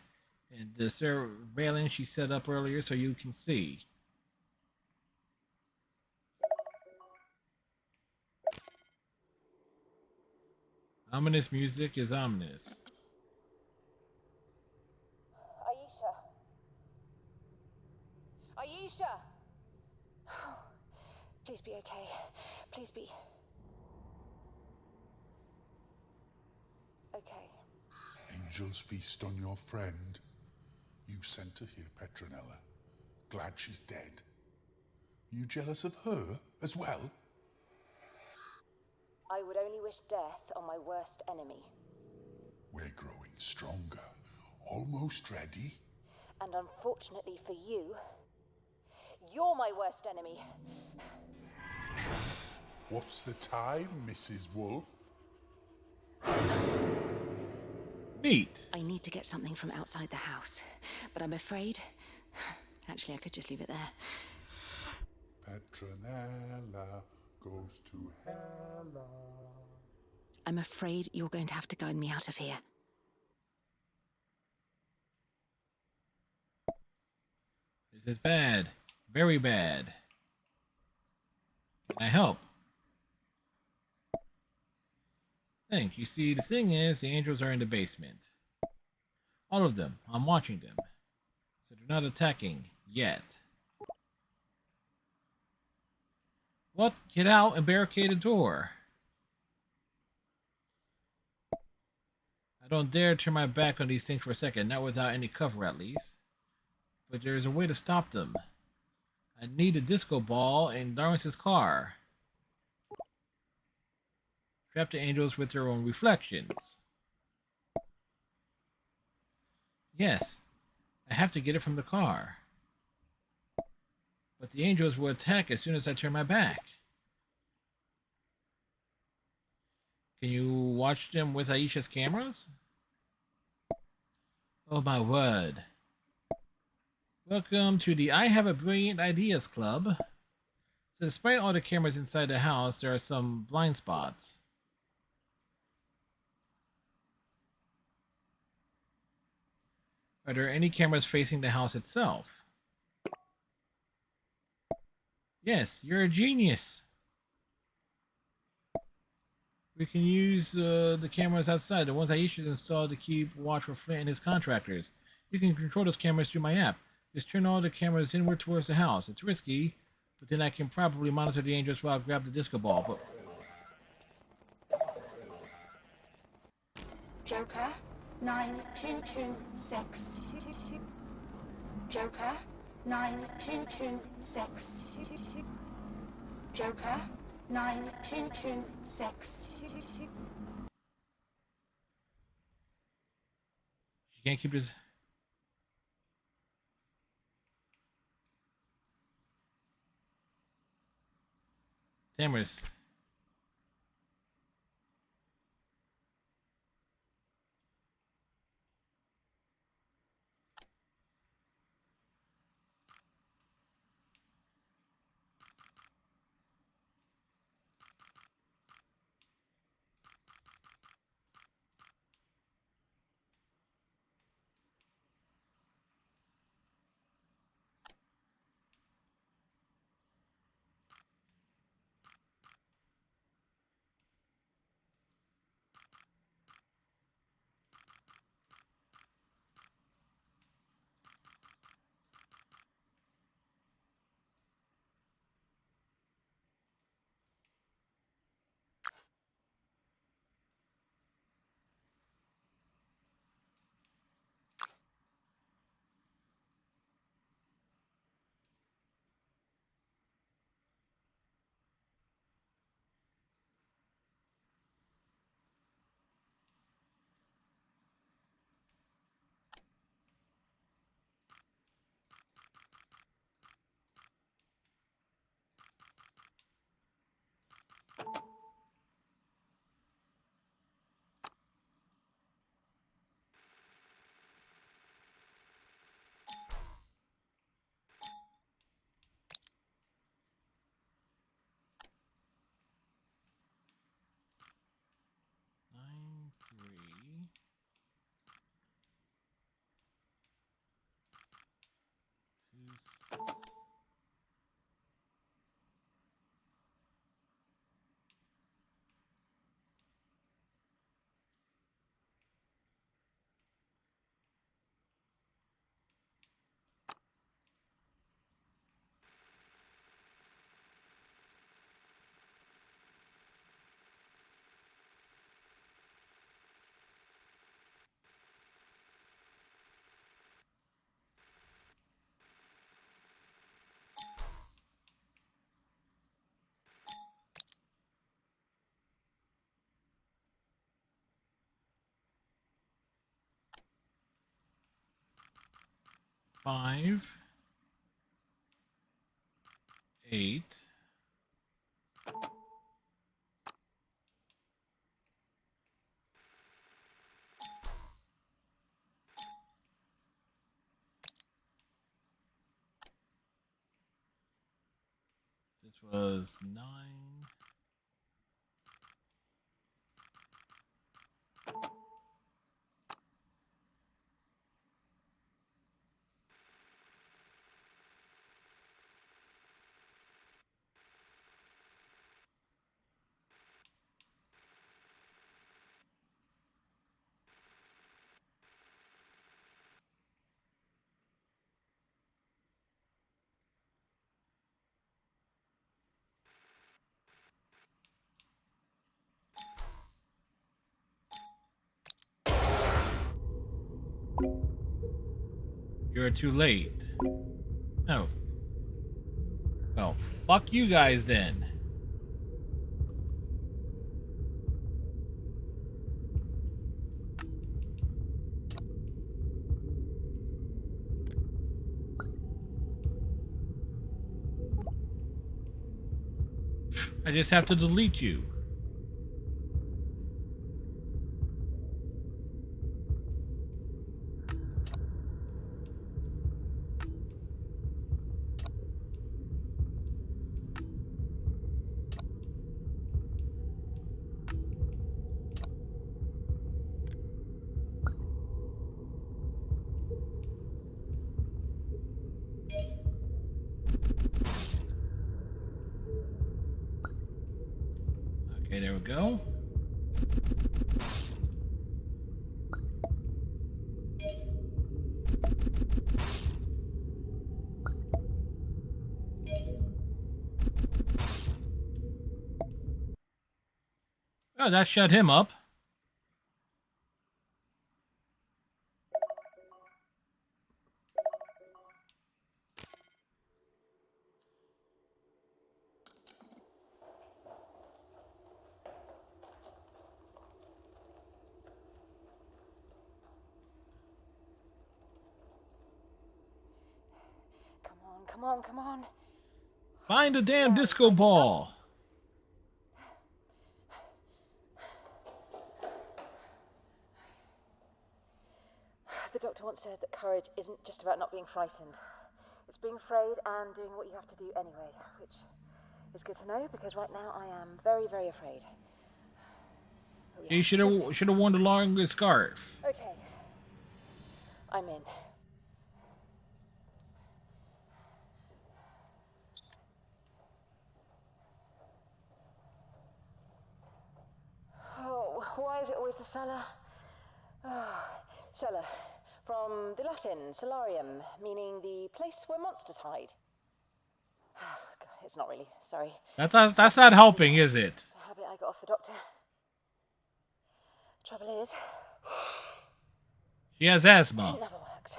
and the surveillance she set up earlier so you can see. Ominous music is ominous. Aisha. Aisha! Please be okay. Please be... okay. Angels feast on your friend. You sent her here, Petronella. Glad she's dead. You jealous of her as well? I would only wish death on my worst enemy. We're growing stronger. Almost ready. And unfortunately for you, you're my worst enemy. What's the time, Mrs. Wolf? Neat. I need to get something from outside the house, but I'm afraid... Actually, I could just leave it there. Petronella goes to hella. I'm afraid you're going to have to guide me out of here. This is bad. Very bad. Can I help? Think. You see, the thing is, the Angels are in the basement. All of them. I'm watching them. So they're not attacking. Yet. What? Get out and barricade the door. I don't dare turn my back on these things for a second. Not without any cover, at least. But there's a way to stop them. I need a disco ball in Lawrence's car. Trap the Angels with their own reflections. Yes, I have to get it from the car. But the Angels will attack as soon as I turn my back. Can you watch them with Aisha's cameras? Oh my word. Welcome to the I Have a Brilliant Ideas Club. So despite all the cameras inside the house, there are some blind spots. Are there any cameras facing the house itself? Yes, you're a genius. We can use the cameras outside, the ones Aisha installed to keep watch for Flint and his contractors. You can control those cameras through my app. Just turn all the cameras inward towards the house. It's risky, but then I can probably monitor the angels while I grab the disco ball. But Joker 9226. Joker 9226. Joker 9226. you can't keep this. Cameras. Nine, 3. Five, 8. This was 9. You're too late. Oh. Oh, fuck you guys then. I just have to delete you. Okay, there we go. Oh, that shut him up. Come on, come on. Find the damn disco ball. The doctor once said that courage isn't just about not being frightened. It's being afraid and doing what you have to do anyway, which is good to know because right now I am very, very afraid. You should have worn the longer scarf. Okay. I'm in. Oh, why is it always the cellar? Oh, cellar. From the Latin, solarium, meaning the place where monsters hide. It's not really, sorry. That's not helping, is it? It's a habit I got off the doctor. Trouble is... She has asthma. It never works.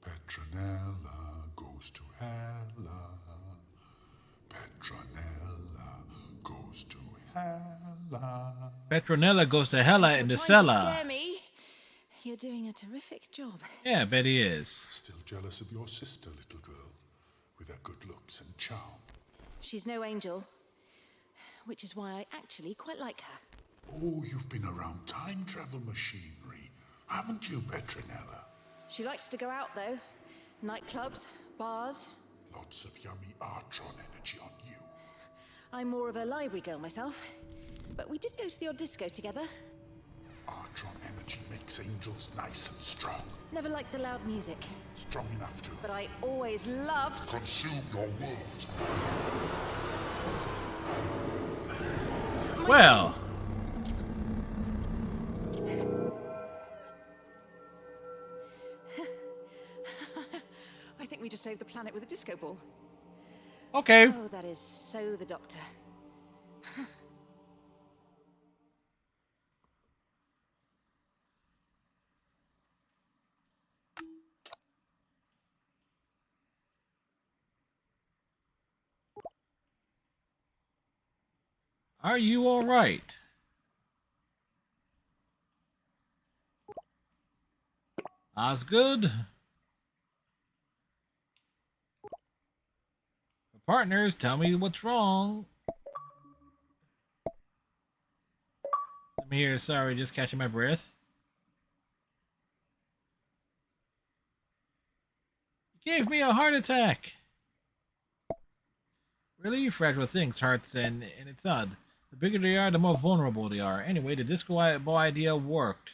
Petronella goes to hella. Petronella goes to hella. Petronella goes to hella in the cellar. To scare me. You're doing a terrific job. Yeah, I bet he is. Still jealous of your sister, little girl, with her good looks and charm. She's no angel, which is why I actually quite like her. Oh, you've been around time travel machinery, haven't you, Petronella? She likes to go out, though. Nightclubs, bars. Lots of yummy Artron energy on you. I'm more of a library girl myself, but we did go to the odd disco together. Artron energy makes angels nice and strong. Never liked the loud music. Strong enough to... But I always loved... consume your world. Well... I think we just saved the planet with a disco ball. Okay. Oh, that is so the doctor. Are you all right? Osgood? Partners, tell me what's wrong. I'm here, sorry, just catching my breath. You gave me a heart attack. Really fragile things, hearts, and it's odd. The bigger they are, the more vulnerable they are. Anyway, the disco ball idea worked.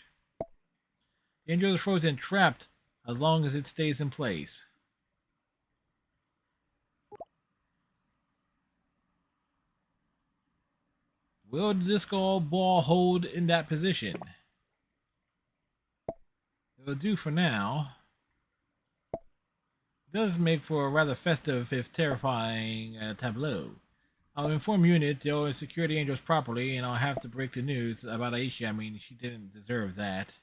The angel is frozen trapped as long as it stays in place. Will the disco ball hold in that position? It'll do for now. It does make for a rather festive, if terrifying, tableau. I'll inform unit they'll secure the angels properly, and I'll have to break the news about Aisha. I mean, she didn't deserve that.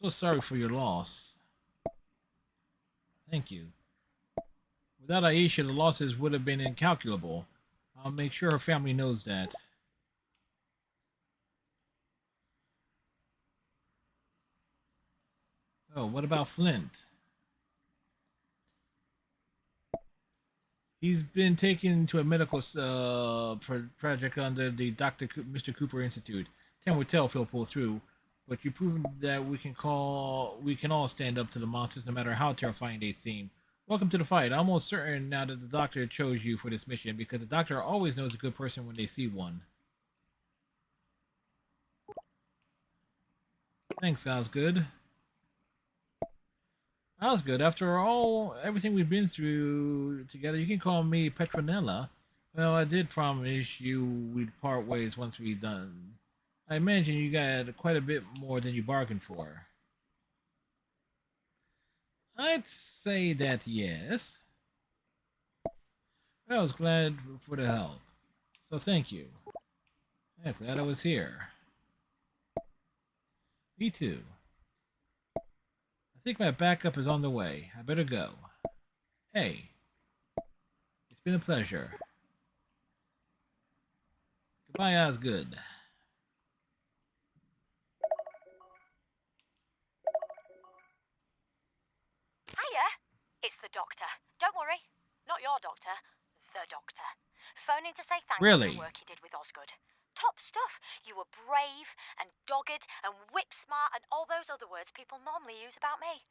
So sorry for your loss. Thank you. Without Aisha, the losses would have been incalculable. I'll make sure her family knows that. Oh, what about Flint? He's been taken to a medical project under the Mr. Cooper Institute. Time will tell if he'll pull through, but you've proven that we can all stand up to the monsters no matter how terrifying they seem. Welcome to the fight. I'm almost certain now that the doctor chose you for this mission because the doctor always knows a good person when they see one. Thanks, Osgood. That was good. After everything we've been through together, you can call me Petronella. Well, I did promise you we'd part ways once we're done. I imagine you got quite a bit more than you bargained for. I'd say that yes. I was glad for the help. So thank you. Yeah, glad I was here. Me too. I think my backup is on the way. I better go. Hey, it's been a pleasure. Goodbye, Osgood. Hiya! It's the doctor. Don't worry, not your doctor, the doctor. Phoning to say thanks for Really? the work you did with Osgood. Top stuff. You were brave and dogged and whip smart and all those other words people normally use about me.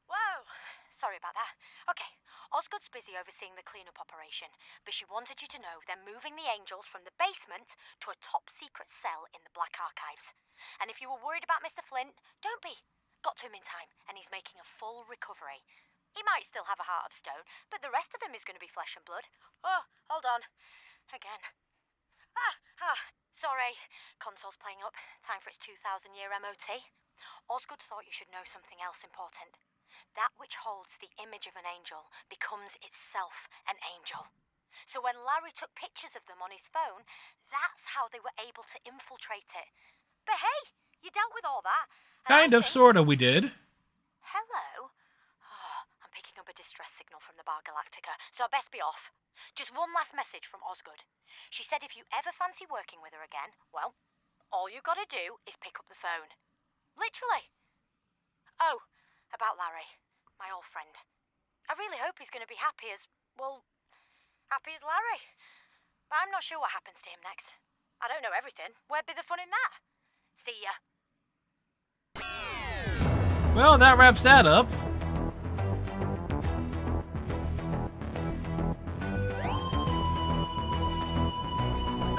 Whoa! Sorry about that. Okay, Osgood's busy overseeing the cleanup operation, but she wanted you to know they're moving the angels from the basement to a top secret cell in the Black Archives. And if you were worried about Mr. Flint, don't be. Got to him in time, and he's making a full recovery. He might still have a heart of stone, but the rest of him is going to be flesh and blood. Oh, hold on. Again. Sorry. Console's playing up. Time for its 2,000-year MOT. Osgood thought you should know something else important. That which holds the image of an angel becomes itself an angel. So when Larry took pictures of them on his phone, that's how they were able to infiltrate it. But hey, you dealt with all that. Kind of, sorta, we did. Hello? Oh, I'm picking up a distress signal from the Bar Galactica, so I best be off. Just one last message from Osgood. She said if you ever fancy working with her again, well, all you gotta do is pick up the phone. Literally. Oh, about Larry, my old friend. I really hope he's gonna be happy as Larry. But I'm not sure what happens to him next. I don't know everything. Where'd be the fun in that? See ya. Well, that wraps that up.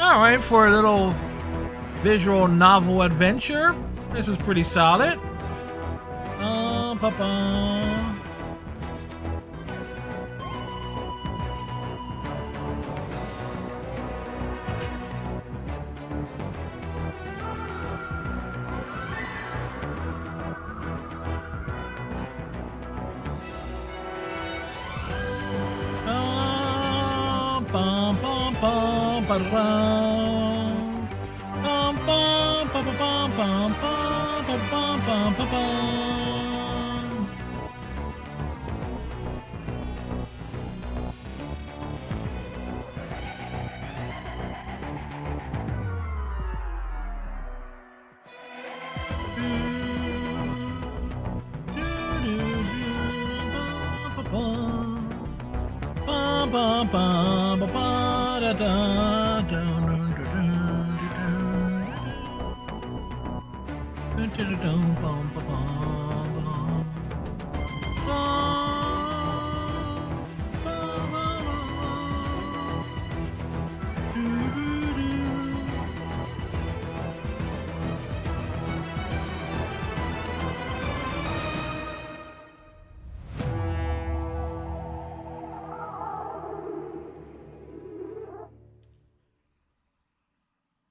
Alright, for a little visual novel adventure, this was pretty solid.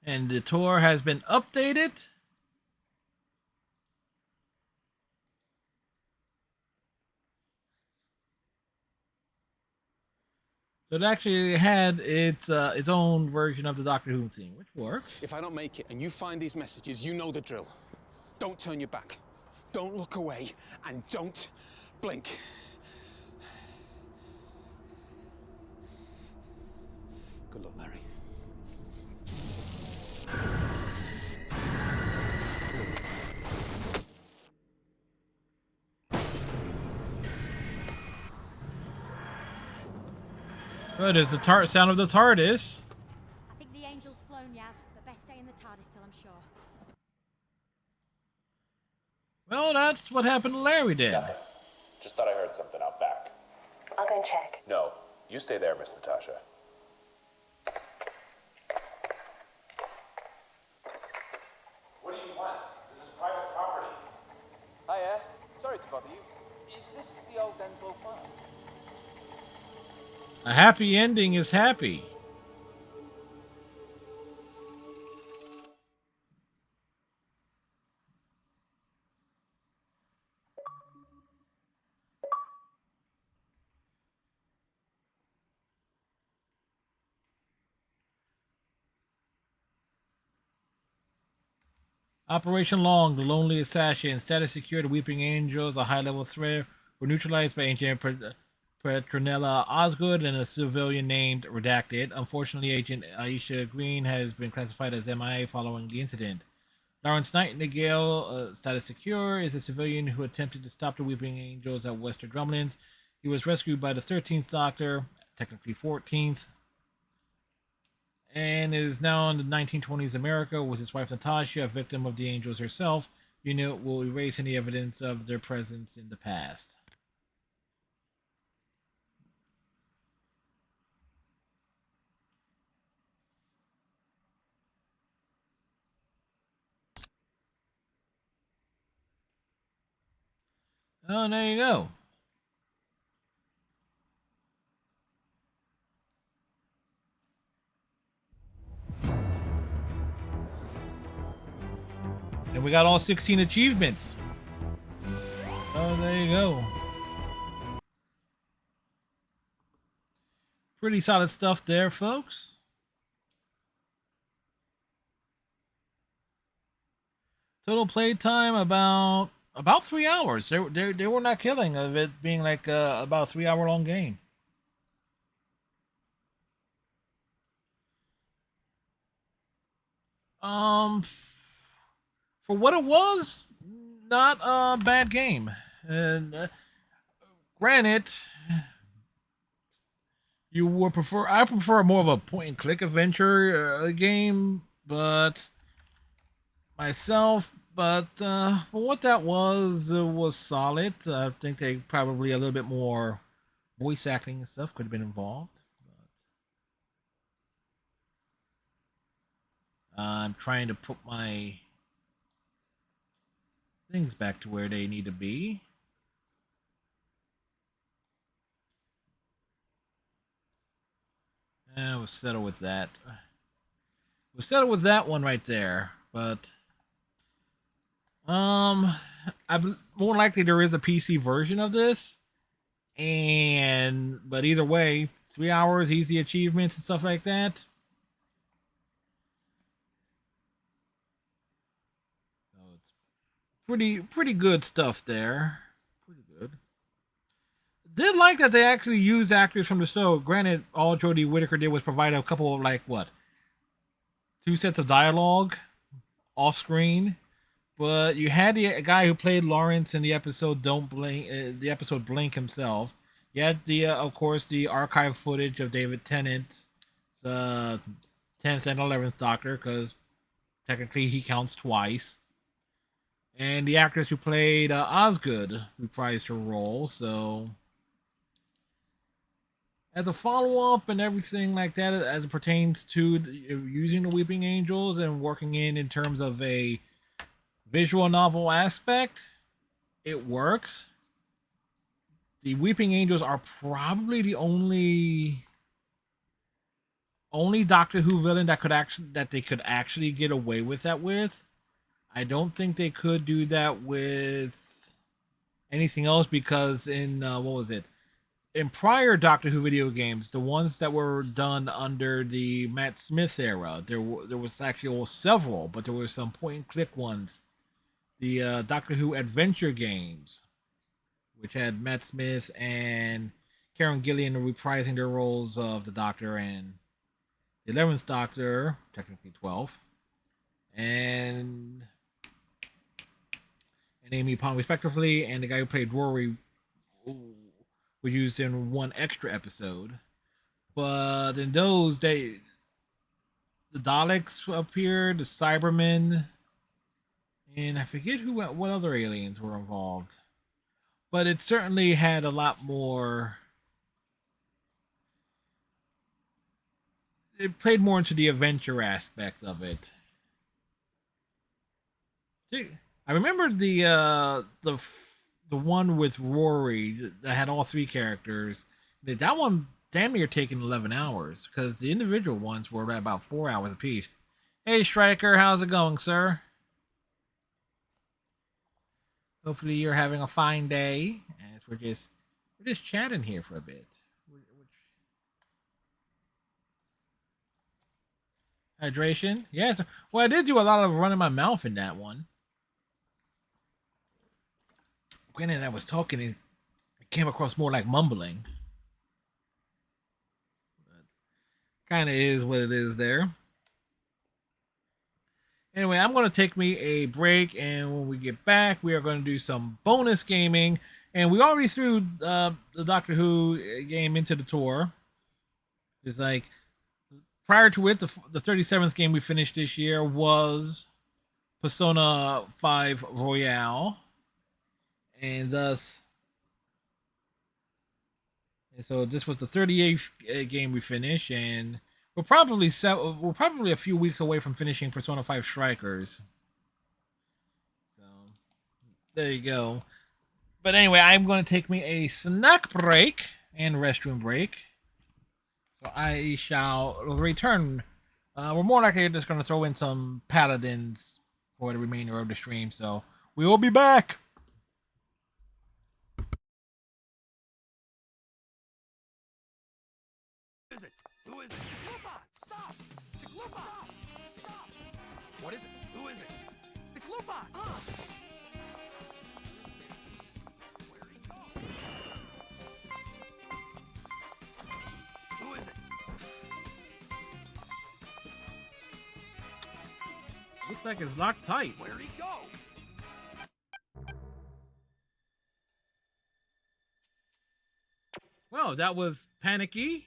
And the tour has been updated. So it actually had its own version of the Doctor Who theme, which works. If I don't make it and you find these messages, you know the drill. Don't turn your back. Don't look away. And don't blink. Good luck, Larry. Good, is the sound of the TARDIS. I think the angel's flown, Yaz, but best stay in the TARDIS till I'm sure. Well, that's what happened to Larry did. Nothing. Just thought I heard something out back. I'll go and check. No, you stay there, Miss Natasha. What do you want? This is private property. Hiya. Sorry to bother you. Is this A happy ending is happy. Operation Long, the Lonely Assassin, status secured, Weeping Angels, a high-level threat, were neutralized by Agent Petronella Osgood and a civilian named Redacted. Unfortunately, Agent Aisha Green has been classified as MIA following the incident. Lawrence Nightingale, status secure, is a civilian who attempted to stop the Weeping Angels at Wester Drumlins. He was rescued by the 13th Doctor, technically 14th, and is now in the 1920s America with his wife Natasha, a victim of the Angels herself. Unit will erase any evidence of their presence in the past. Oh, there you go. And we got all 16 achievements. Oh, there you go. Pretty solid stuff there, folks. Total playtime about 3 hours. They were not killing of it being like about a 3 hour long game. For what it was, not a bad game. And granted, you would prefer. I prefer more of a point and click adventure game, but myself. But for what that was, it was solid. I think they probably a little bit more voice acting and stuff could have been involved. I'm trying to put my things back to where they need to be. We'll settle with that. We'll settle with that one right there. But I more likely there is a PC version of this, but either way, 3 hours, easy achievements and stuff like that. So it's pretty good stuff there. Pretty good. Did like that they actually used actors from the show. Granted, all Jodie Whittaker did was provide a couple of 2 sets of dialogue off screen. But you had the guy who played Lawrence in the episode Don't Blink, the episode Blink himself. You had of course, the archive footage of David Tennant's 10th and 11th Doctor, because technically he counts twice. And the actress who played Osgood reprised her role, so as a follow-up and everything like that, as it pertains to using the Weeping Angels and working in terms of a visual novel aspect, it works. The Weeping Angels are probably the only Doctor Who villain that they could actually get away with that with. I don't think they could do that with anything else, because in what was it? In prior Doctor Who video games, the ones that were done under the Matt Smith era, there was actually several, but there were some point and click ones. The Doctor Who adventure games, which had Matt Smith and Karen Gillan reprising their roles of the Doctor and the 11th Doctor, technically 12, and Amy Pond, respectively, and the guy who played Rory was used in one extra episode. But in those, the Daleks appeared, the Cybermen, and I forget what other aliens were involved. But it certainly had a lot more. It played more into the adventure aspect of it. I remember the one with Rory that had all 3 characters. That one damn near taking 11 hours because the individual ones were about 4 hours apiece. Hey, Striker, how's it going, sir? Hopefully you're having a fine day. As we're just chatting here for a bit. Hydration, yes. Well, I did do a lot of running my mouth in that one. Granted, I was talking, it came across more like mumbling. Kind of is what it is there. Anyway, I'm going to take me a break, and when we get back, we are going to do some bonus gaming. And we already threw the Doctor Who game into the tour. It's like, prior to it, the 37th game we finished this year was Persona 5 Royale. And thus, and so this was the 38th game we finished, and we're probably a few weeks away from finishing Persona 5 Strikers. So there you go. But anyway, I'm going to take me a snack break and restroom break. So I shall return. We're more likely just going to throw in some Paladins for the remainder of the stream. So we will be back. Who is it? Who is it? It's Lupin! Stop! It's Lupin! Stop! Stop! What is it? Who is it? It's Lupin! Ah! Where'd he go? Who is it? Looks like it's locked tight. Where'd he go? Well, that was panicky.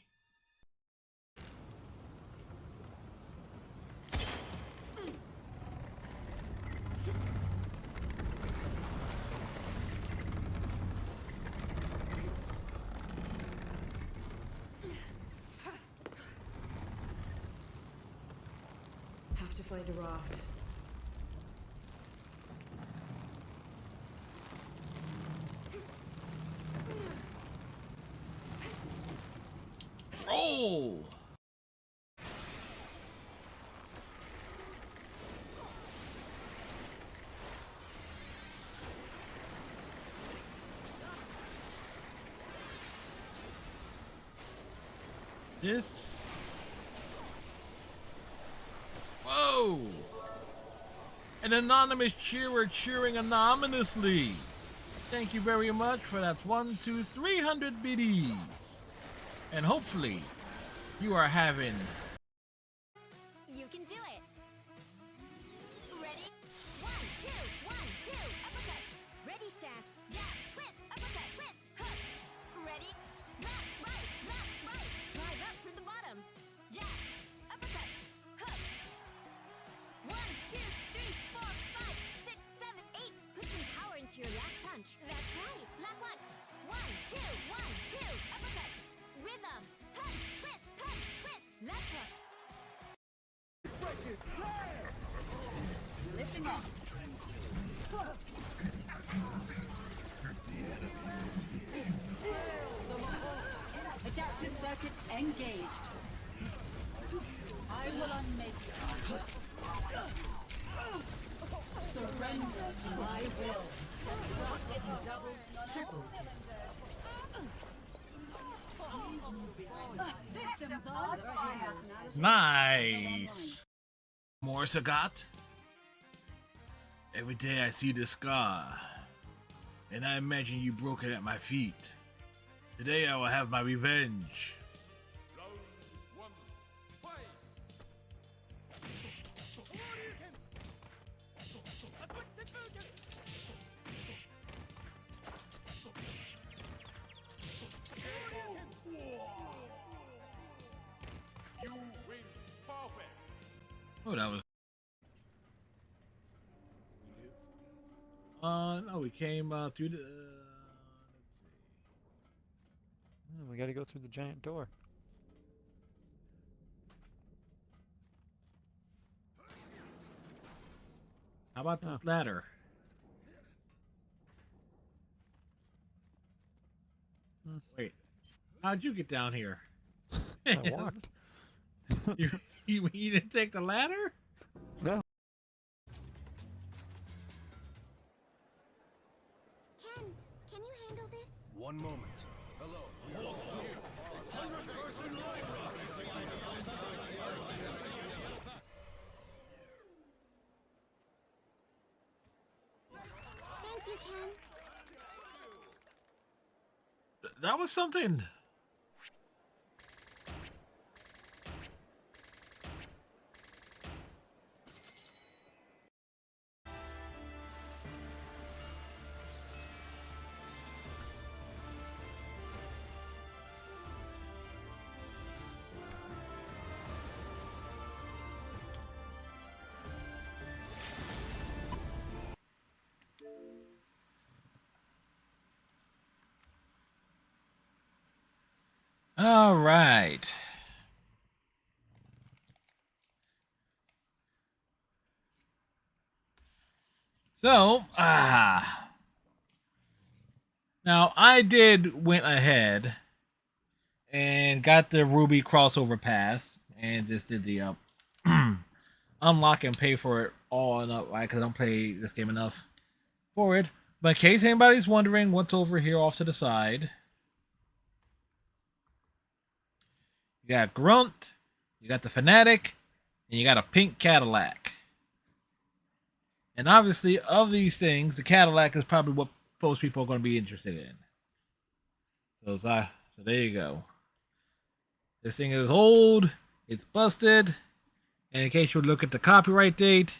Have to find a raft. Roll! This. Whoa! An anonymous cheerer cheering anonymously. Thank you very much for that 300 biddies. And hopefully, you are having. You can do it. Ready? 1, 2, 1, 2, uppercut. Ready stance. Jab, twist, uppercut, twist, hook. Ready? Left, right. Drive up through the bottom. Jab, uppercut, hook. 1, 2, 3, 4, 5, 6, 7, 8. Put some power into your last punch. That's right. Last one. 1, 2, 1, 2, uppercut. Rhythm. Punch, twist, left hook. Lifting off. Adaptive circuits engaged. I will unmake you. Surrender to my will. Double, triple. Systems on fire. Nice! More Sagat? Every day I see the scar, and I imagine you broke it at my feet. Today I will have my revenge. Oh, that was. No, we came through the. We gotta go through the giant door. How about this ladder? Wait, how'd you get down here? I walked. You didn't take the ladder? No. Ken, can you handle this? One moment. Hello. Thank you, Ken. That was something. All right. So, now I went ahead and got the Ruby crossover pass and just did the unlock and pay for it all and up, right? Because I don't play this game enough for it. But in case anybody's wondering what's over here off to the side, you got Grunt, you got the Fanatic, and you got a pink Cadillac. And obviously, of these things, the Cadillac is probably what most people are going to be interested in. So there you go. This thing is old, it's busted, and in case you look at the copyright date,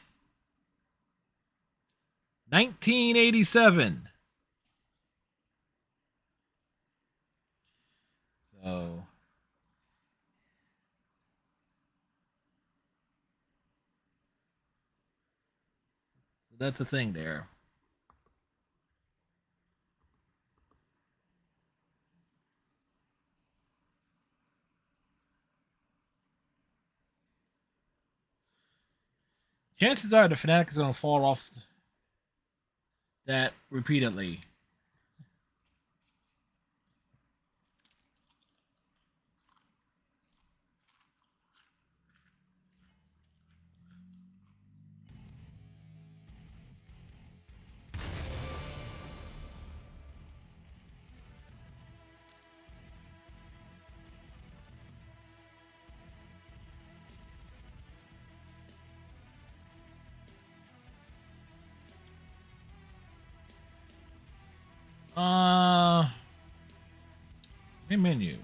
1987. So that's the thing there. Chances are the Fnatic is going to fall off that repeatedly. Main menu.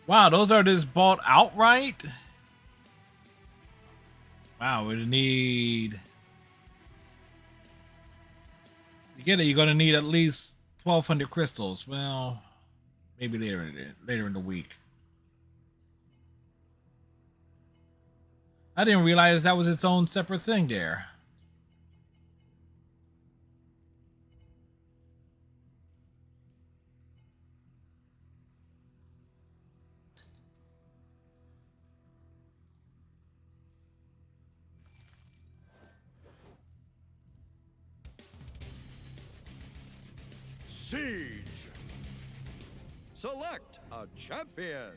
Wow, those are just bought outright? Wow, we need... To get it, you're going to need at least 1,200 crystals. Well, maybe later in the week. I didn't realize that was its own separate thing there. Siege. Select a champion.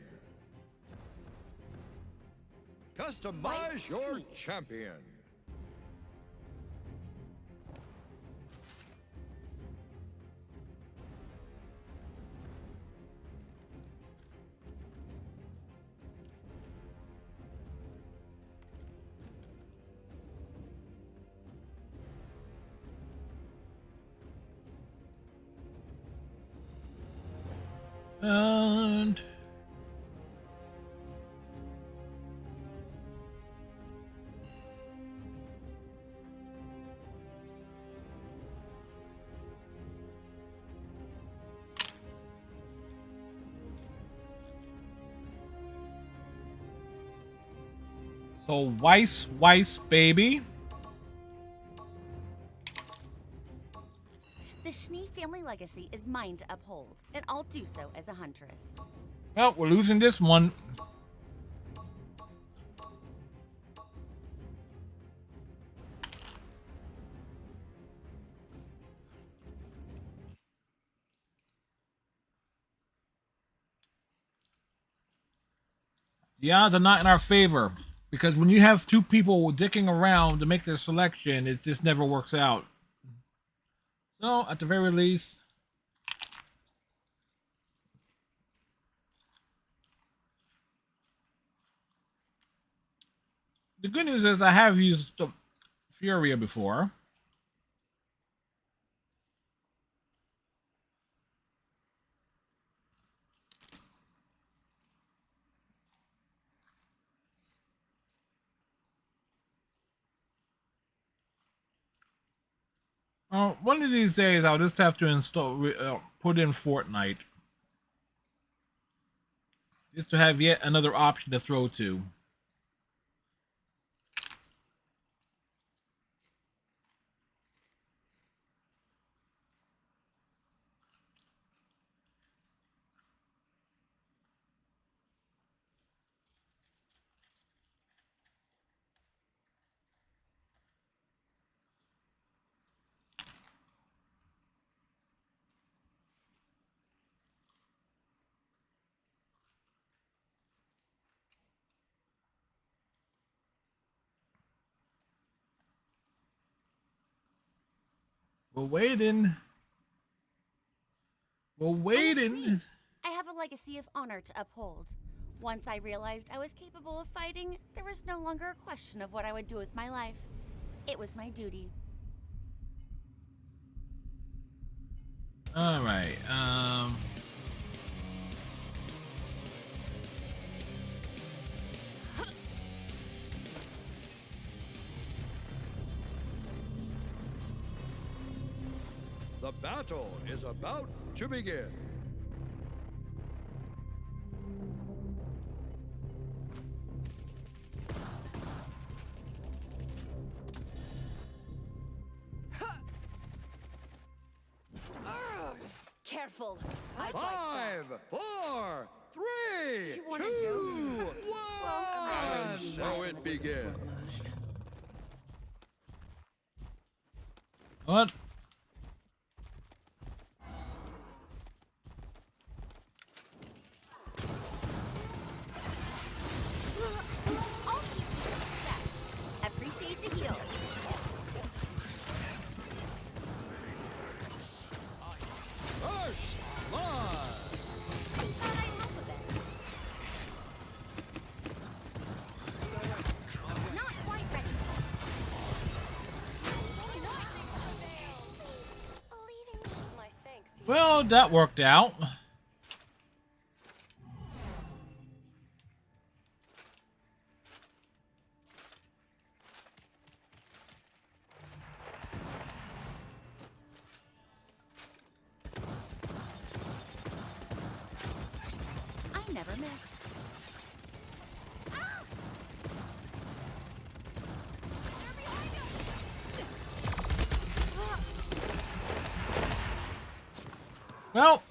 Customize your champion. And... So Weiss, baby. The Schnee family legacy is mine to uphold, and I'll do so as a huntress. Well, we're losing this one. The odds are not in our favor because when you have two people dicking around to make their selection, it just never works out. So, at the very least, the good news is I have used the Furia before. One of these days, I'll just have to install, put in Fortnite, just to have yet another option to throw to. We're waiting. We're waiting. I have a legacy of honor to uphold. Once I realized I was capable of fighting, there was no longer a question of what I would do with my life. It was my duty. All right. The battle is about to begin. Careful. 5, 4, 3, You wanna 2, joke? 1, and so it begins. What? Appreciate the heal. First blood. Not quite ready. Well, that worked out. I never miss. Well,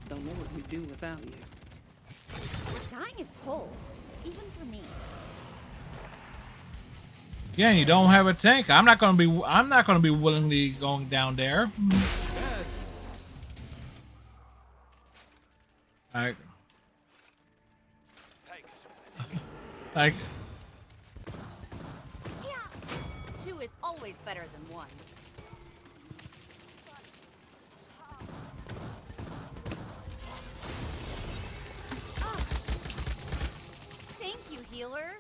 Don't know what we'd do without you. Dying is cold, even for me. again, you don't have a tank. I'm not gonna be willingly going down there. Like, like, Two is always better than one. Thank you, healer.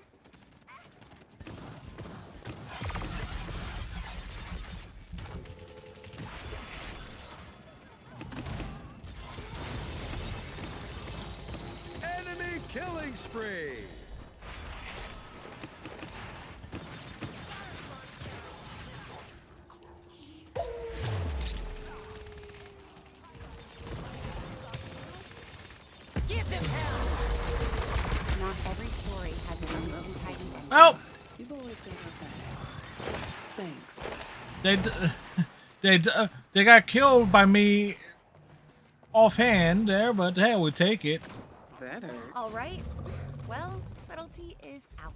Enemy killing spree. Give Not every story has a neat and tidy ending. Well, You boys got her back. Thanks. they got killed by me offhand there, but hey, we'll take it. That hurt. All right. Well, subtlety is out.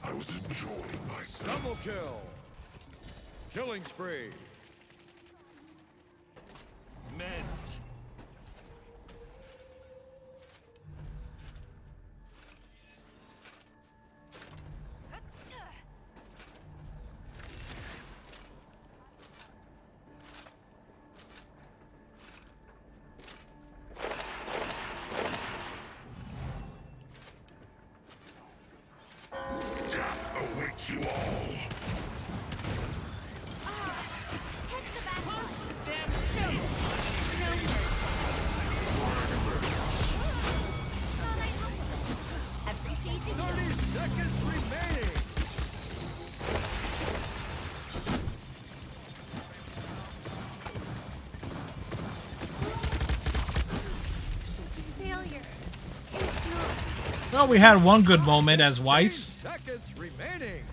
I was enjoying myself. Double kill. Killing spree. Meant. Death awaits you all. Appreciate the 30 seconds remaining. failure. It's not. Well, we had one good moment as Weiss. Seconds remaining.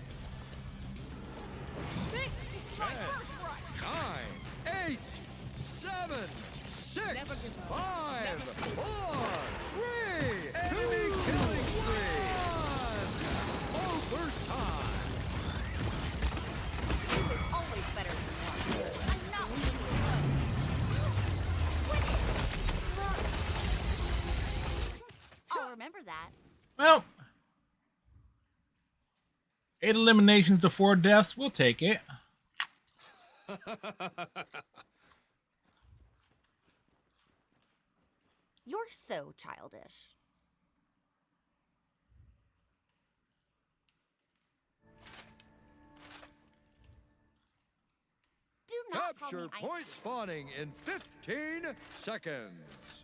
10, 9, 8, 7, 6, 5, 4, 3, enemy killing spree. Overtime. Two is always better than one. I'm not leaving you alone. I'll remember that. Well, 8 eliminations to 4 deaths. We'll take it. You're so childish. Do not call Capture me ice point cream. spawning in 15 seconds.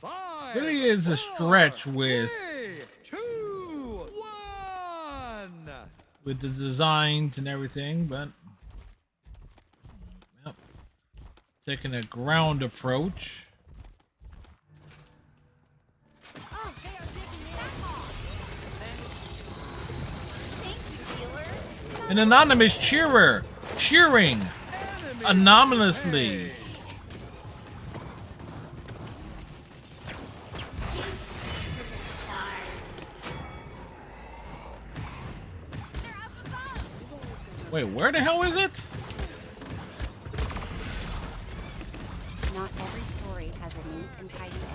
Five, Really is a stretch with 3, 2, 1. the designs and everything, but yep. Taking a ground approach. Oh, they are digging it off. Thank you, healer. An anonymous cheerer cheering anonymously. Wait, where the hell is it? Not every story has a neat and tidy ending.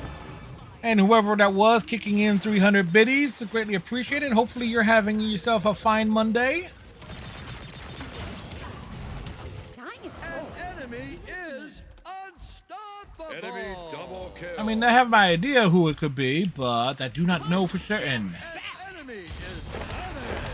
And whoever that was kicking in 300 biddies, greatly appreciated. Hopefully you're having yourself a fine Monday. Dying is An enemy is unstoppable. Enemy double kill. I mean, I have my idea who it could be, but I do not know for certain. An enemy is savage.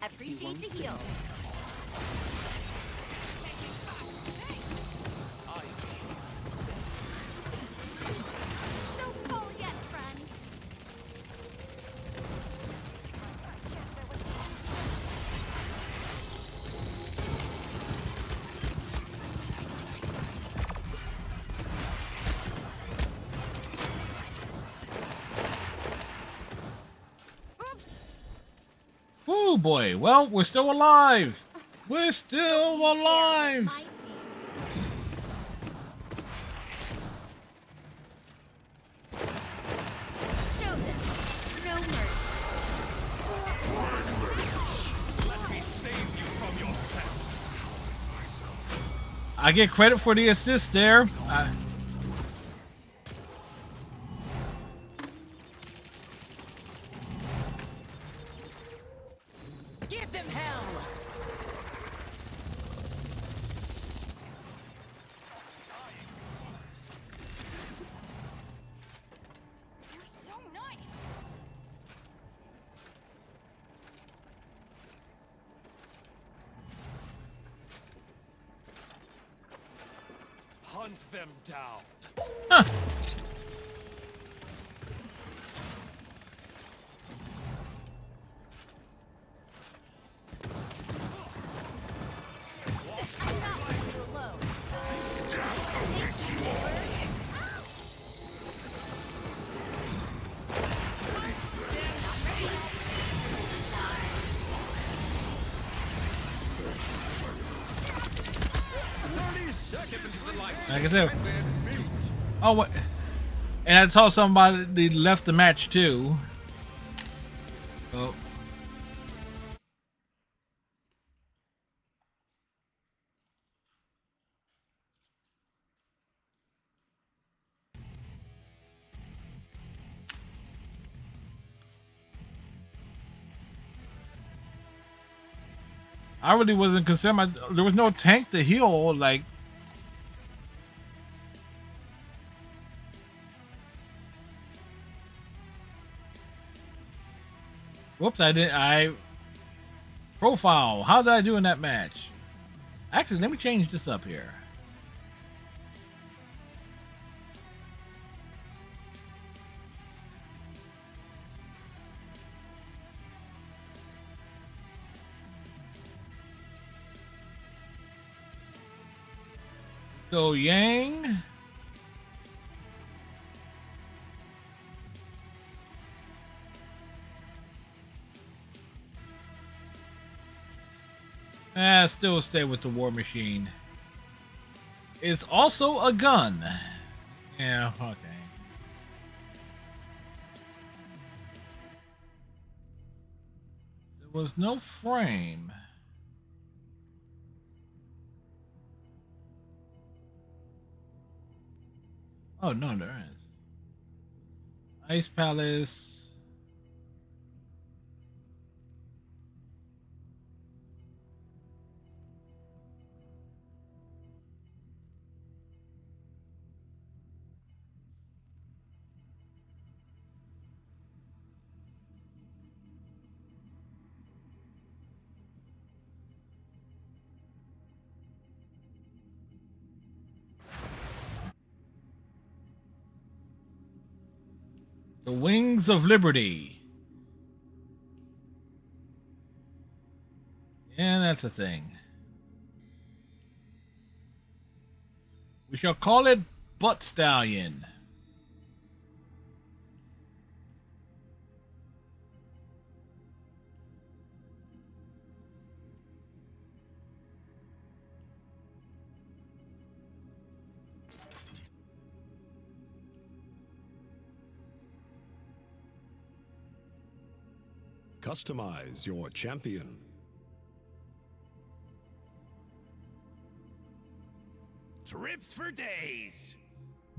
Appreciate the heal. Don't fall yet, friend. Oh boy, well, we're still alive. We're still alive. Show them. No mercy. Let me save you from yourself. I get credit for the assist there. Give them hell! runs them down. Huh. Like I said, oh, what? And I saw somebody left the match too. Oh. I really wasn't concerned. There was no tank to heal. Like, whoops! I profile. How did I do in that match? Actually, let me change this up here. So Yang. Still stay with the War Machine. It's also a gun. Yeah, okay. There was no frame. Oh, no, there is. Ice Palace. The Wings of Liberty. Yeah, that's a thing. We shall call it Butt Stallion. Customize your champion. Trips for days.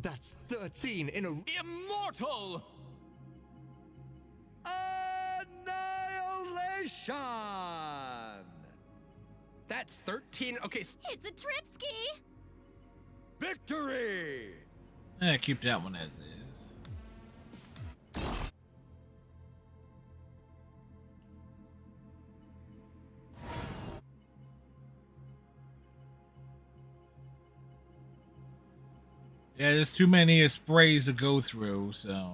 That's 13 in a... Immortal! Annihilation! That's 13. Okay. It's a trip ski. Victory! Keep that one as is. Yeah, there's too many sprays to go through, so...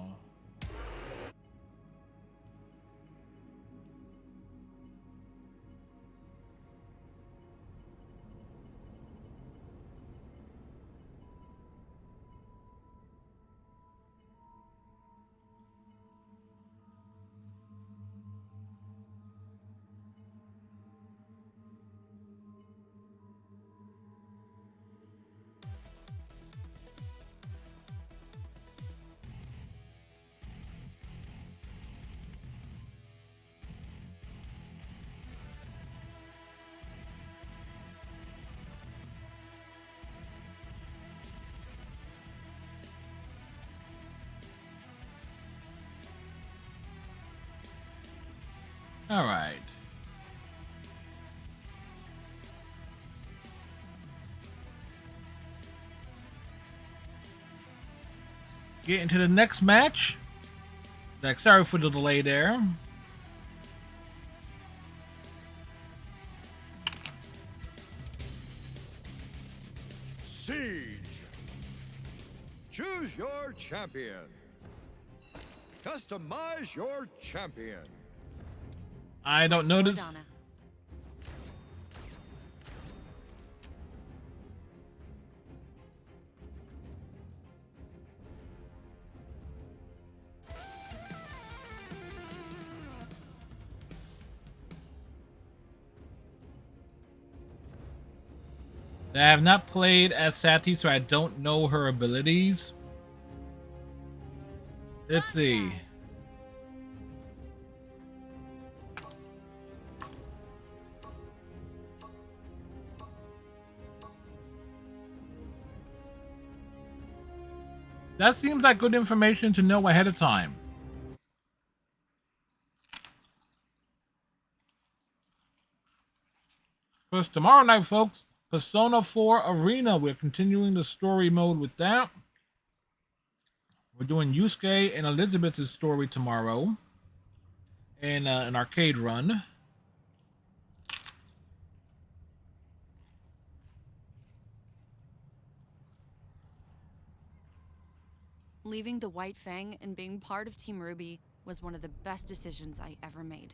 All right. Get into the next match. Sorry for the delay there. Siege Choose your champion. Customize your champion. I don't notice. Madonna. I have not played as Sati, so I don't know her abilities. Let's see. That seems like good information to know ahead of time. First, tomorrow night, folks, Persona 4 Arena. We're continuing the story mode with that. We're doing Yusuke and Elizabeth's story tomorrow. And an arcade run. Leaving the White Fang and being part of Team Ruby was one of the best decisions I ever made.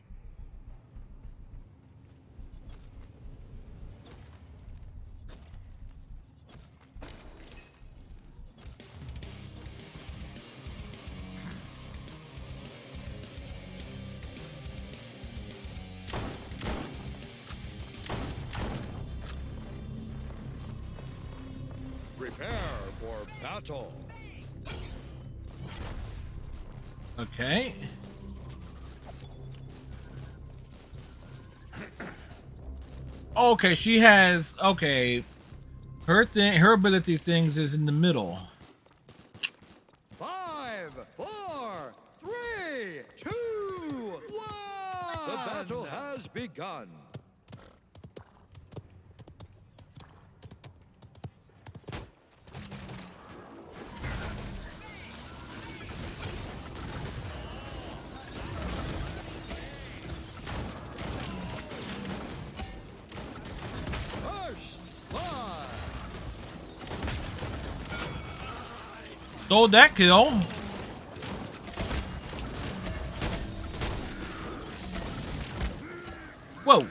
Prepare for battle. Okay. Okay, she has, okay. Her ability things is in the middle. 5, 4, 3, 2, 1. The battle has begun. Stole that kill. Whoa.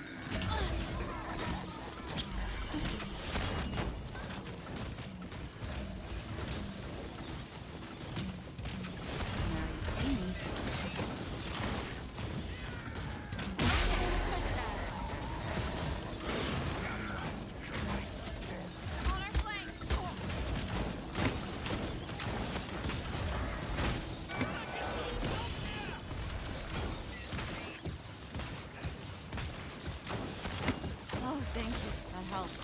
Oh, thank you. That helps.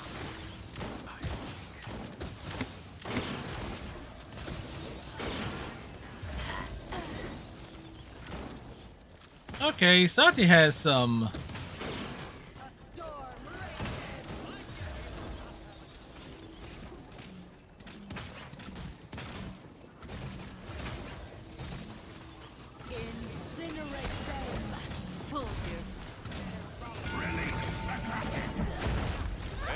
Okay, Sati has some. Incinerate them. Fooled you.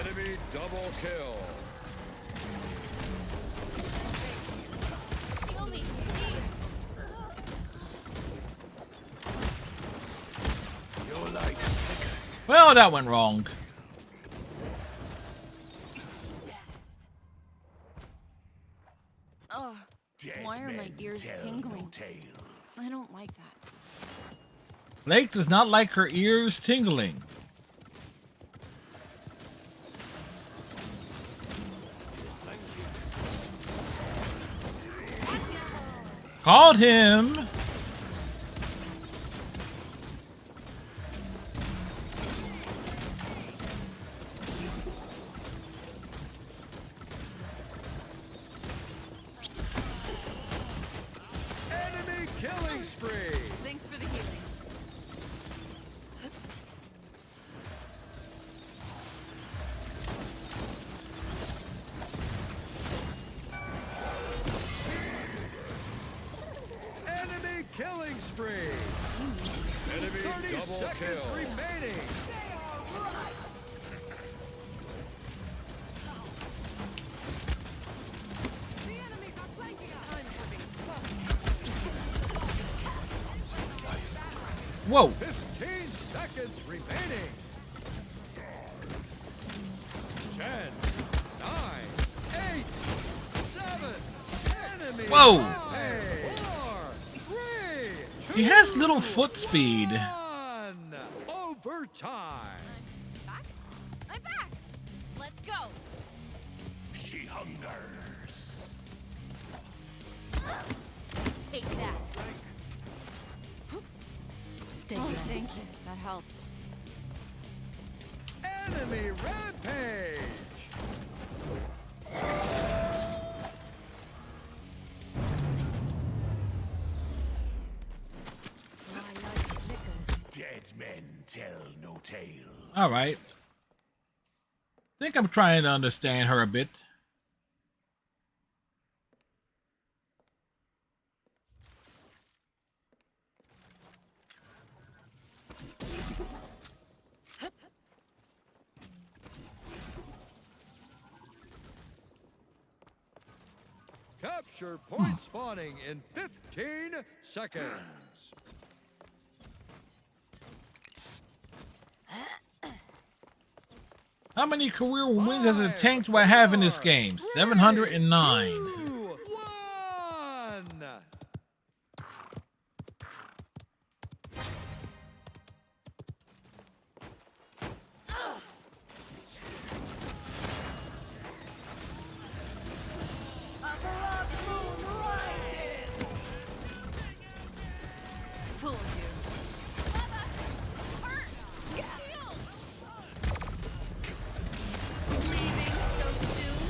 Enemy double kill. Kill me, Well, that went wrong. Oh, why are my ears tingling? I don't like that. Blake does not like her ears tingling. Called him. Enemy killing spree. Thanks for the healing. Enemy killing spree. Enemy 30 double seconds kill. Remaining. The enemies are flanking Whoa. 15 seconds remaining. 10, 9, 8, 7, enemy. Whoa. 5, 4, 3, He has little foot speed. 1. Overtime. I'm back. Let's go. She hungers. Take that. Stay Oh, rest. thank you. That helps. Enemy rampage. Dead men tell no tale. All right. I think I'm trying to understand her a bit. Capture point spawning in 15 seconds. How many career wins as a tank do I have in this game? 709. 1. Fooled you. Leaving so soon.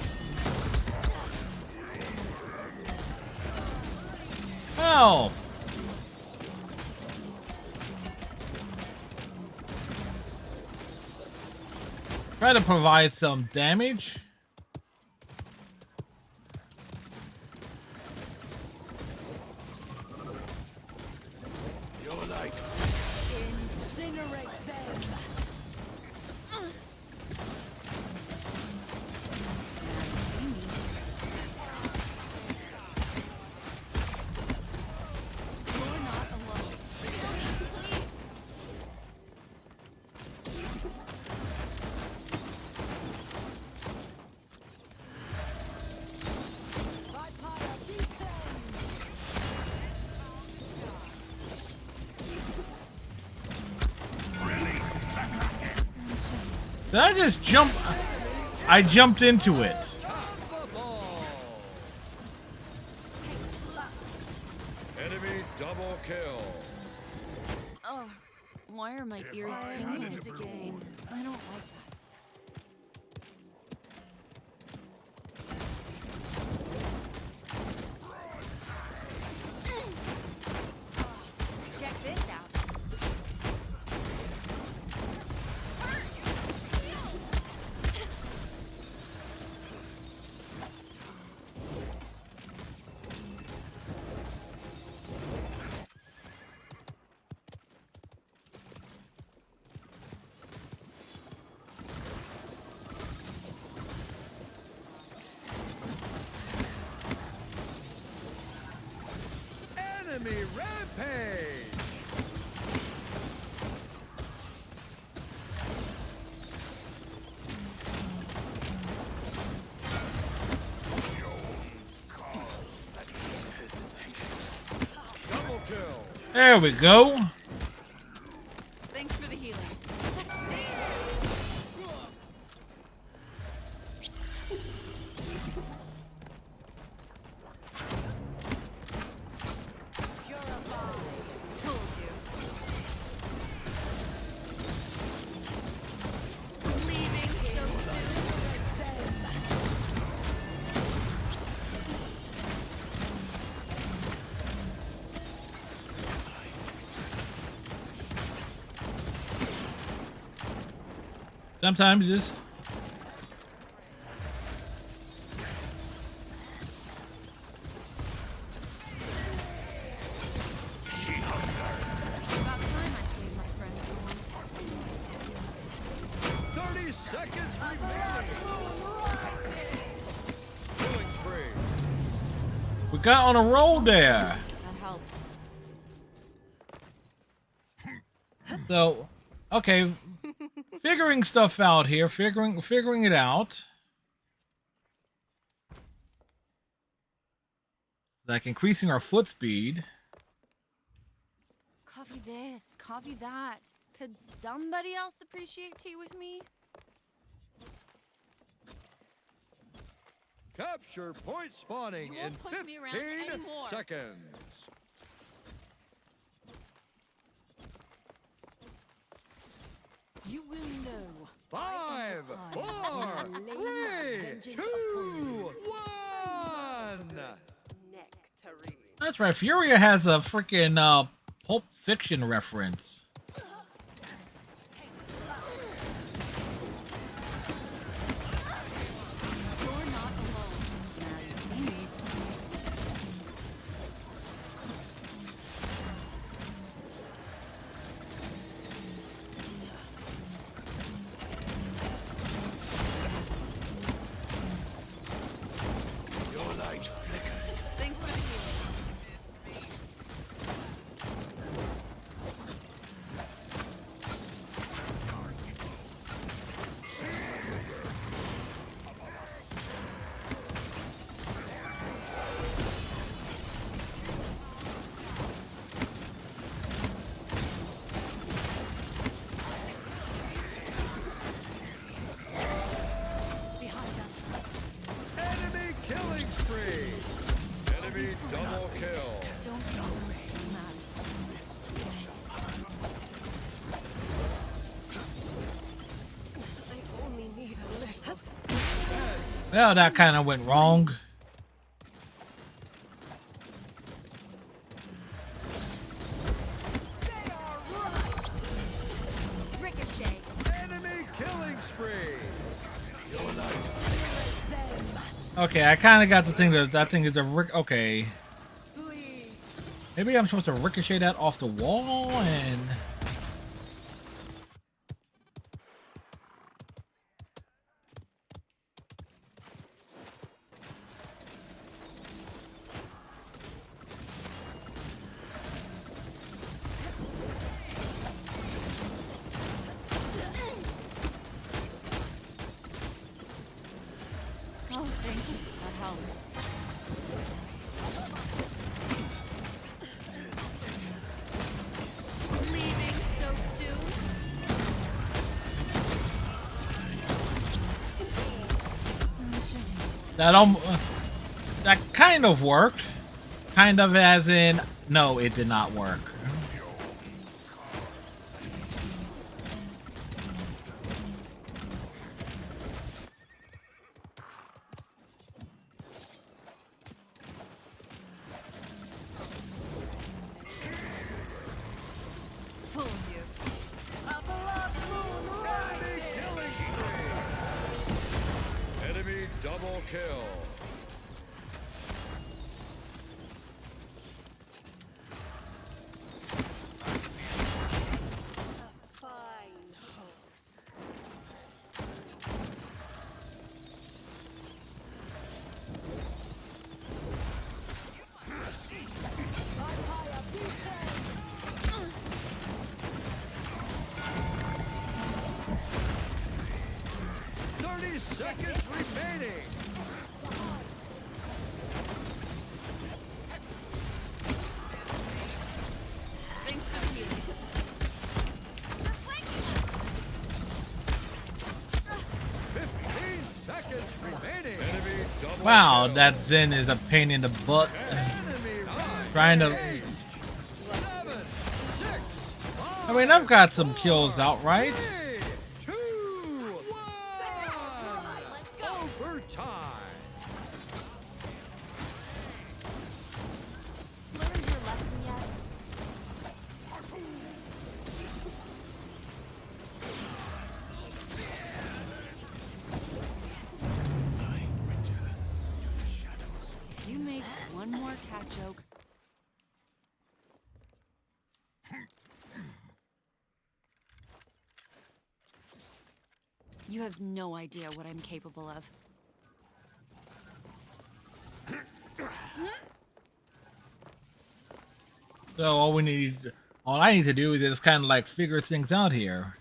Hell. Try to provide some damage. You're like Incinerate them. You're not alone. Please. Did I just jump? I jumped into it. enemy double kill. Oh, why are my ears tingling? I don't like that. Check this out. Enemy rampage. Double kill. There we go. Thanks for the healing. Fooled you. Leaving so soon. Sometimes just About time I saved my friends for once. 30 seconds remaining. Killing spree. we got on a roll there. That helps. So, okay, figuring stuff out here, figuring it out. Like increasing our foot speed. Coffee this, coffee that. Could somebody else appreciate tea with me? Capture point spawning You in won't push me around 15 anymore. seconds. You will know. 5, 4, 3, 2, 1. Nectarine. That's right. Furia has a freaking Pulp Fiction reference. You're not alone. Now you see me. Your light flickers. Thanks for the healing. Behind us. Enemy killing spree. Enemy double kill. Don't stop me, man. I only need a little. Well, that kind of went wrong. Ricochet. Enemy killing spree. Your light. Okay, I kind of got the thing that thing is a okay. Maybe I'm supposed to ricochet that off the wall and. Oh, thank you. That helped. Leaving so soon? That kind of worked. Kind of as in, no, it did not work. Fooled you. Enemy killing spree. Enemy double kill. Fine horse. Seconds remaining. Thanks for the healing. 15 seconds remaining. Enemy double Wow, kill. that Zen is a pain in the butt. Enemy Trying to. 8, 7, 6, I mean, I've got some kills outright. 3, 2, 1. Overtime. Learned your lesson yet? If you make one more cat joke. You have no idea what I'm capable of. So all we need All I need to do is just kind of like figure things out here.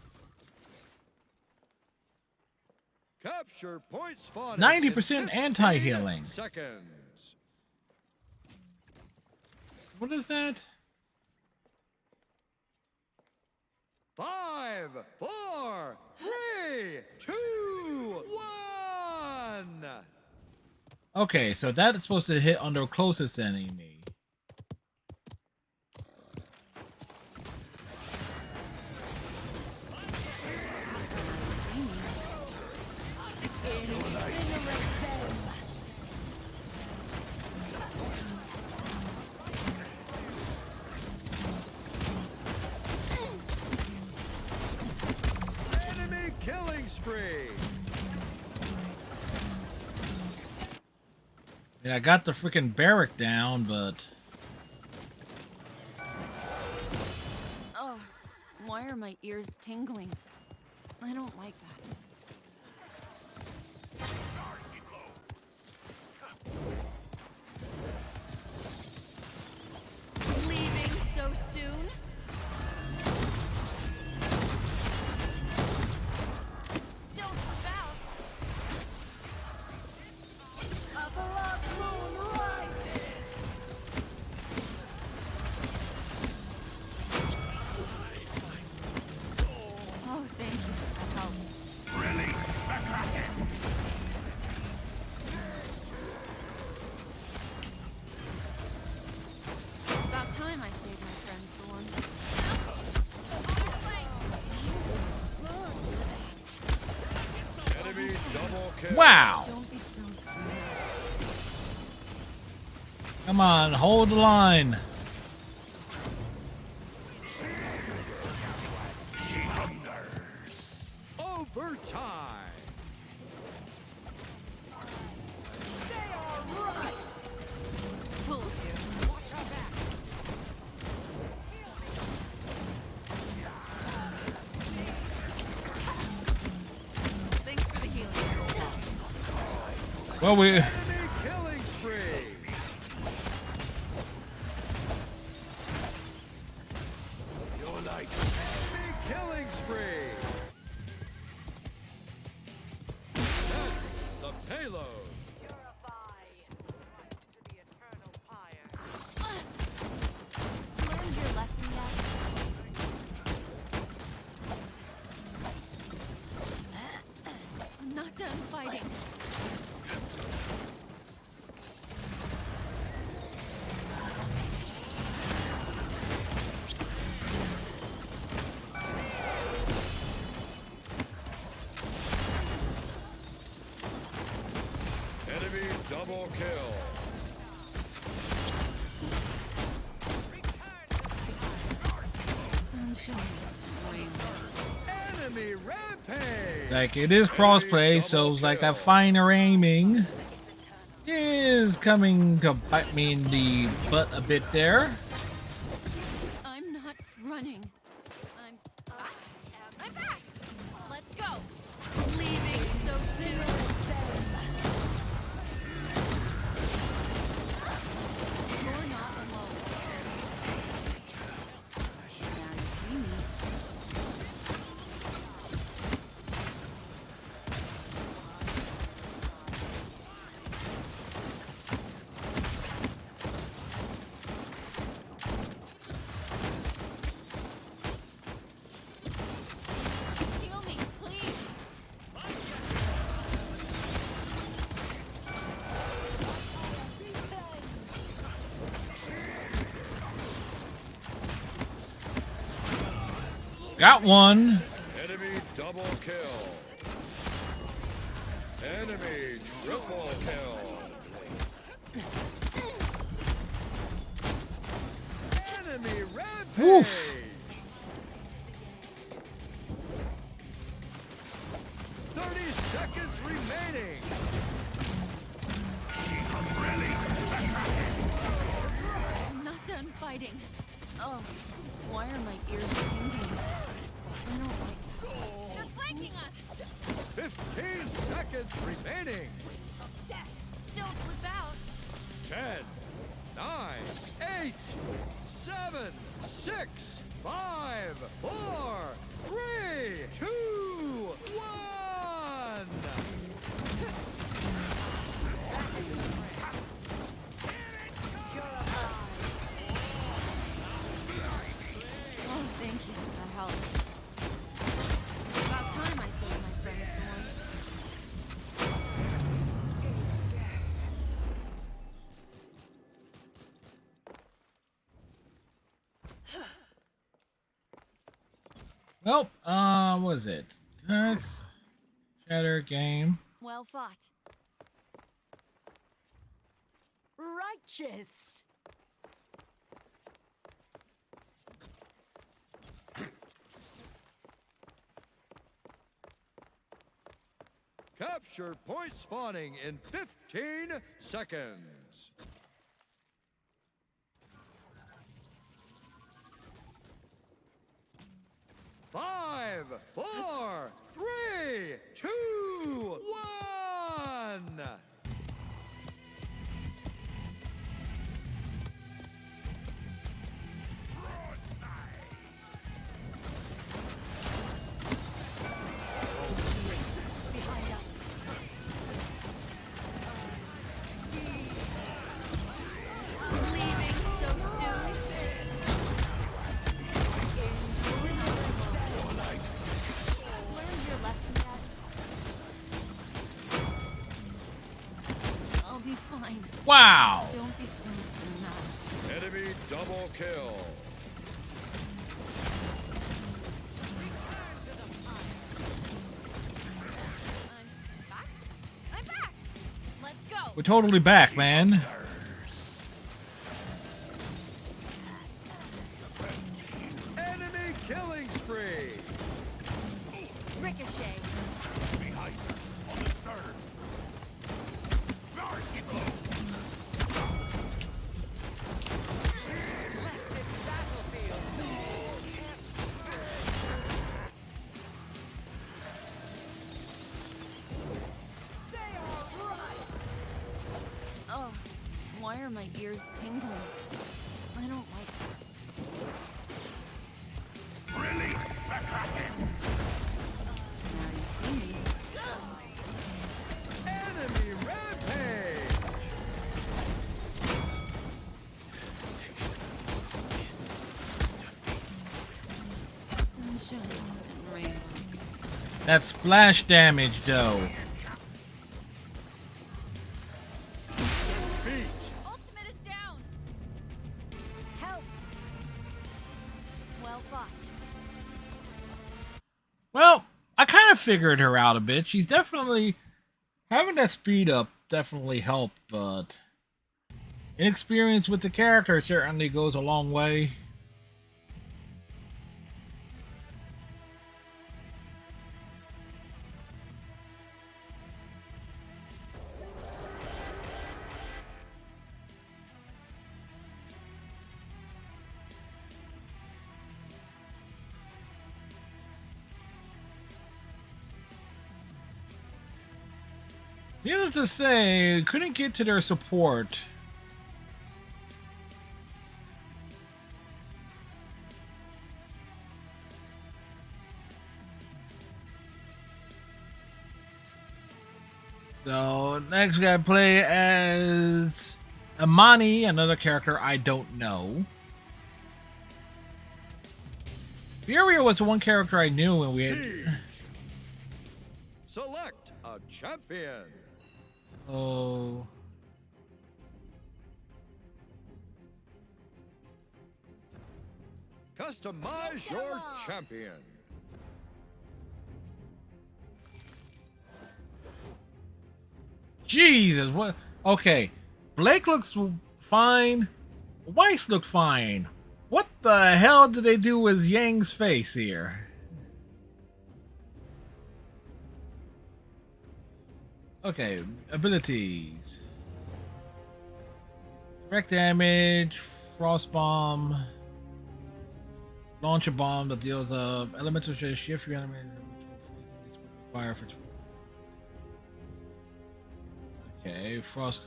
Capture point spotted. 90% anti-healing. Seconds. What is that? 5, 4, 3, 2, 1. Okay, so that's supposed to hit on the closest enemy. Enemy killing spree. Yeah, I got the freaking barrack down, but Oh, why are my ears tingling? I don't like that. Leaving so soon? Don't spout! A blood moon rising! Oh, thank you. That helps. Release the Kraken! About time I saved my friends for once. Enemy double kill. wow! Don't be so Come on, hold the line. She hungers. Overtime. They are right! fooled you. Watch her back! Thanks for the healing. Well, we Enemy killing spree. You're like... Enemy killing spree. That's the payload. Learned your lesson yet? I'm not done fighting. Enemy double kill. Sunshine. Enemy rampage. like it is crossplay, so it's like that finer aiming is coming to bite me in the butt a bit there. I'm not running. I'm back. Let's go. Leaving so soon. You're not alone. Now you see me. Heal me, please. Got one. Enemy double kill. Enemy triple kill. Enemy rampage. Woof. 30 seconds remaining. I'm not done fighting. Oh, why are my ears tingling? I don't like it. They're flanking us! 15 seconds remaining. Death! Don't flip out! 10, 9, 8, 7, 6, 5, 4, 3, 2, 1. Oh, thank you for that help. About time I saved my friend's Well, what is it? That's Shatter game. Well fought. Righteous. Capture point spawning in 15 seconds. Five, 4, 3, 2, 1. Wow. Don't be so mad. Enemy double kill. I'm back. Let's go. We're totally back, man. Enemy killing spree. Ricochet. Behind us, on the stern. Mercy blow. Blessed battlefield. They are right. Oh, why are my ears tingling? I don't like that. Release the Kraken. Now you see me. Enemy rampage. Sunshine and rainbows. That splash damage, though. Ultimate is down. Help. Well fought. Well, I kind of figured her out a bit. She's definitely having that speed up definitely helped, but inexperience with the character certainly goes a long way. Needless to say, couldn't get to their support. So next we gotta play as Amani, another character I don't know. Furia was the one character I knew when we had. Select a champion. Oh. Customize your champion. Jesus, what? Okay, Blake looks fine. Weiss looked fine. What the hell did they do with Yang's face here? Okay, abilities. Direct damage, frost bomb, launch a bomb that deals elemental shift your enemy fire for. Okay, frost.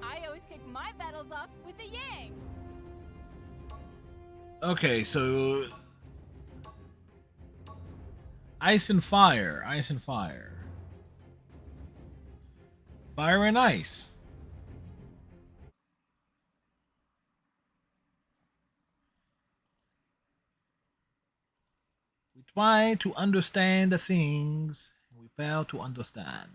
I always kick my battles off with the yang. Okay, so ice and fire, ice and fire, fire and ice. We try to understand the things we fail to understand.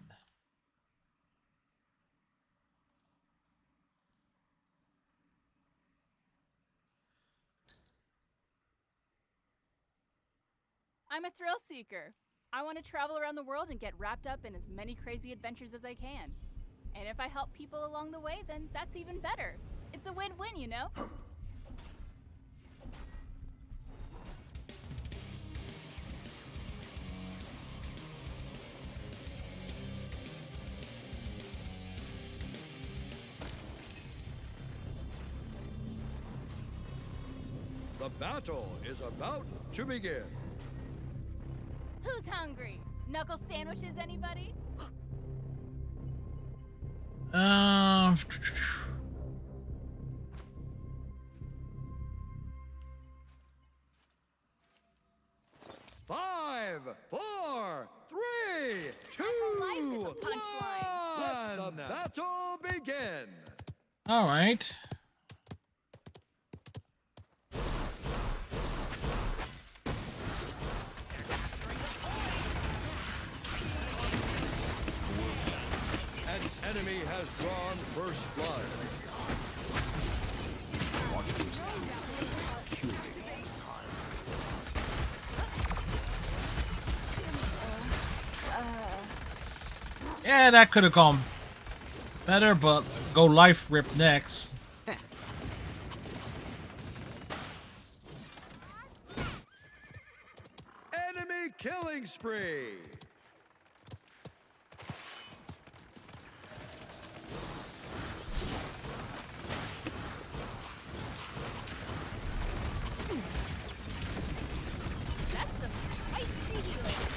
I'm a thrill seeker. I want to travel around the world and get wrapped up in as many crazy adventures as I can. And if I help people along the way, then that's even better. It's a win-win, you know? The battle is about to begin. Who's hungry? Knuckle sandwiches, anybody? Uh, 5, 4, 3, 2, Life is a punchline. Let the battle begin. all right. An enemy has drawn first blood. Watch this. Yeah, that could have gone better, but go life rip next. Enemy killing spree. That's some spicy healing.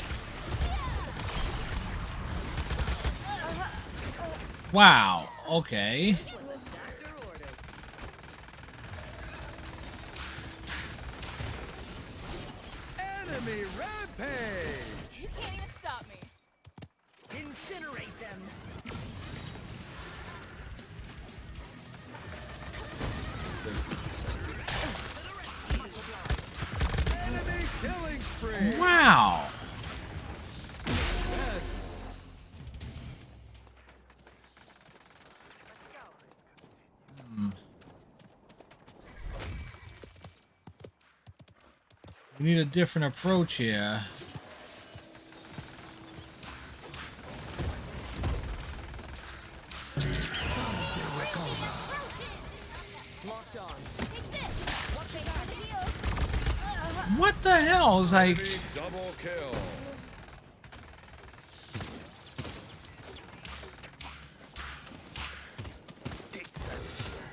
Wow. Okay. Enemy rampage. You can't even stop me. Incinerate them. Enemy killing spree. Wow. Dead. We need a different approach here. Locked on. Take this. One thing for the heels. What the hell is like? Enemy double kill.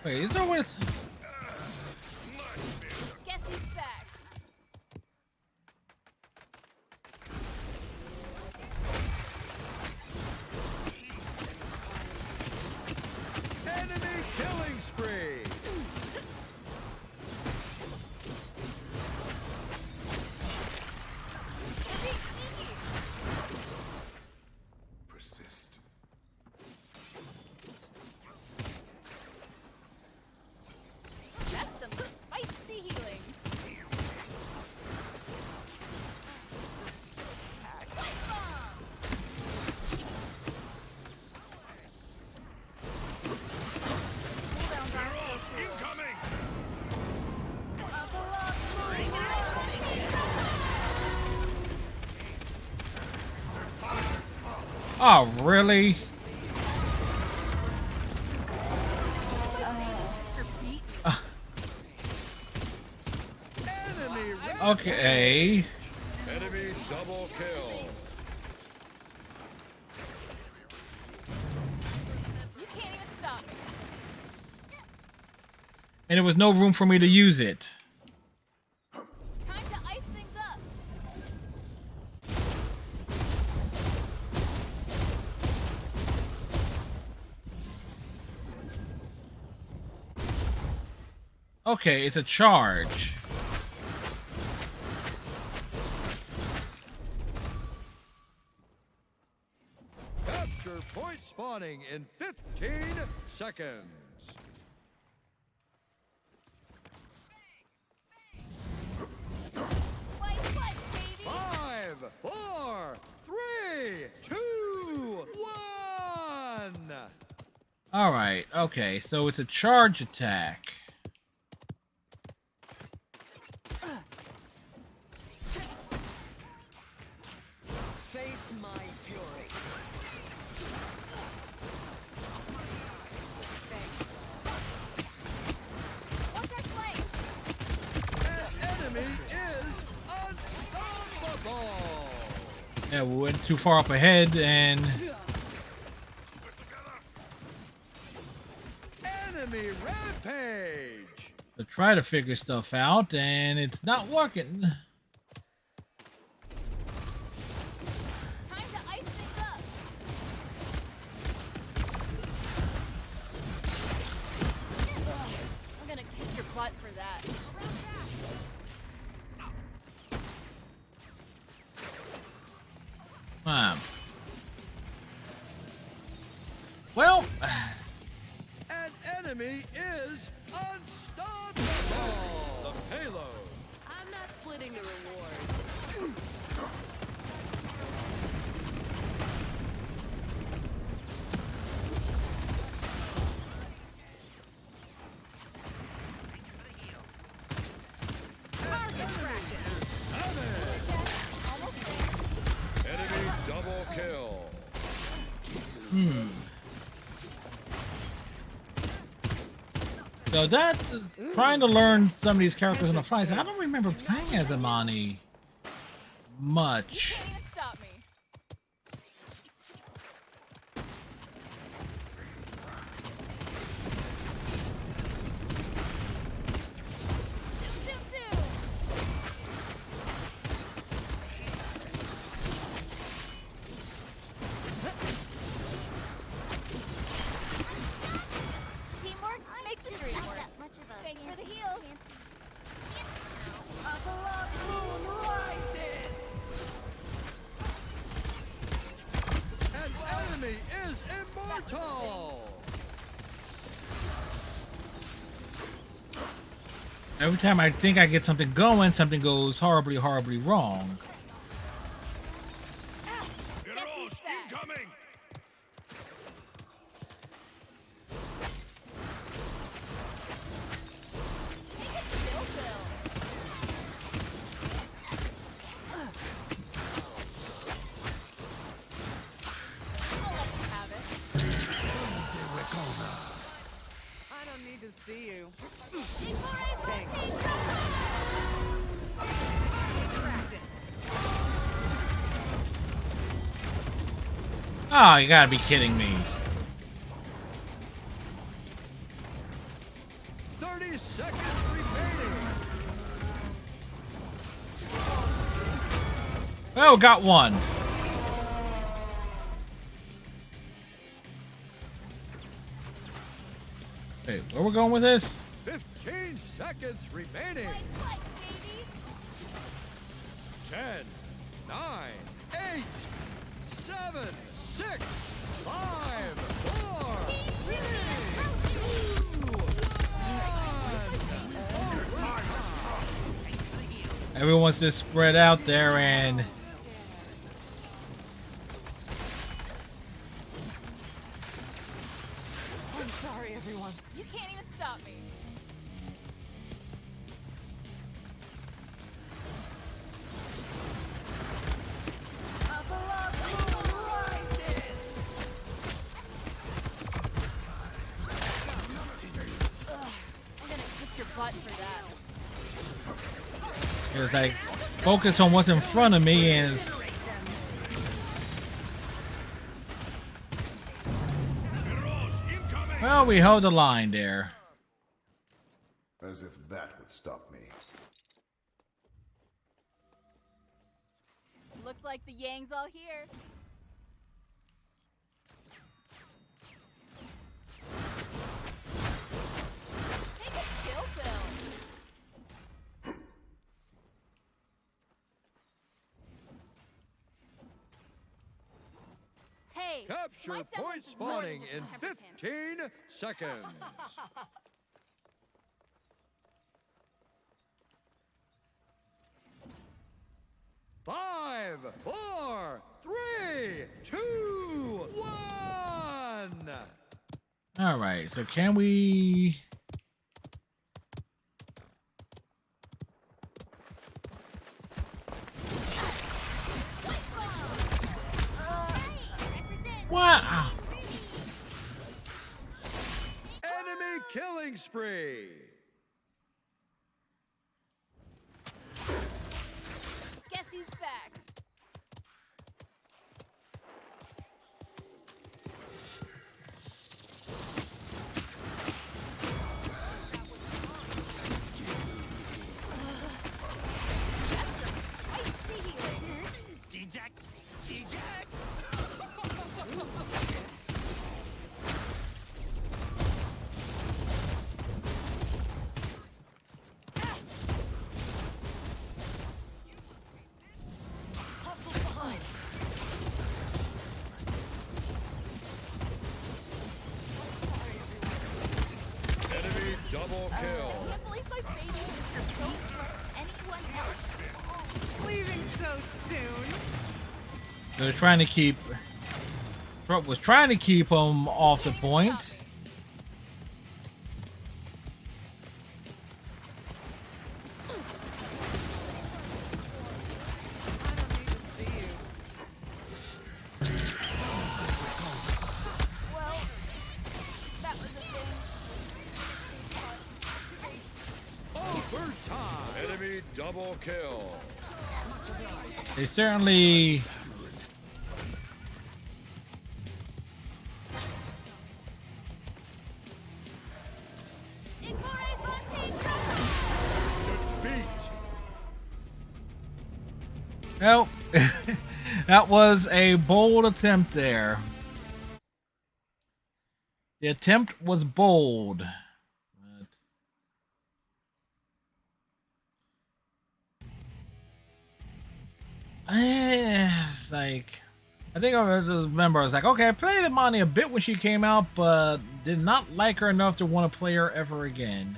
Wait, is there what it's? Guess who's back? Enemy killing spree. They're being sneaky. Persist. That's some spicy healing. Light bomb. Cooldowns aren't so cool. Incoming. Uncle Up, moving Oh, really? Enemy rampage. Okay. Enemy double kill. You can't even stop me. And there was no room for me to use it. Time to ice things up. Okay, it's a charge. Capture point spawning in 15 seconds. Five, four, three, two, one. All right. Okay, so it's a charge attack. Face my fury. Watch our flanks. An enemy is unstoppable. Yeah, we went too far up ahead and Enemy rampage. to try to figure stuff out, and it's not working. Time to ice things up. I'm gonna kick your butt for that. Well, An enemy is unstoppable. The payload. I'm not splitting the reward. Enemy double kill. So that's trying to learn some of these characters in the fights. I don't remember playing as Imani much. Can't even stop me. Zoom, zoom. Teamwork makes the dream work. Thanks for the heals. An enemy is immortal. Every time I think I get something going, something goes horribly, horribly wrong. Incoming. Take a chill pill. I'll let you have it. I don't need to see you. Thanks. Oh, you gotta be kidding me. 30 seconds remaining. Oh, got one. Hey, where we going with this? 15 seconds remaining. 10, 9, 8, 7, 6, 5, 4, 3, 2, 1. Everyone's just spread out there and I'm sorry, everyone. You can't even stop me. I'm gonna kick your butt for that. it's like focus on what's in front of me and it's, well, we held the line there. As if that would stop me. Looks like the Yang's all here. Take a chill pill. Capture My point semblance is more than spawning just a in temper 15 seconds. 5, 4, 3, 2, 1. All right, so can we? Wow. Enemy killing spree. Guess who's back? That's some spicy healing. Eject! Eject! Enemy double kill. I can't believe my baby sister don't let anyone else. Leaving so soon. They're trying to keep. Trump was trying to keep him off the point. Well, that was a thing. Overtime. Enemy double kill. They certainly. Defeat. Well, that was a bold attempt there. The attempt was bold. But it's like, I think I remember, I was like, okay, I played Imani a bit when she came out, but did not like her enough to want to play her ever again.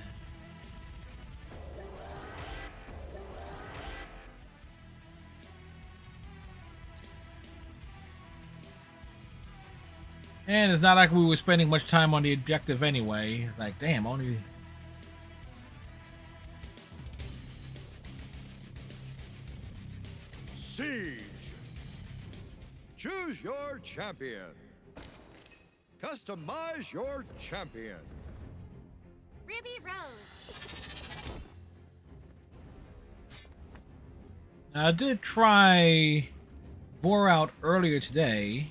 And it's not like we were spending much time on the objective anyway. It's like, damn, only... Siege. Choose your champion. Customize your champion. Ruby Rose. Now, I did try Bore Out earlier today.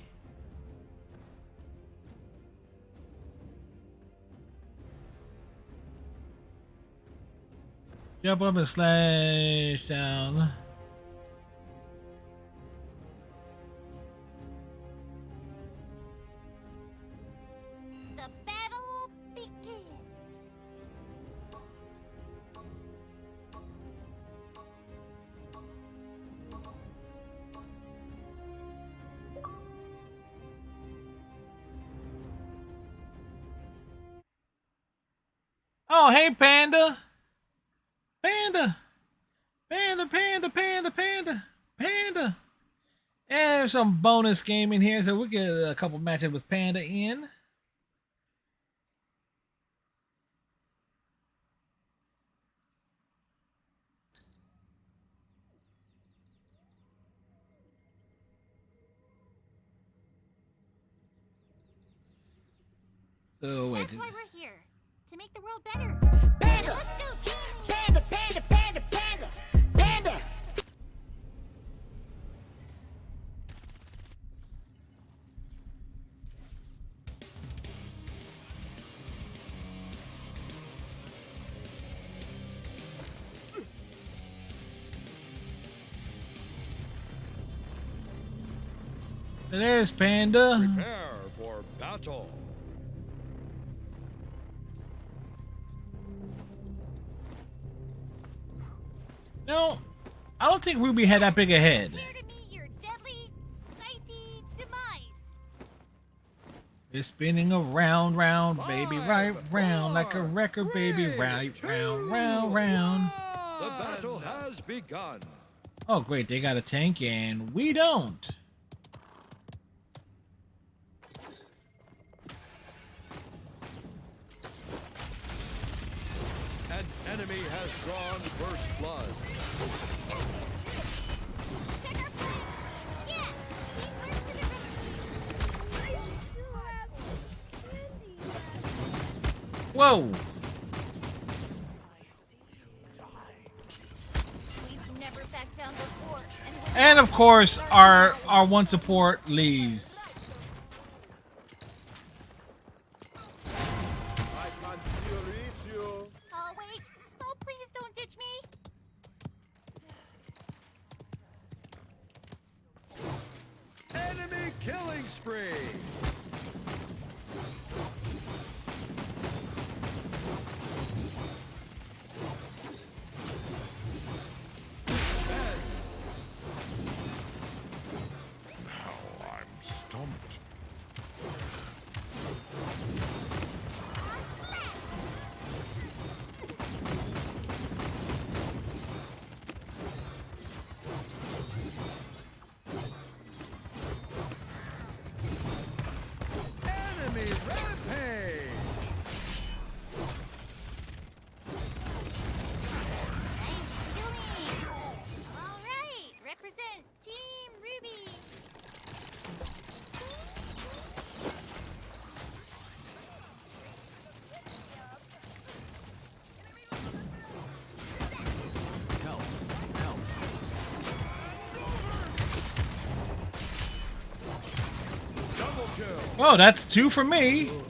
Jump up and slash down. The battle begins. Oh, hey, Panda. Panda. Panda, Panda, Panda, Panda, Panda. And there's some bonus game in here, so we get a couple matches with Panda in. So wait. That's why we're here. To make the world better. Panda! Let's go, team! Panda, panda, panda, panda! Panda! There's Panda. Prepare for battle. No, I don't think Ruby had that big a head. Prepare to meet your deadly, scythy demise. It's spinning around, round, baby, right round, like a record, baby, right round, round, round. The battle has begun. Oh, great, they got a tank and we don't. An enemy has drawn first blood. Whoa! We've never backed down before, And of course, our one support leaves. I can still reach you. Oh, wait. Oh, please don't ditch me. Enemy killing spree. Now I'm stumped. Enemy rampage. All right. Represent Team Ruby. Help. Help. Double kill. Oh, that's 2 for me. Help.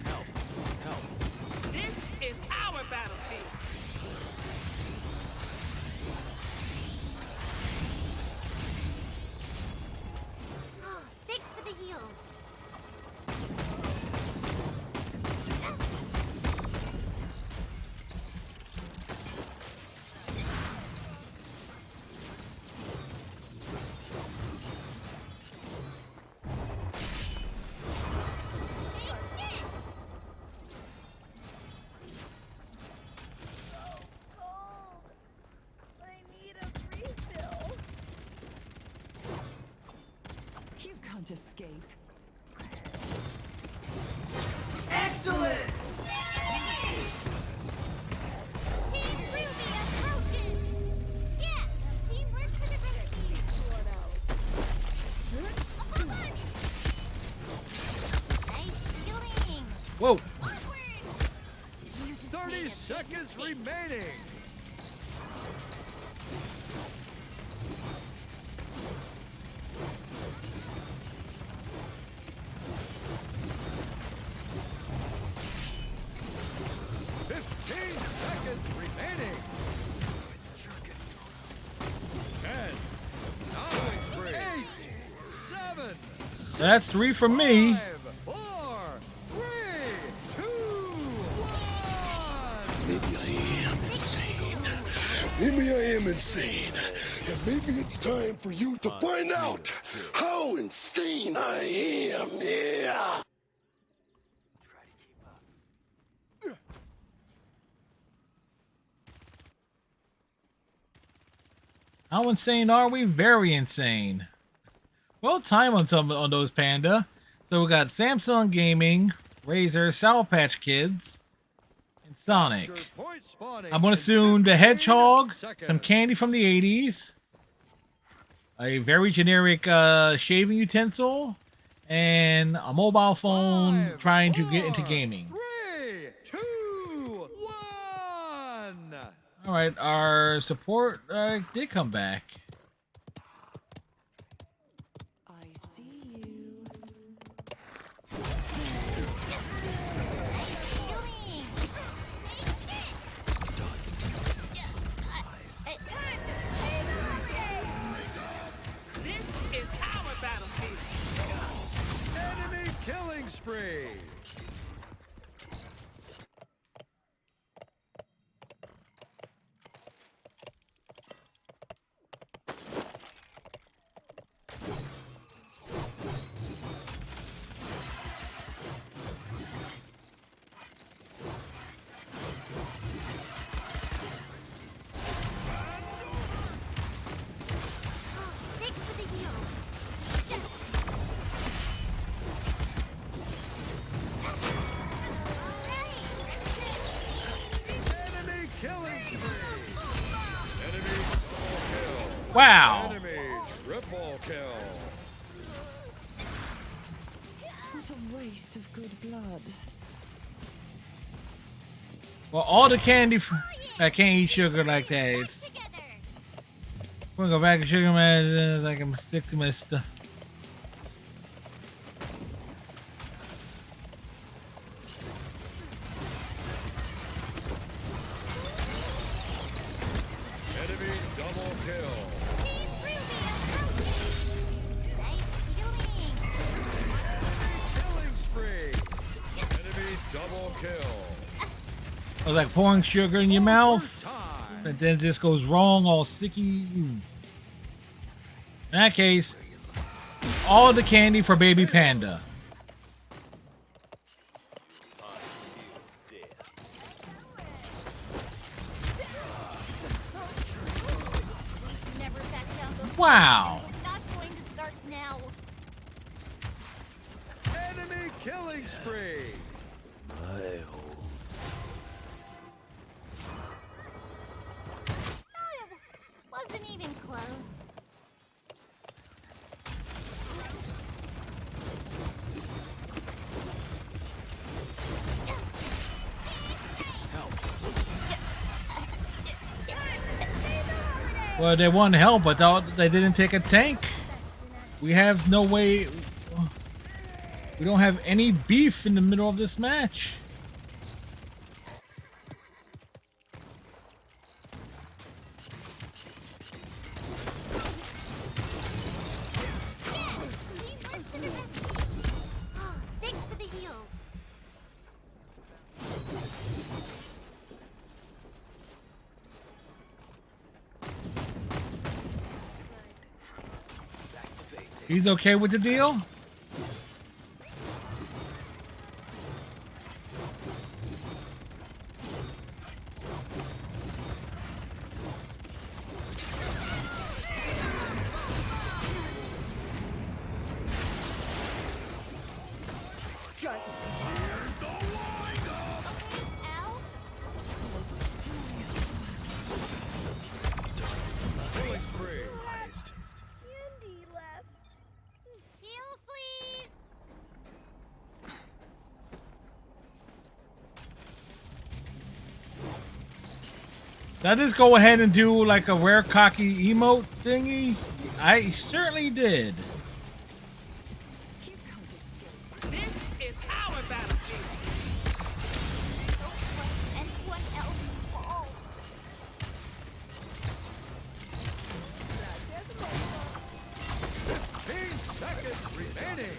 Help. Help. This is our battlefield. Thanks for the heals. You can't escape. Excellent! Team Ruby approaches. Yeah, teamwork to the rescue. Hold on. Nice healing. Whoa! 30 seconds remaining. Seconds remaining. 10, 9, 8, 7. That's 3 for me. 5, 4, 3, 2, 1. Maybe I am insane. Maybe I am insane. And maybe it's time for you to find out how insane I am. Yeah. How insane are we? Very insane. Well, time on those Panda. So we got Samsung Gaming, Razer, Sour Patch Kids, and Sonic. I'm gonna assume the Hedgehog, some candy from the 80s, a very generic shaving utensil, and a mobile phone trying to get into gaming. 3, 2, 1. All right, our support did come back. I see you. This is our battlefield. Enemy killing spree. Wow. Enemy triple kill. What a waste of good blood. Well, all the candy. I can't eat sugar like that. It's. I'm gonna go back to sugar, man. I can stick to my stuff. Enemy double kill. Killing spree. Enemy double kill. I was like pouring sugar in your mouth, but then it just goes wrong, all sticky. In that case, all the candy for Baby Panda. Wow. Not going to start now. Enemy killing spree. Wasn't even close. Well, they want help, but they didn't take a tank. We have no way. We don't have any beef in the middle of this match. Thanks for the heals. He's okay with the deal? Killing spree. Candy left. Heals, please. Did I just go ahead and do like a rare cocky emote thingy? I certainly did. This is our battlefield. Don't let anyone else fall. 15 seconds remaining.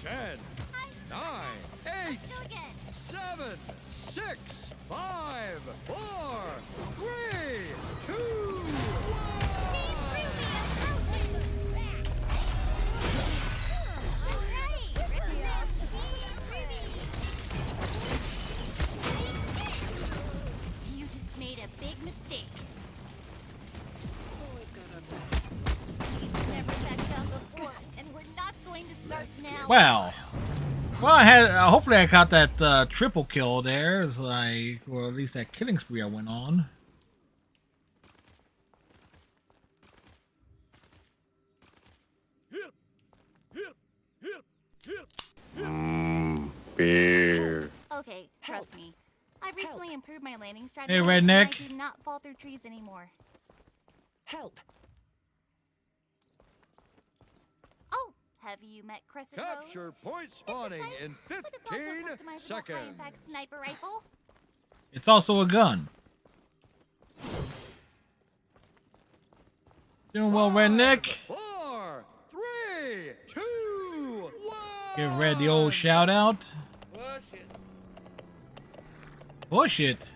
10, 9, 8, 7, 6, 5, 4, 3, 2, You just made a big mistake. We've never backed down before, and we're not going to start now. Well, I had. Hopefully, I got that triple kill there. It's like, or at least that killing spree I went on. Beer. Okay, trust me. I've recently improved my landing strategy. Hey, and redneck. I do not fall through trees anymore. Help. Oh, have you met Crescent Capture Rose? point spawning in But it's also 15 a customizable seconds. high-impact sniper rifle. It's also a gun. Doing well, redneck. 4, 3, 2, 1. Give Red the old shout out. Push it.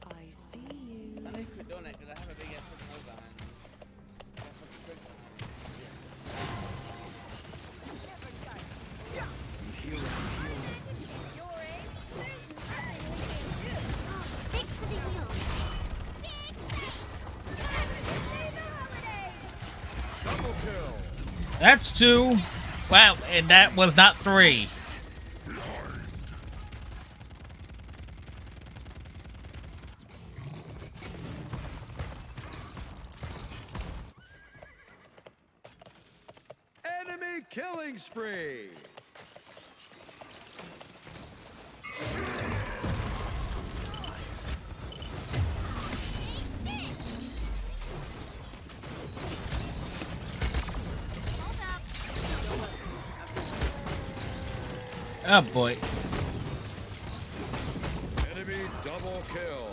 I see you. I need to quit doing that because I have a big ass fucking hole Thanks for the heals. Double kill. That's 2. Wow, and that was not 3. killing spree. Oh boy. Enemy double kill.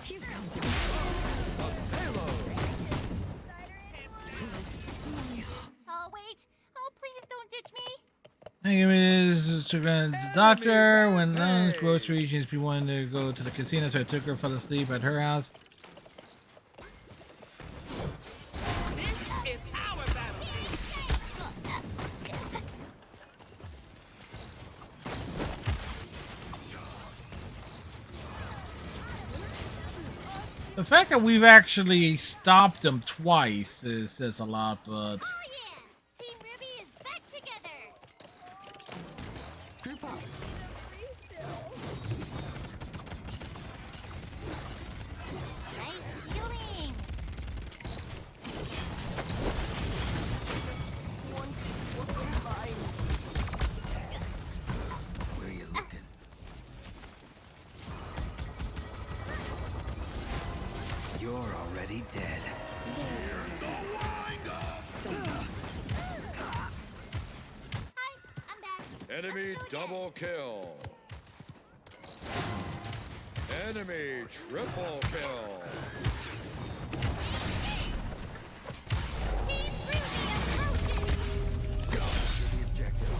You can't Oh, wait. Oh, please don't ditch me. Thank you, Ms. Took her to the doctor. When groceries, she wanted to go to the casino, so I took her, fell asleep at her house. This is our battlefield. The fact that we've actually stopped them twice says a lot, but... Oh yeah! Team Ruby is back together! Group up. Nice healing! Where you looking? You're already dead. Enemy double kill. Enemy triple kill. Capture the objective.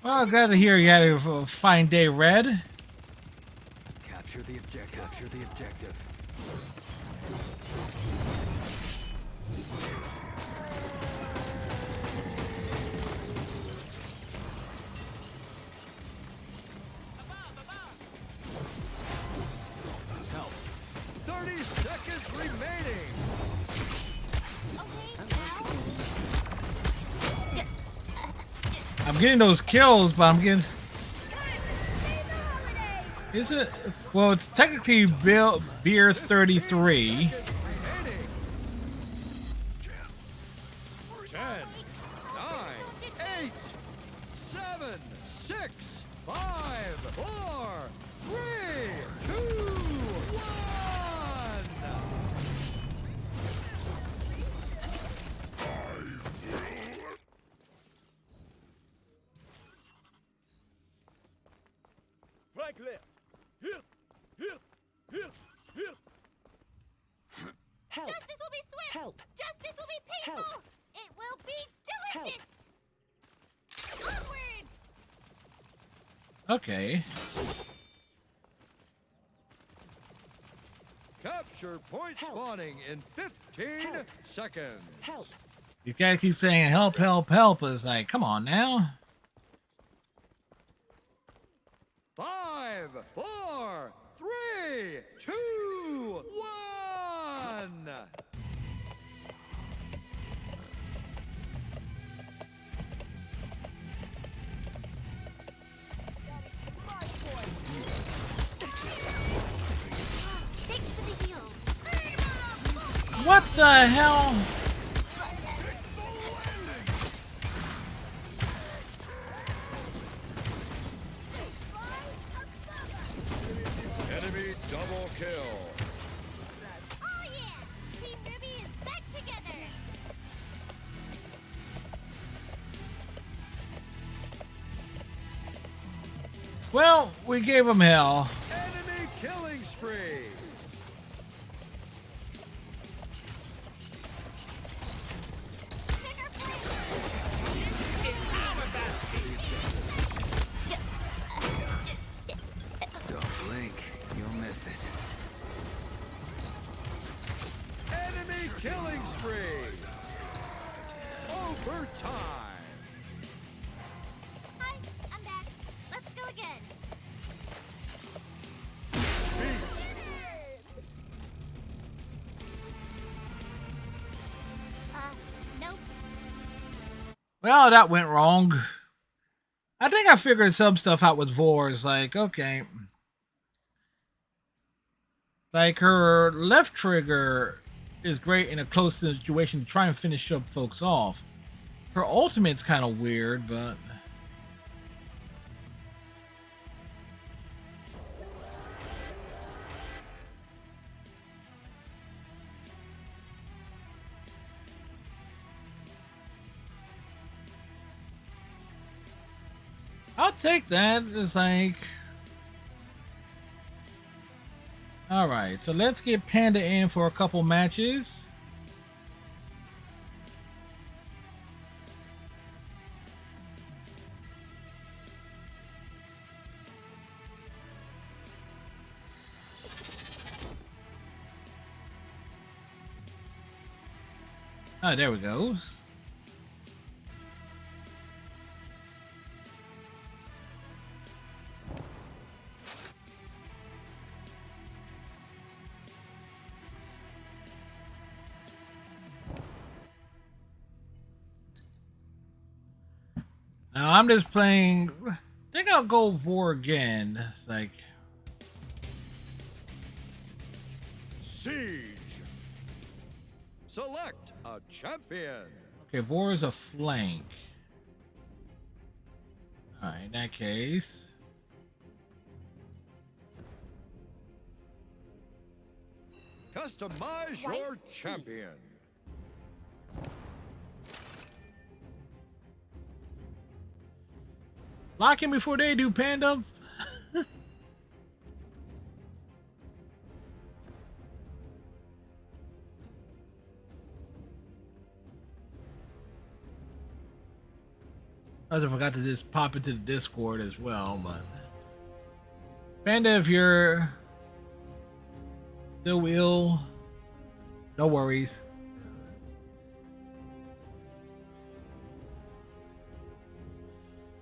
Well, glad to hear you had a fine day, Red. Capture the objective. Capture the objective. Help. 30 seconds remaining. I'm getting those kills, but I'm getting... Is it? Well, it's technically beer 33. 10, 9, 8, 7, 6, 5, 4, 3, 2, 1. Flank left. Help. Justice will be swift! Help. Justice will be painful! Help. It will be delicious! Onwards! Okay. Capture point spawning in 15 seconds. Help. These guys keep saying help, help, help. It's like, come on now. 5, 4, 3, 2, 1. Thanks for the heals. What the hell? Enemy double kill. Oh yeah! Team Ruby is back together! Well, we gave them hell. Enemy killing spree. Don't blink. You'll miss it. Enemy killing spree. Overtime. Hi, I'm back. Let's go again. Well, that went wrong. I think I figured some stuff out with Vors. Like, okay. Like, her left trigger is great in a close situation to try and finish up folks off. Her ultimate's kind of weird, but... I'll take that. It's like... Alright, so let's get Panda in for a couple matches. Oh, there we go. Now I'm just playing. I think I'll go Vor again. It's like Siege. Select a champion. okay, Vor is a flank. Alright, in that case. Customize your champion. Lock him before they do, Panda. I forgot to just pop into the Discord as well, but Panda, if you're still ill, no worries.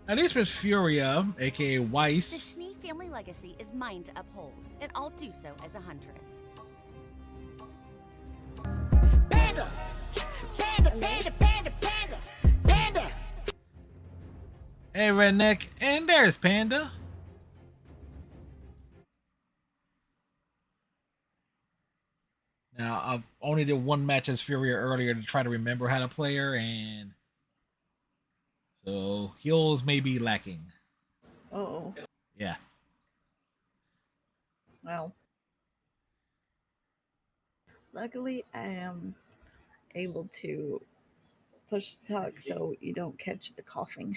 At least Miss Furia, aka Weiss. The Schnee family legacy is mine to uphold, and I'll do so as a huntress. Panda! Panda, panda, panda, panda! Panda! Hey, Redneck, and there's Panda. Now, I only did one match as Furia earlier to try to remember how to play her, and so heals may be lacking. Oh. Yeah. Well. Luckily, I am able to push the talk so you don't catch the coughing.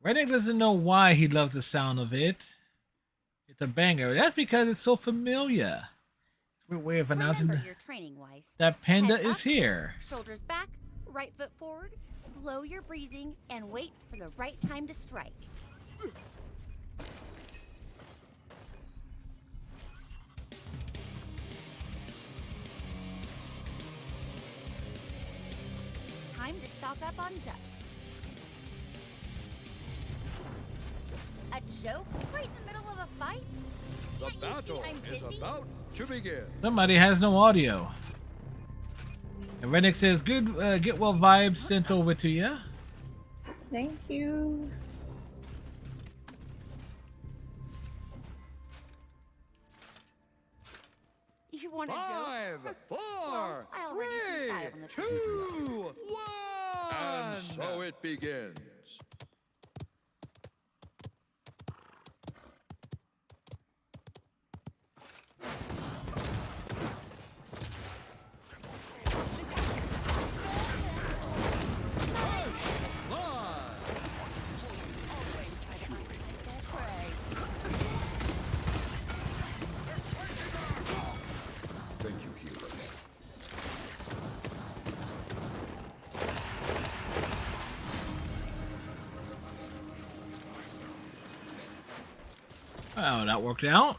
Redneck doesn't know why he loves the sound of it. It's a banger. That's because it's so familiar. It's a weird way of announcing Remember your training, Weiss. that Panda Head is up, here. Shoulders back, right foot forward, slow your breathing, and wait for the right time to strike. Time to stock up on dust. A joke right in the middle of a fight? The Can't you see battle I'm is busy? about to begin. Somebody has no audio. And Redneck says, good get well vibes sent over to you. Thank you. You want a Five, joke? 4, Well, I already see 5 on the 2, 1. And so it begins. Thank you, hero. Oh, that worked out.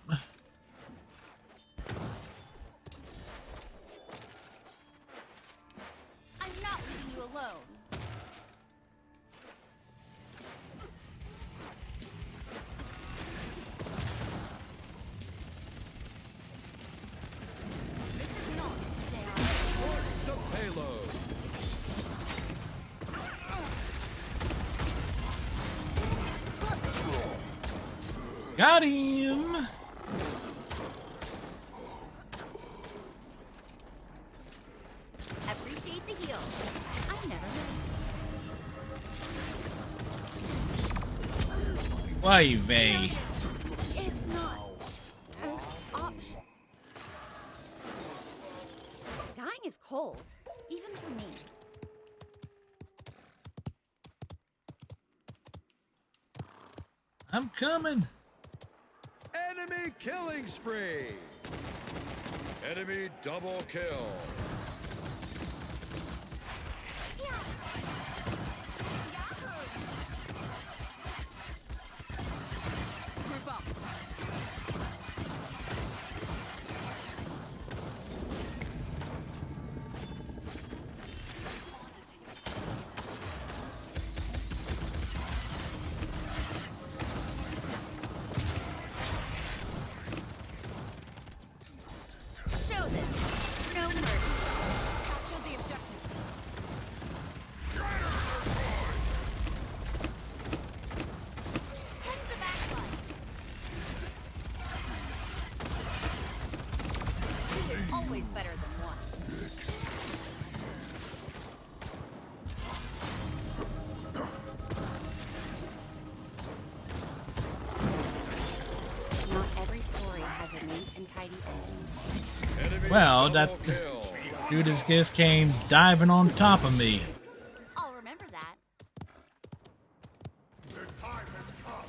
I'm not leaving you alone. The payload. Got him. Appreciate the heal. I never miss. Why, Vay? It's not an option. Dying is cold, even for me. I'm coming. Enemy killing spree. Enemy double kill. Group up. Show them. No mercy. Capture the objective. Head to the back line. Two is always better than one. Not every story has a neat and tidy ending. Enemy Well, that double kill. dude just came diving on top of me. I'll remember that. The time has come.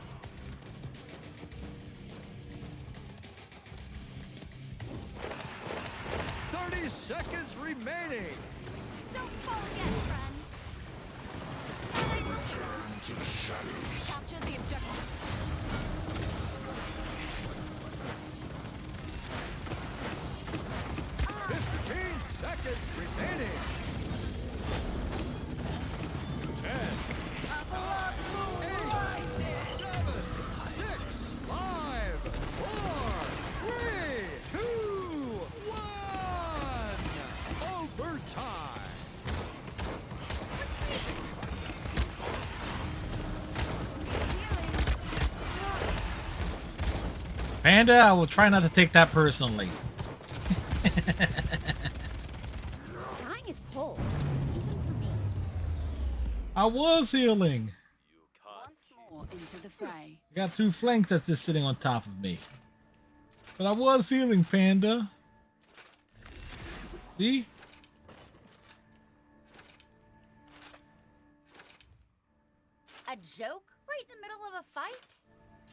Seconds remaining. Don't fall yet, friend. Return to the shadows. Capture the objective. 15 seconds remaining. 10, 8, 7, 6, 5, 4, 3, 2, 1. Overtime. Panda, I will try not to take that personally. Dying is cold, even for me. I was healing. Once more into the fray. I got two flanks that's just sitting on top of me. But I was healing, Panda. See? A joke right in the middle of a fight?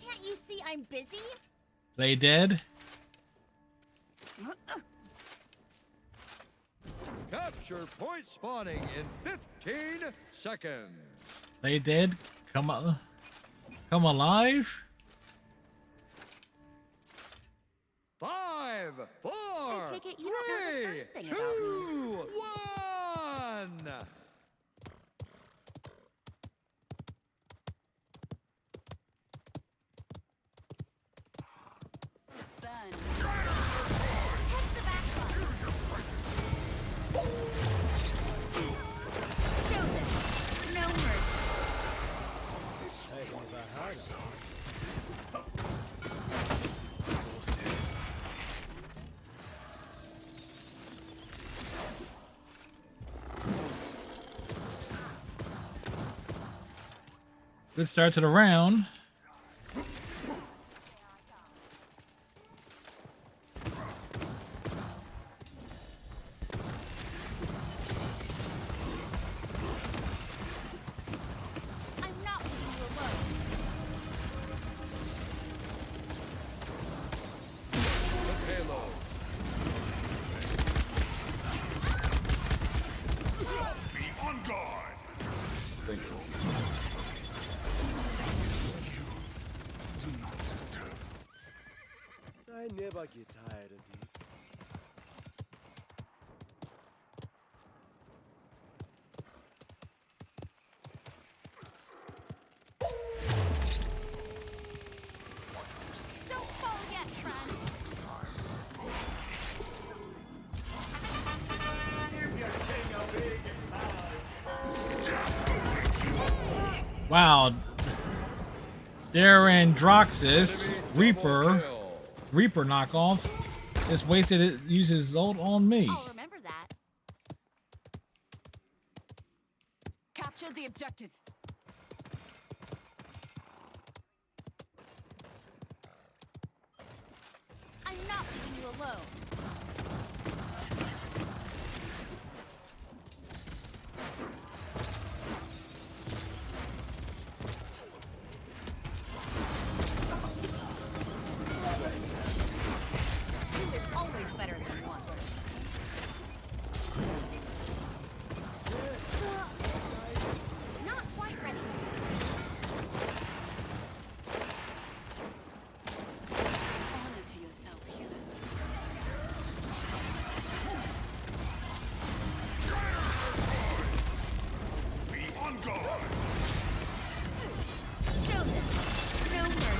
Can't you see I'm busy? Play dead. Capture point spawning in 15 seconds. Play dead. Come on. Come alive. 5, 4, I take it you don't know the 3, first thing 2, about me. 1. Burn. Head to the back line. Show them. No mercy. Good start to the round. I'm not leaving you alone. The payload. Be on guard. Thank you. Do not deserve. I never get tired of this. Don't fall yet, friend. Wow. Darandroxus, Reaper knockoff, just wasted it, uses ult on me. I'll remember that. Capture the objective. I'm not leaving you alone. Two is always better than one. Not quite ready. Honor to yourself, healer. Be on guard! Show them. No mercy.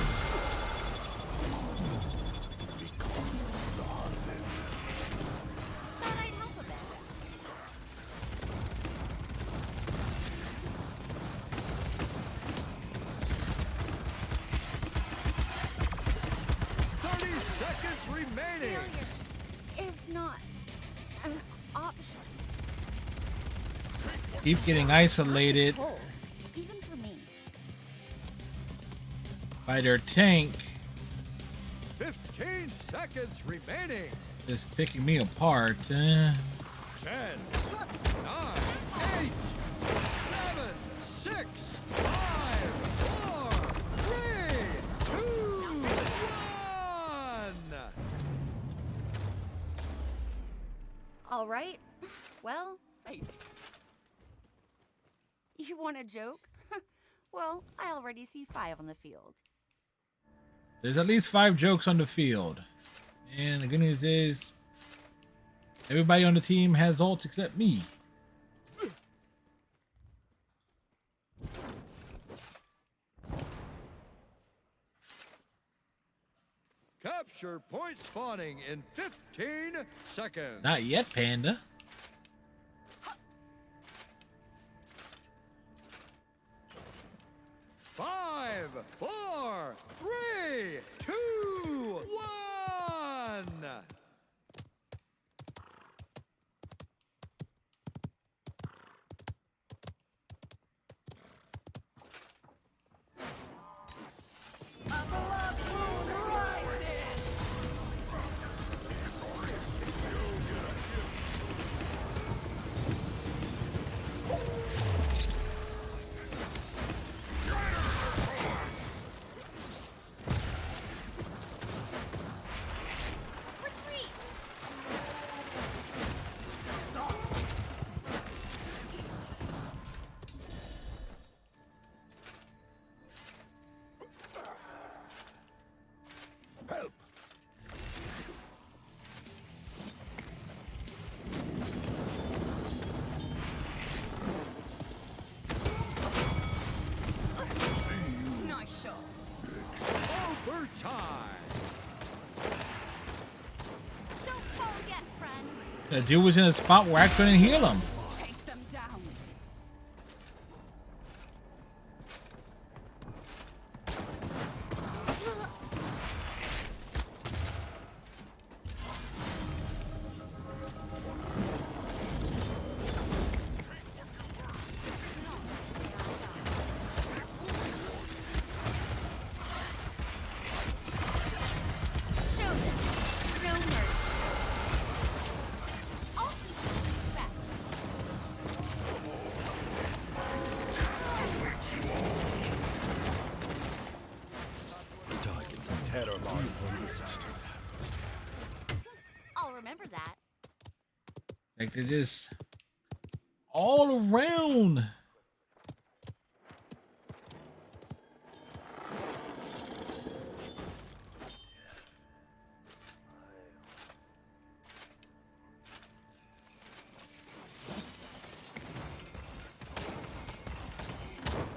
Thought I'd help a bit. Seconds remaining. Failure is not an option. Keep getting isolated Cold, even for me. by their tank. 15 seconds remaining. Just picking me apart. 10, 9, 8, 7, 6, 5, 4, 3, 2, 1. All right. Well, safe. You want a joke? Well, I already see 5 on the field. There's at least 5 jokes on the field. And the good news is everybody on the team has ults except me. Capture point spawning in 15 seconds. Not yet, Panda. Five, 4, 3, 2, 1. Retreat! Help! Nice shot. Overtime. Don't fall yet, friend. The dude was in a spot where I couldn't heal him. Chase them down. Show them. No mercy. I'll teach you respect. Targets and terror markers. I'll remember that. Like they just all around.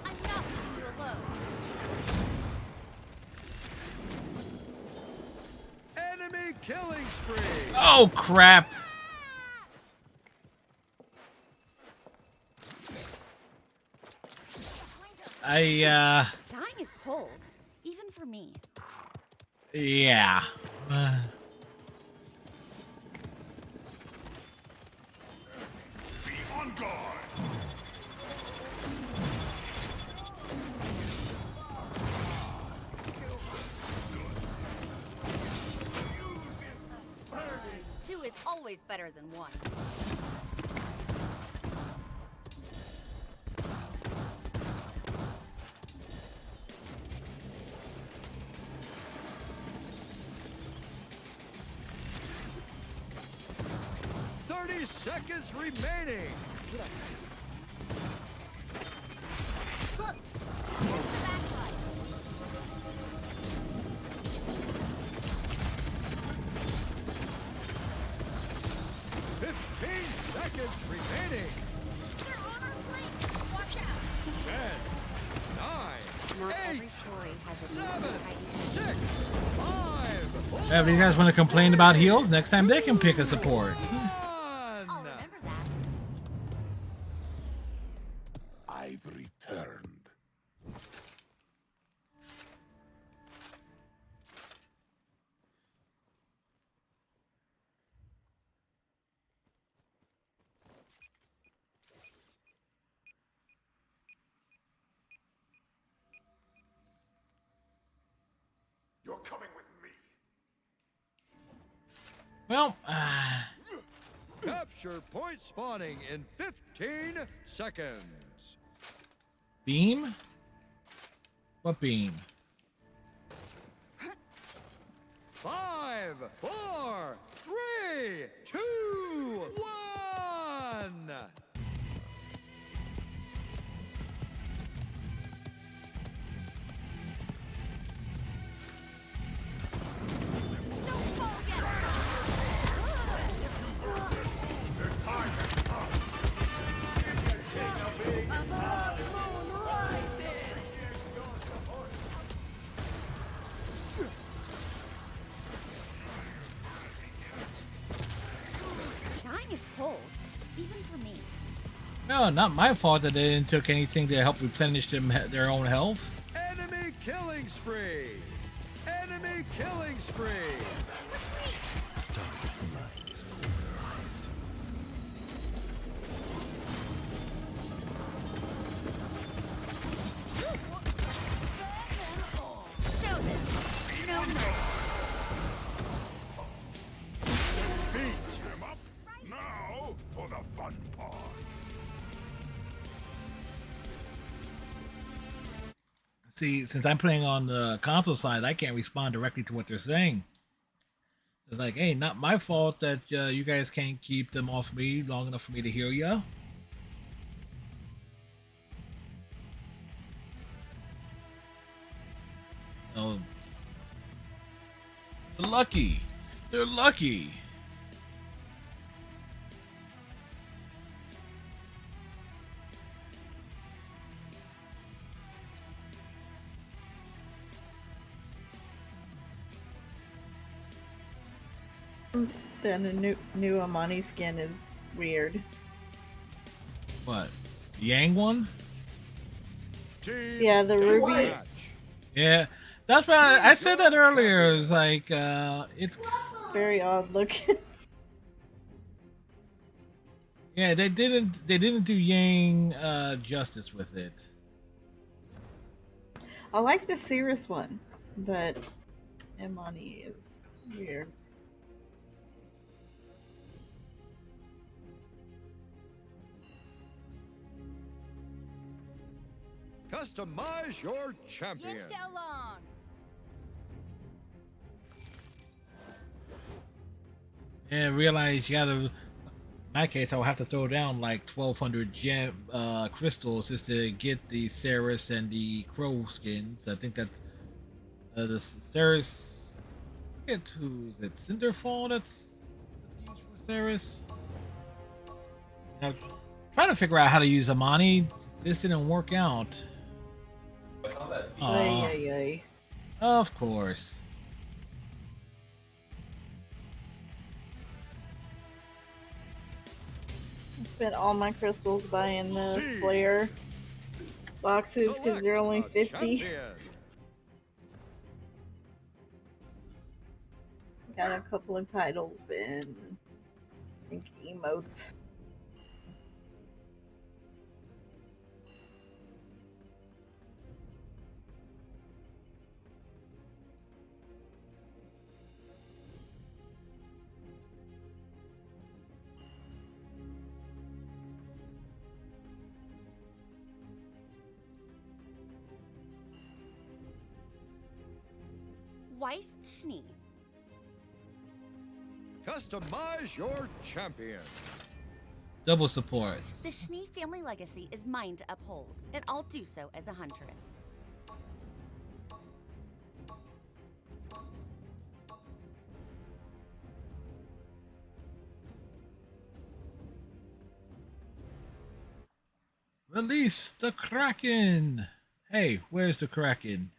I'm not leaving you alone. Enemy killing spree. Oh crap. Dying is cold. for me. Yeah. Be on guard. 2 is always better than 1. Seconds remaining. Look! 15 seconds remaining. They're on our flank. Watch out. 10, 9, Not 8, every story has a 7, neat 6, 5, 4, If you guys want to complain about heals, next time they can pick a support. I'll remember that. I've returned. You're coming with me. Well, capture point spawning in 15 seconds. beam? What beam? 5, 4, 3, 2, 1. Dying is cold, even for me. No, not my fault that they didn't took anything to help replenish them their own health. Enemy killing spree. Enemy killing spree. Target's mind is polarized. Show them. No mercy. Beat him up. Now for the fun part. See, since I'm playing on the console side, I can't respond directly to what they're saying. It's like, hey, not my fault that you guys can't keep them off me long enough for me to heal ya. Oh, they're lucky. They're lucky. Then a new Amani skin is weird. What? The Yang one? Yeah, the ruby. Yeah, that's why I said that earlier. It was like, it's very odd looking. Yeah, they didn't do Yang justice with it. I like the Cirrus one, but Amani is weird. Customize your champion. Yin Xiao Long. Yeah, realize you gotta. In my case, I'll have to throw down like 1,200 gem crystals just to get the Ceres and the Crow skins. I think that's the Ceres. I forget who is it? Cinderfall that's used for Ceres. Now, trying to figure out how to use Amani. This didn't work out. Ay. Of course. I spent all my crystals buying the flare boxes because they're only 50. Got a couple of titles and I think emotes. Weiss Schnee. Customize your champion. Double support. The Schnee family legacy is mine to uphold, and I'll do so as a huntress. Release the Kraken! Hey, where's the Kraken?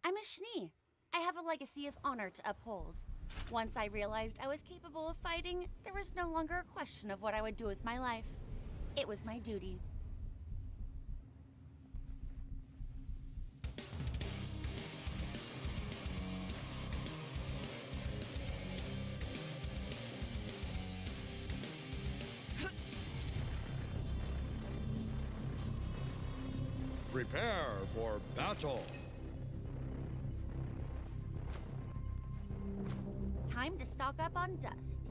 I'm a Schnee. I have a legacy of honor to uphold. Once I realized I was capable of fighting, there was no longer a question of what I would do with my life. It was my duty. Prepare for battle. Time to stock up on dust.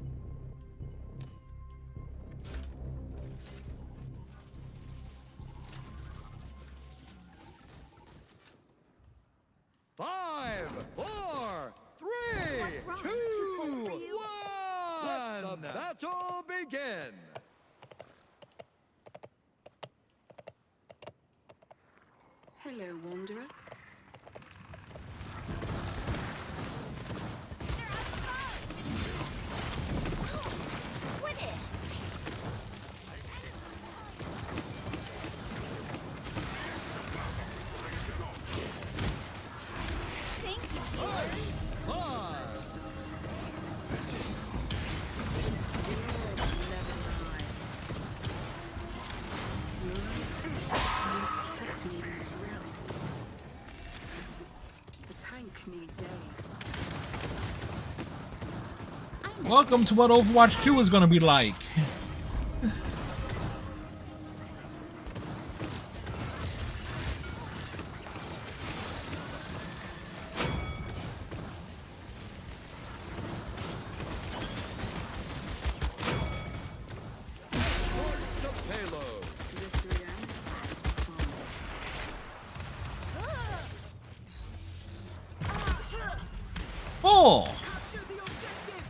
Five, four, three, What's wrong? two, Too cold for you? one. Let the battle begin. Hello, Wanderer. Quit it! Thank you, viewers. The tank needs aid. Welcome to what Overwatch 2 is going to be like. The payload. This reacts as promised. Oh! Capture the objective!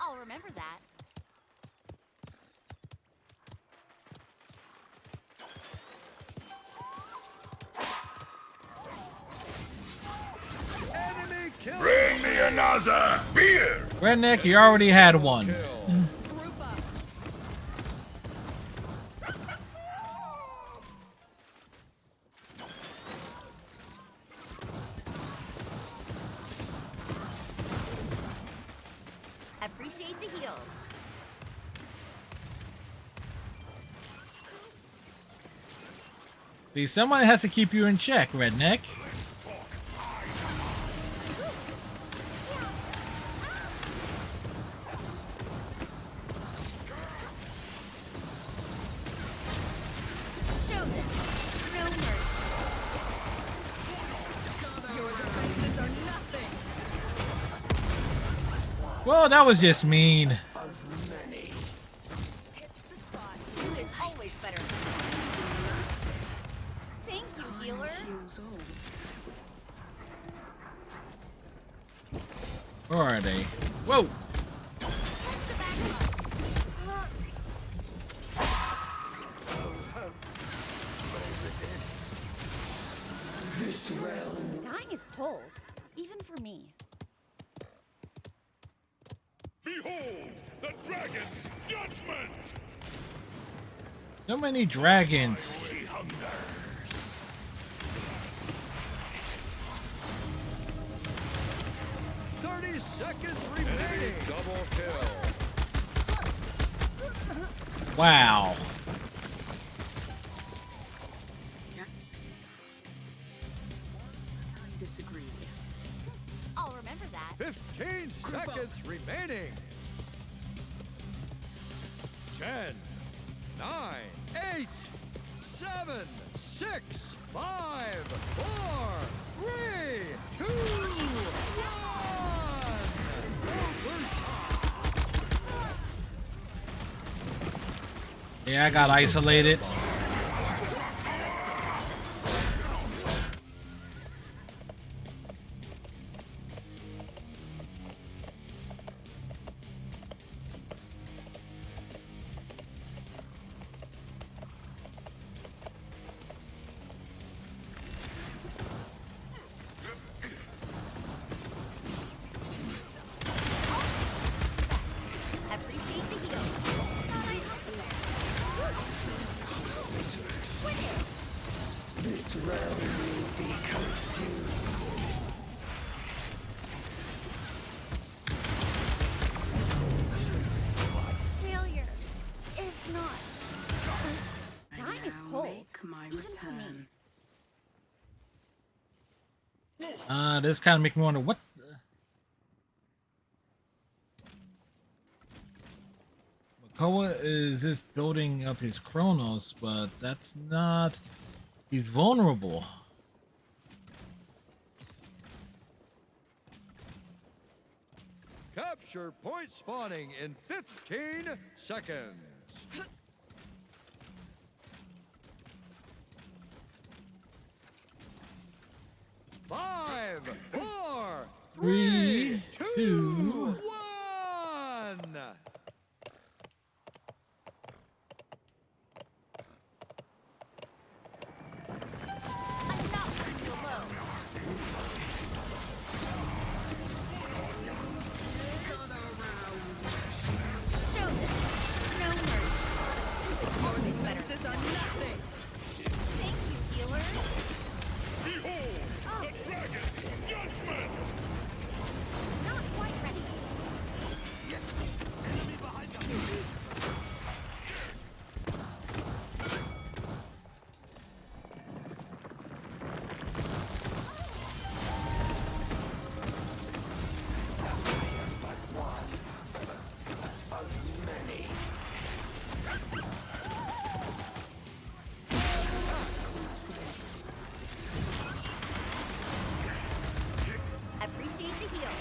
I'll remember that. Enemy kill. Bring me another beer! Redneck, you already had one. Group up. Appreciate the heals. See, somebody has to keep you in check, Redneck. Show them. No mercy. Your defenses are nothing. Well, that was just mean. Hits the spot. Blue is always better than Thank you, healer. Heals all. Where are they? Whoa! Dying is cold, even for me. Behold, the dragon's judgment! So many dragons. She hungers. seconds remaining. Double kill. Wow. Disagree. I'll remember that. 15 seconds remaining. 10, 9, 8, 7, 6, 5, 4, 3, 2, 1. Yeah, I got isolated. Appreciate the heal. This round will be consumed. Failure is not. Dying is cold. Even for me. This kind of makes me wonder what. Makoa is just building up his Chronos, but that's not. He's vulnerable. Capture point spawning in 15 seconds. 5, 4, 3, 2, 1. Defenses are nothing. Thank you, healer. Behold, the dragon's judgment! Not quite ready. Enemy behind us! Appreciate the heal.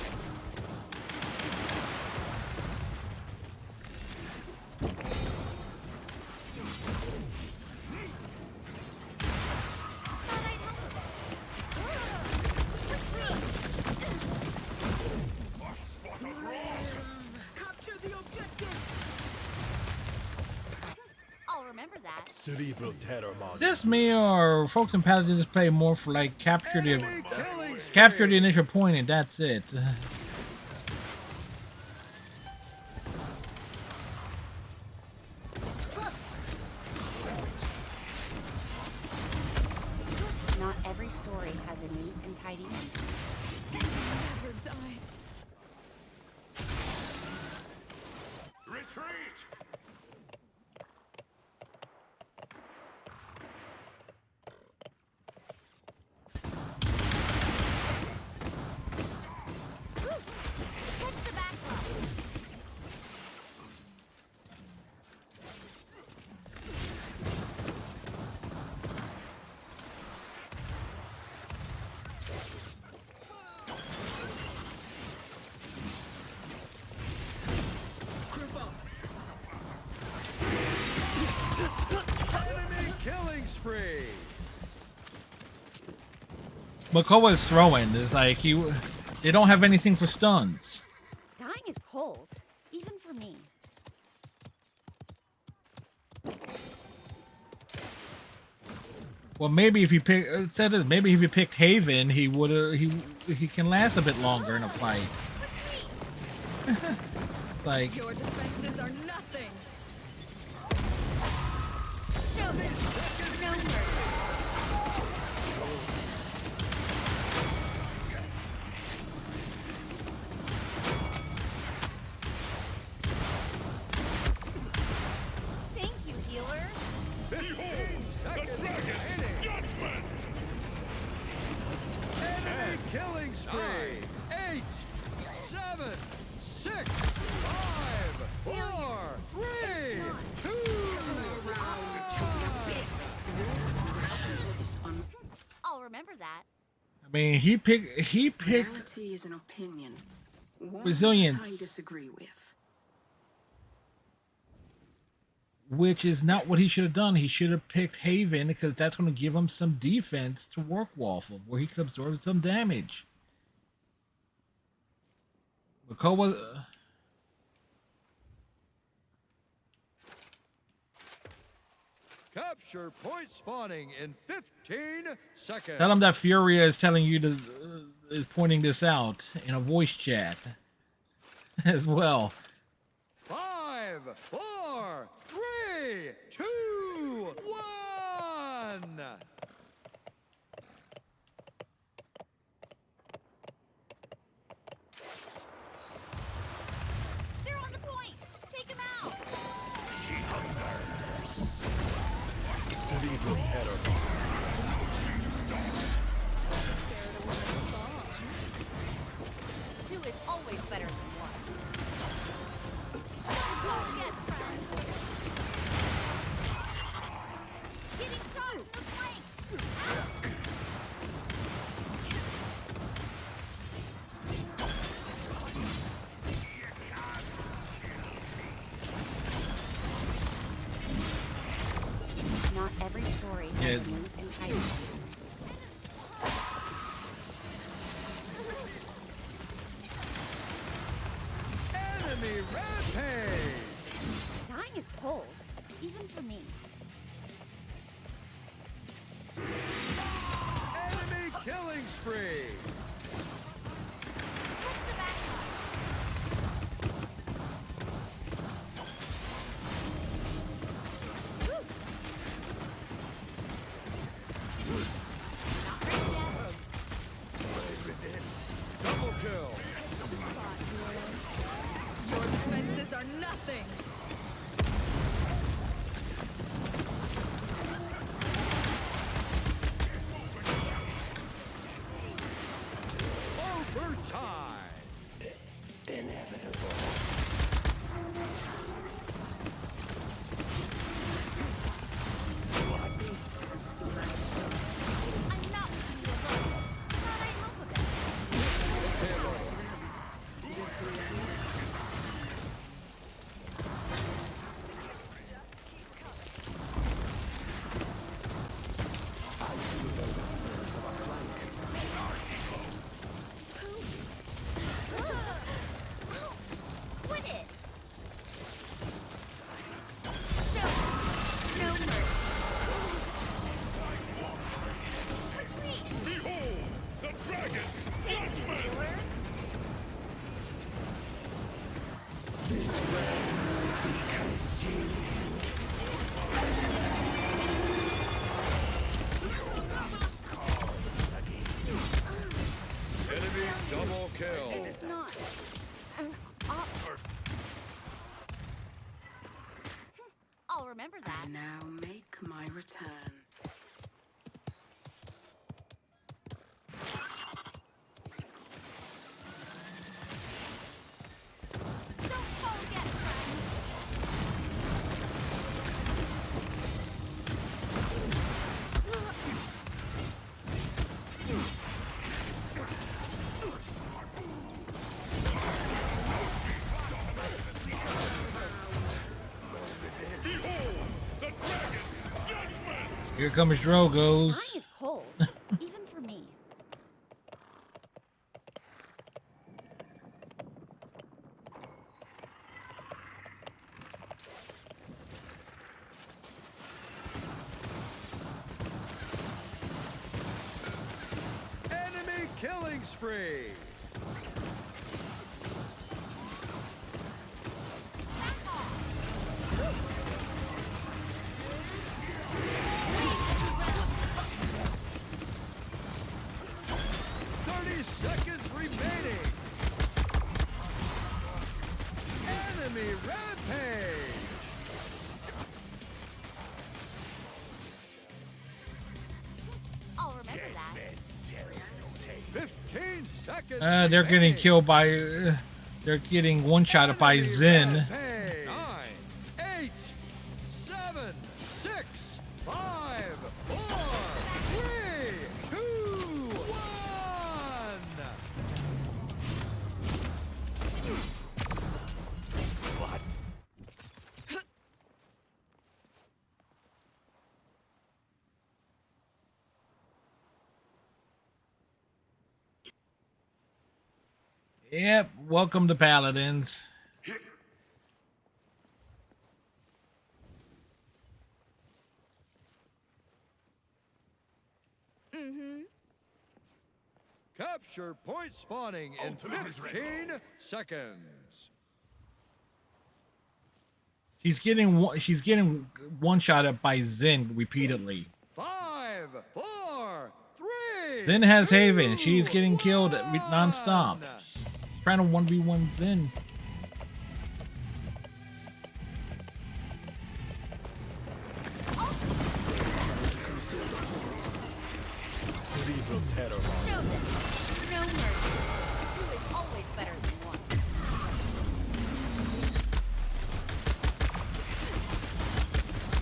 Capture the objective. I'll remember that. Cerebral terror mod. This me or folks in Paladins play more for like capture the initial point and that's it. Not every story has a neat and tidy ending. Never dies. Retreat! Catch the backlog. Enemy killing spree. Makoa is throwing. It's like they don't have anything for stuns. Dying is cold, even for me. Well, maybe if he maybe if he picked Haven, he would he can last a bit longer in a fight. Like Your defenses are nothing. Show them no mercy. remember that. I mean, he picked Reality is an opinion. One resilience, I disagree with. which is not what he should have done. He should have picked Haven because that's going to give him some defense to work off of, where he could absorb some damage. Makoa. Capture point spawning in 15 seconds. Tell him that Furia is telling you to is pointing this out in a voice chat as well. 5, 4, 3, 2, 1. They're on the point. Take him out. She hungers. Cerebral terror. Two is always better than one. Getting shot in the flank. Not every story has a move and title. Enemy rampage. Dying is cold, even for me. Enemy killing spree. Double kill. Your defenses are nothing. Overtime. Inevitable. Quit it. Show no mercy. Retreat. Behold, the dragon judgment. This realm will be consumed. Enemy double kill. It's not an option. I'll remember that. I now make my return. Don't forget, Here comes Drogo's. Dying is cold, even for me. Enemy killing spree. Seconds remaining. Enemy rampage. I'll remember that. 15 seconds. They're getting killed by. They're getting one-shotted by Zen. 9, 8, 7, 6, 5, 4, 3, 2, Yep, welcome to Paladins. Mm-hmm. Capture point spawning in 15 seconds. She's getting one shot up by Zen repeatedly. 5, 4, 3. Zen has Haven. She's getting killed non-stop. She's trying to 1v1 Zen. Cerebral terror. Show them. No mercy. Two is always better than one.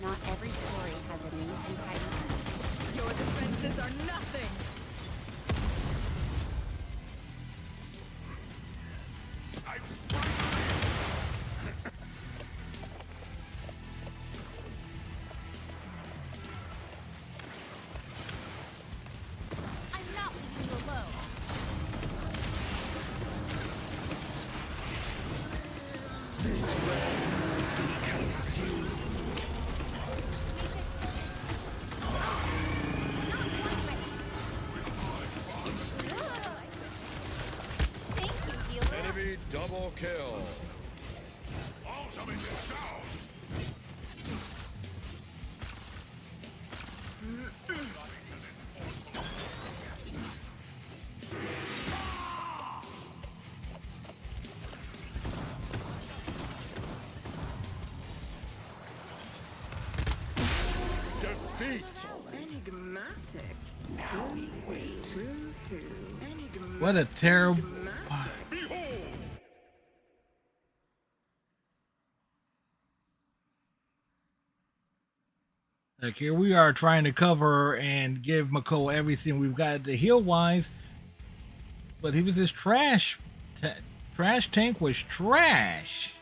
Not every story has a neat and tidy end. Your defenses are nothing. I'm not leaving you alone. Thank you, healer. Enemy double kill. Defeat. Enigmatic. Now we wait. Enigmatic. What a terrible. Like here we are trying to cover and give Mako everything we've got to heal wise, but he was just trash. Trash tank was trash.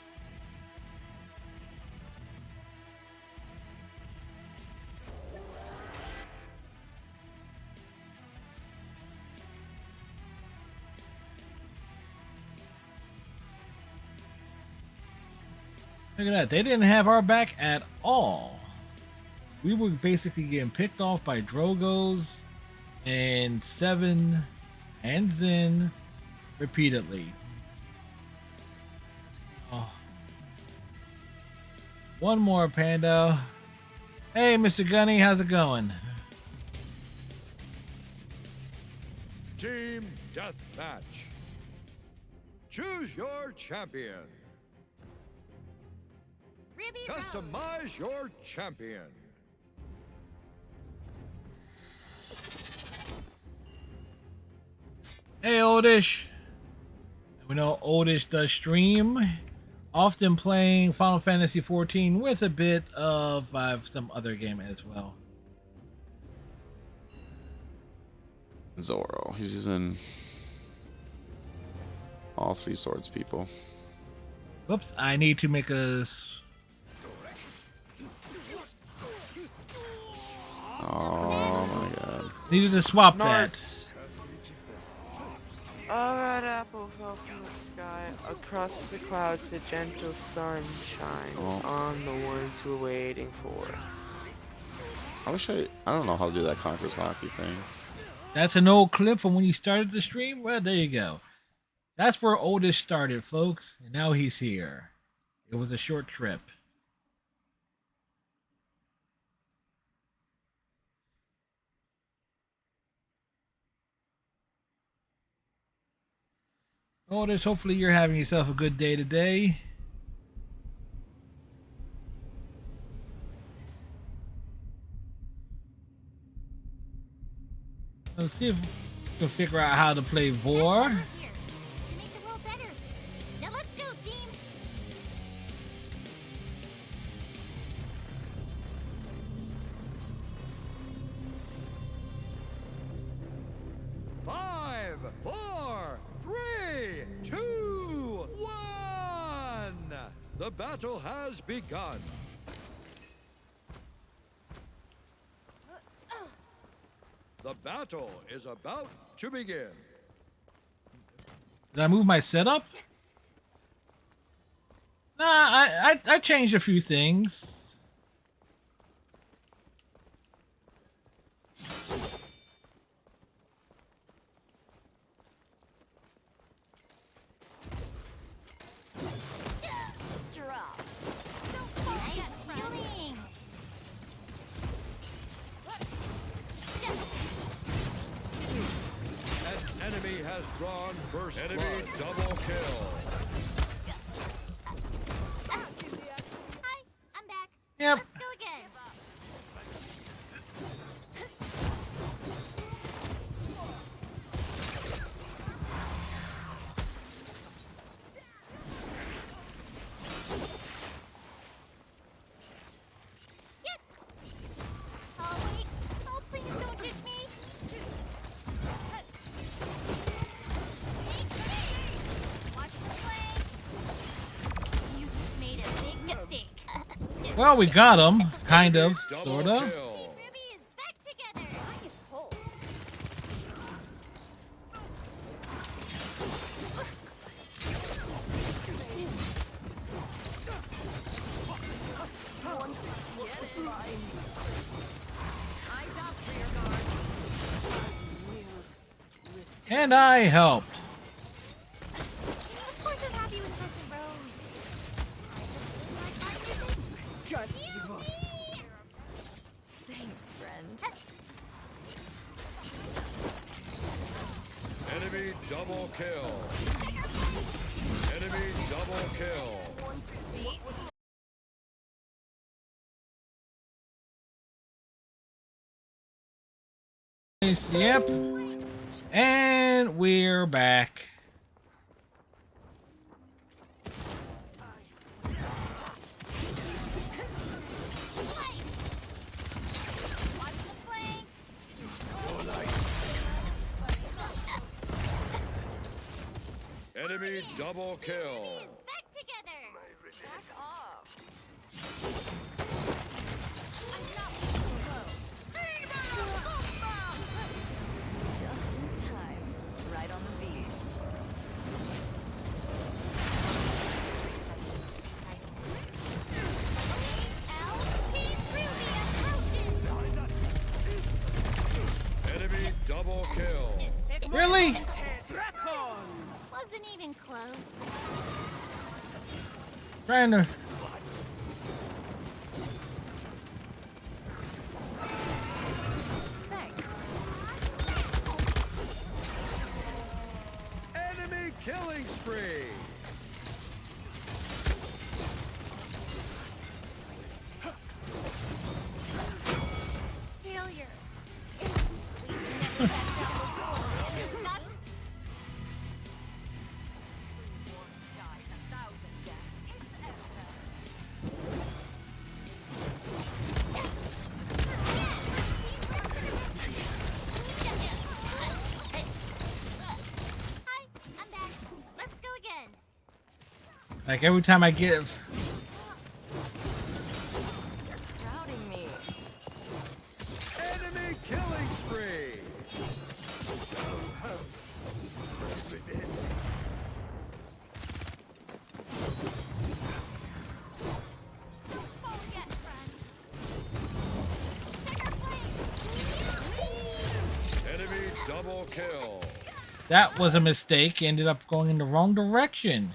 Look at that. They didn't have our back at all. We were basically getting picked off by Drogos and Seven and Zen repeatedly. Oh. One more, Pando. Hey, Mr. Gunny, how's it going? Team Deathmatch. Choose your champion. Ruby Customize your champion. Hey, Oldish. We know Oldish does stream, often playing Final Fantasy XIV with a bit of some other game as well. Zoro. He's using all three swords people. Whoops, I need to make a... Oh my god. Needed to swap that. A red apple fell from the sky. Across the clouds, a gentle sun shines on the ones we're waiting for. I wish I don't know how to do that Conqueror's Hockey thing. That's an old clip from when you started the stream? Well, there you go. That's where Oldish started, folks. And now he's here. It was a short trip. Oldish, hopefully you're having yourself a good day today. Let's see if we can figure out how to play Vor. To make the world better. Now let's go, team. Five, four, three, two, one. The battle has begun. The battle is about to begin. Did I move my setup? Nah, I changed a few things. An enemy has drawn first enemy blood. Double kill. Hi, I'm back. Yep. Let's go again. Oh, wait. Oh, please don't ditch me. Watch the play. You just made a big mistake. Well, we got him, kind of, sort of. Ruby is back together. Mine is cold. Yes, mine. Eyes up, rear guard. And I helped. Of course I'm happy with this rose. I just didn't like buying new things. Got Heal me! Thanks, friend. Enemy double kill. Enemy double kill. Yep. And we're back. Enemy double kill. Back together. Back off. Just in time. Right on the beat. Enemy double kill. Really? Wasn't even close. Trying to. Enemy killing spree. Failure. Please never back down before. Not Hi, I'm back. Let's go again. Like every time I give. Crowding me. Enemy killing spree. Enemy double kill. That was a mistake. Ended up going in the wrong direction.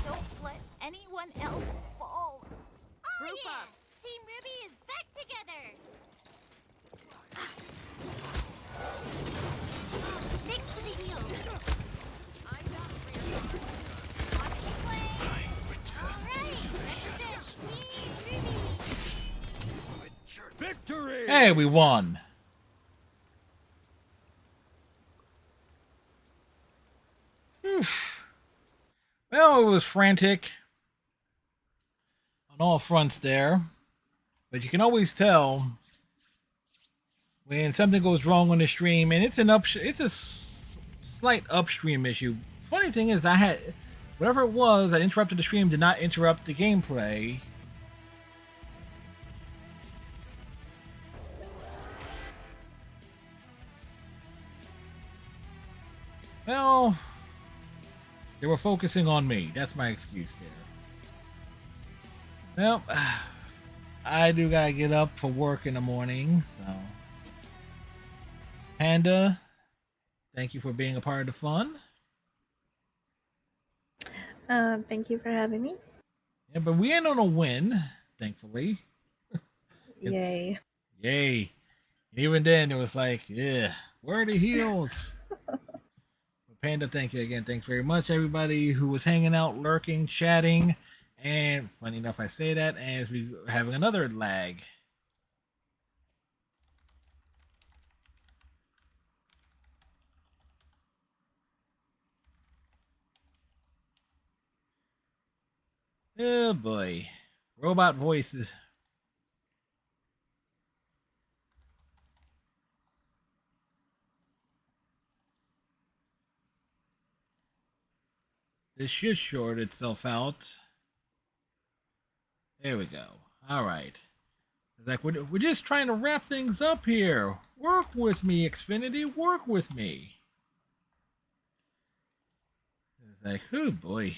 Don't let anyone else fall. Oh, Group yeah. up. Team Ruby is back together. Thanks for the heals. I'm not rear guard. Watch the play. All right, this is Team Ruby. Victory. Hey, we won. Whew. Well, it was frantic on all fronts there, but you can always tell when something goes wrong on the stream, and it's it's a slight upstream issue. Funny thing is, I had whatever it was that interrupted the stream did not interrupt the gameplay. Well, they were focusing on me. That's my excuse there. Well, I do gotta get up for work in the morning, so. Panda, thank you for being a part of the fun. Thank you for having me. Yeah, but we ain't on a win, thankfully. Yay. Yay. Even then, it was like, yeah, where are the heels? Panda, thank you again. Thanks very much, everybody who was hanging out, lurking, chatting. And funny enough, I say that as we having another lag. Oh boy. Robot voices. This should short itself out. There we go. All right. It's like we're just trying to wrap things up here. Work with me, Xfinity. Work with me. It's like, oh boy.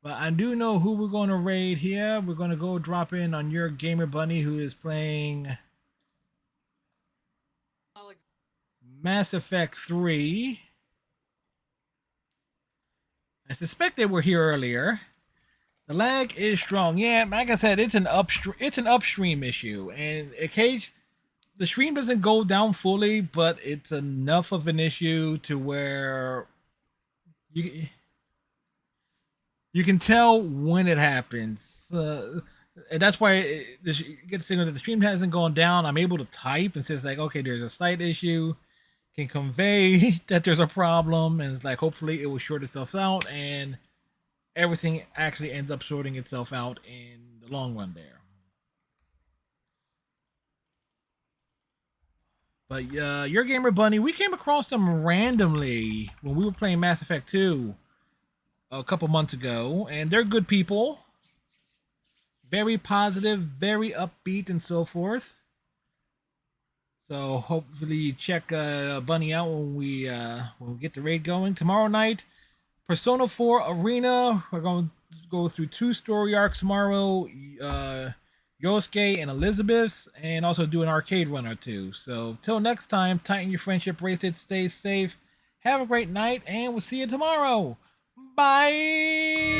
But I do know who we're going to raid here. We're going to go drop in on your gamer bunny who is playing Mass Effect 3. I suspect they were here earlier. The lag is strong. Yeah, like I said, it's an upstream issue, and the stream doesn't go down fully, but it's enough of an issue to where you can tell when it happens. And that's why you get the signal that the stream hasn't gone down. I'm able to type and says like, okay, there's a slight issue, can convey that there's a problem, and it's like hopefully it will sort itself out, and everything actually ends up sorting itself out in the long run there. But your gamer bunny, we came across them randomly when we were playing Mass Effect 2 a couple months ago, and they're good people. Very positive, very upbeat, and so forth. So hopefully check Bunny out when we get the raid going tomorrow night. Persona 4 Arena. We're going to go through 2 story arcs tomorrow. Yosuke and Elizabeth's, and also do an arcade run or 2. So till next time, tighten your friendship bracelet, stay safe, have a great night, and we'll see you tomorrow. Bye.